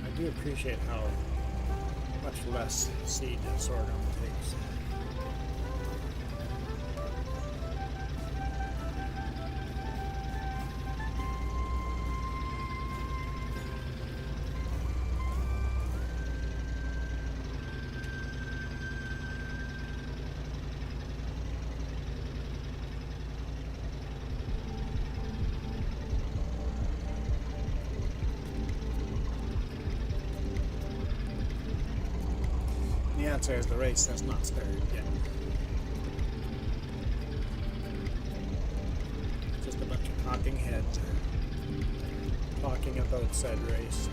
I do appreciate how much less seed sorghum takes. The answer is the race has not started yet. Just a bunch of talking heads talking about said race.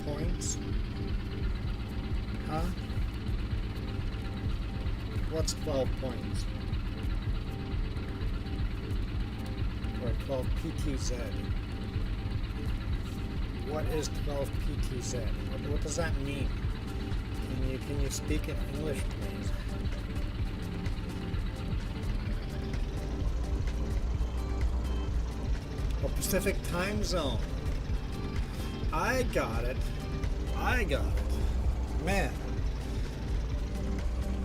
Points? Huh? What's 12 points? 12 PTZ. What is 12 PTZ? What does that mean? Can you speak in English, please? Oh, Pacific time zone. I got it. Man.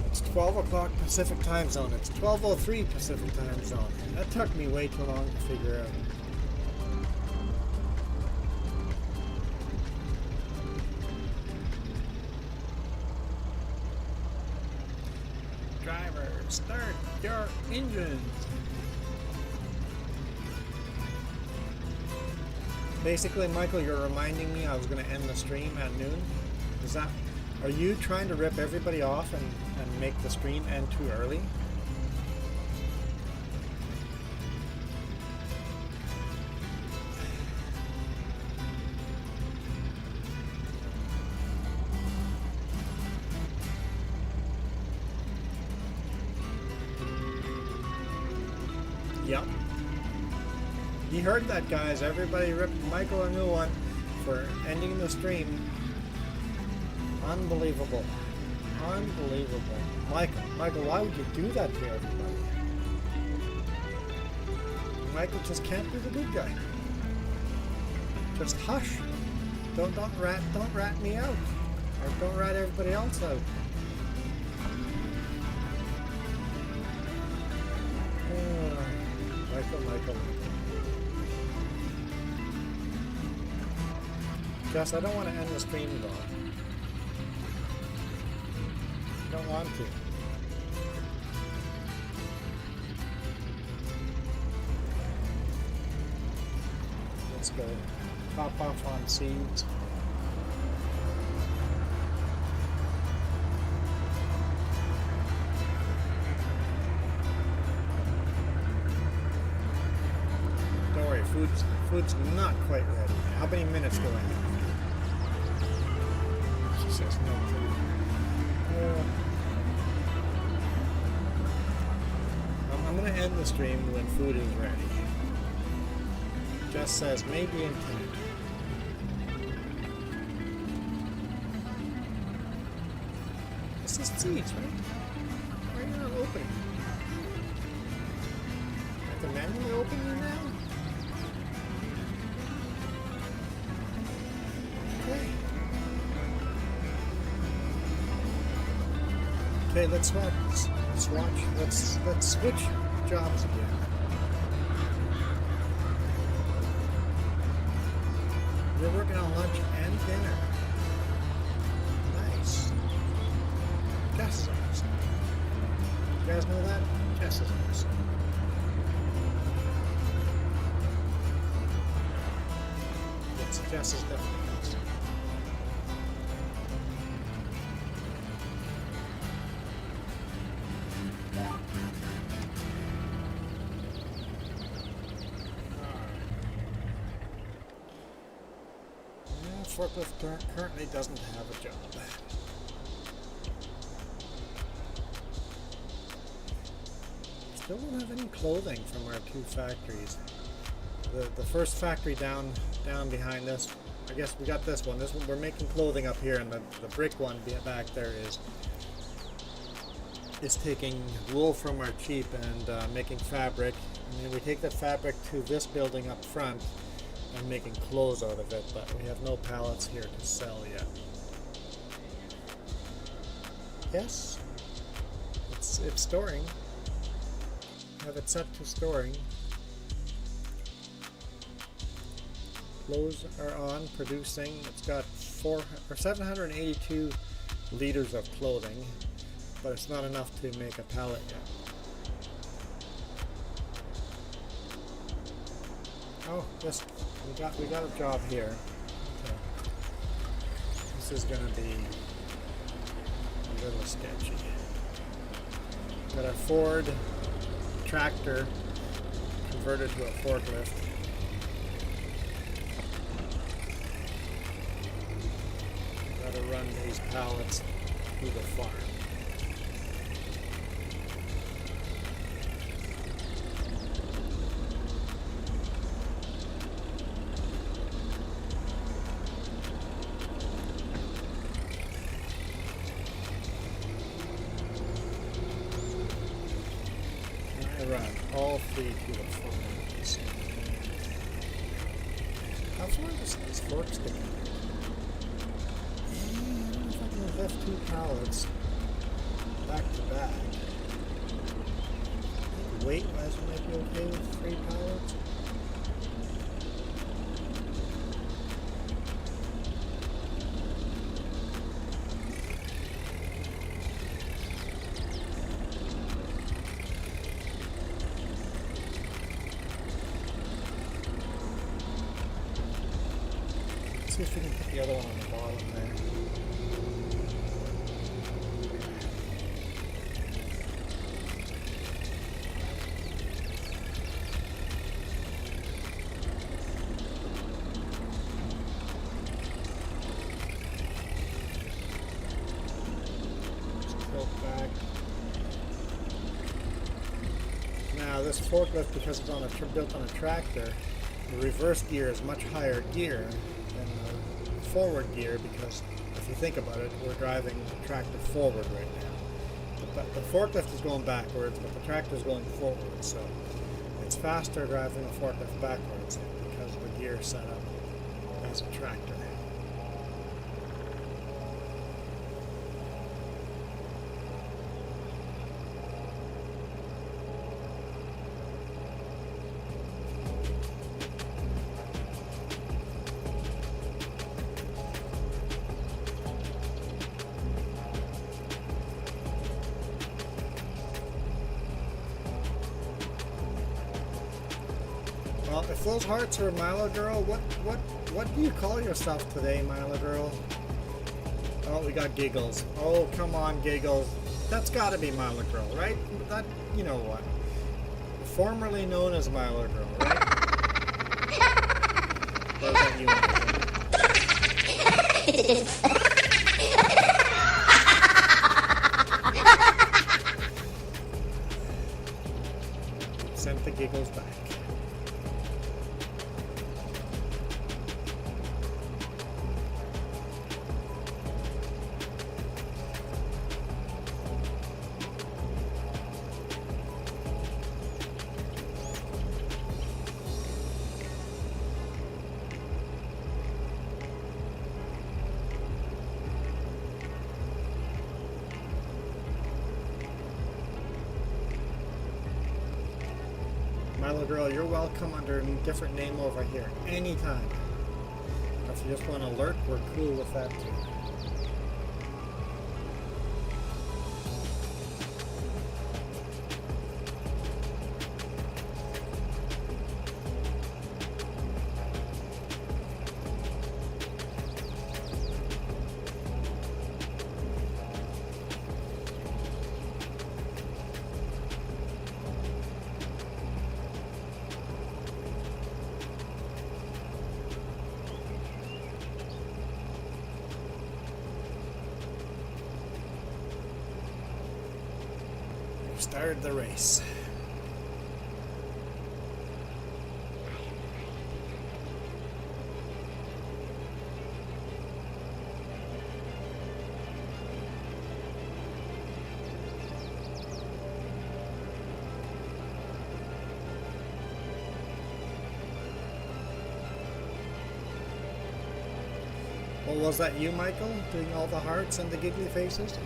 It's 12 o'clock Pacific time zone. It's 12:03 Pacific time zone. That took me way too long to figure out. Driver, start your engines. Basically, Michael, you're reminding me I was going to end the stream at noon. Is that? Are you trying to rip everybody off and make the stream end too early? Yep. You heard that, guys. Everybody ripped Michael a new one for ending the stream. Unbelievable. Unbelievable. Michael, why would you do that to everybody? Michael just can't be the good guy. Just hush. Don't rat me out. Or don't rat everybody else out. Michael. Jess, I don't want to end the stream though. I don't want to. Let's go. Top off on seeds. Don't worry, food's not quite ready. How many minutes do I have? She says no. I'm going to end the stream when food is ready. Just says maybe in 10. This is seeds, right? Why are you not opening? I have to manually open you now? Okay, let's switch jobs again. You're working on lunch and dinner. Nice. Jess is awesome. You guys know that? Jess is awesome. Yes, Jess is definitely awesome. Forklift currently doesn't have a job. Still don't have any clothing from our two factories. The first factory down behind us, I guess we got this one. This one we're making clothing up here, and the brick one back there is taking wool from our sheep and making fabric. And then we take the fabric to this building up front and making clothes out of it, but we have no pallets here to sell yet. Yes, it's storing. Have it set to storing. Clothes are on, producing. It's got 782 liters of clothing, but it's not enough to make a pallet yet. Oh, yes, we got a job here. Okay. This is gonna be a little sketchy. Got a Ford tractor converted to a forklift. Gotta run these pallets through the farm. all 3 to the forks. How far does this forks go? I don't know if I can lift 2 pallets back to back. Weight-wise, I might be okay with 3 pallets. See if we can put the other one on the bottom there. Just tilt back. Now this forklift, because it's on built on a tractor, the reverse gear is much higher gear than the forward gear, because if you think about it, we're driving the tractor forward right now. The forklift is going backwards, but the tractor is going forward, so it's faster driving the forklift backwards because of the gear set up as a tractor. Well, if those hearts are Milo Girl, what do you call yourself today, Milo Girl? Oh, we got Giggles. Oh, come on, Giggles. That's got to be Milo Girl, right? That, you know what? Formerly known as Milo Girl, right? Or is that you, Milo? Sent the Giggles back. Milo Girl, you're welcome under a different name over here, anytime. If you just want to alert, we're cool with that too. Started the race. Well, was that you, Michael, doing all the hearts and the giggly faces?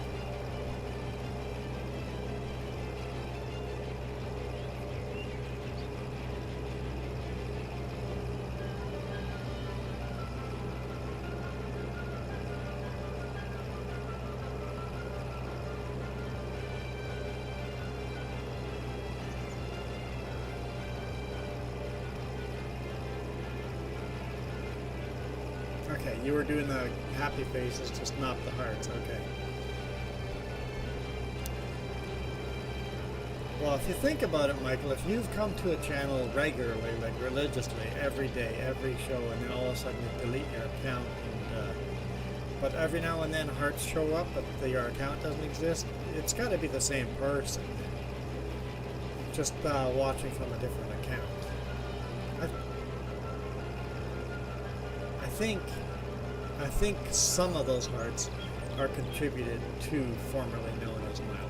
Okay, you were doing the happy faces, just not the hearts, okay. Well, if you think about it, Michael, if you've come to a channel regularly, like religiously, every day, every show, and then all of a sudden you delete your account, and, but every now and then hearts show up, but your account doesn't exist, it's got to be the same person, just watching from a different account. I think some of those hearts are contributed to formerly known as Milo.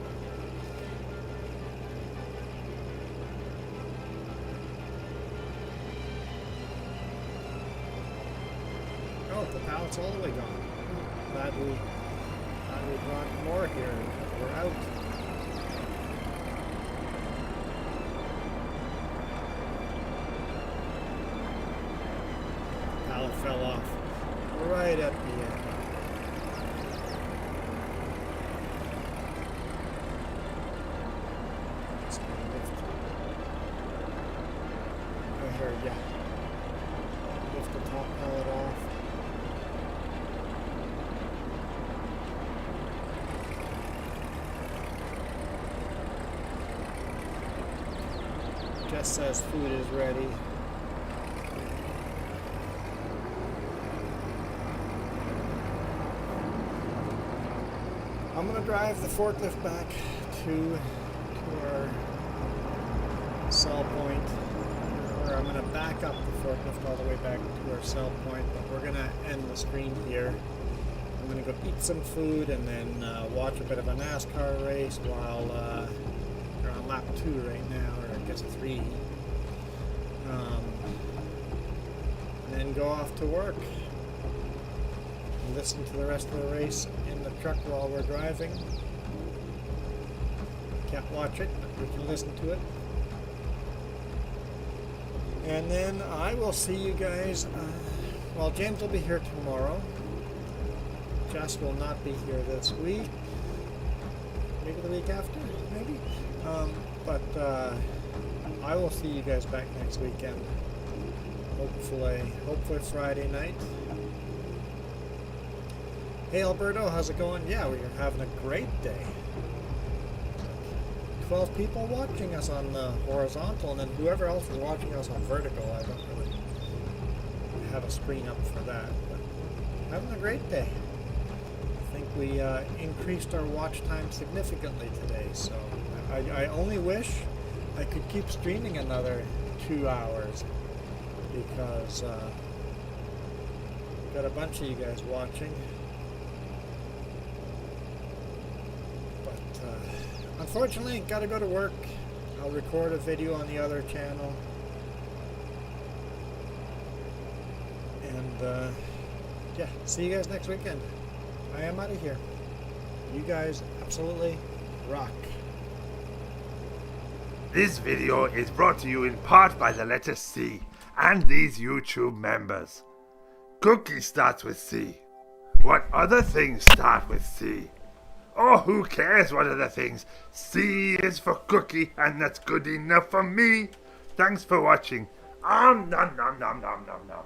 it's all the way gone. Glad we brought more here. We're out. Pallet fell off right at the end. It's gonna lift. I heard, yeah. Lift the top pallet off. Jess says food is ready. I'm going to drive the forklift back to our cell point, or I'm going to back up the forklift all the way back to our cell point, but we're going to end the screen here. I'm going to go eat some food and then watch a bit of a NASCAR race while we're on lap 2 right now, or I guess 3. And then go off to work. Listen to the rest of the race in the truck while we're driving. Can't watch it, but we can listen to it. And then I will see you guys. Well, James will be here tomorrow. Jess will not be here this week. Maybe the week after, maybe. But I will see you guys back next weekend. Hopefully Friday night. Hey Alberto, how's it going? Yeah, we're having a great day. 12 people watching us on the horizontal, and then whoever else is watching us on vertical. I don't really have a screen up for that, but having a great day. I think we increased our watch time significantly today, so I only wish I could keep streaming another 2 hours, because we've got a bunch of you guys watching. Unfortunately, gotta go to work. I'll record a video on the other channel. And, yeah, see you guys next weekend. I am out of here. You guys absolutely rock. This video is brought to you in part by the letter C and these YouTube members. Cookie starts with C. What other things start with C? Oh, who cares what other things? C is for cookie, and that's good enough for me. Thanks for watching. Nom nom nom nom nom nom nom.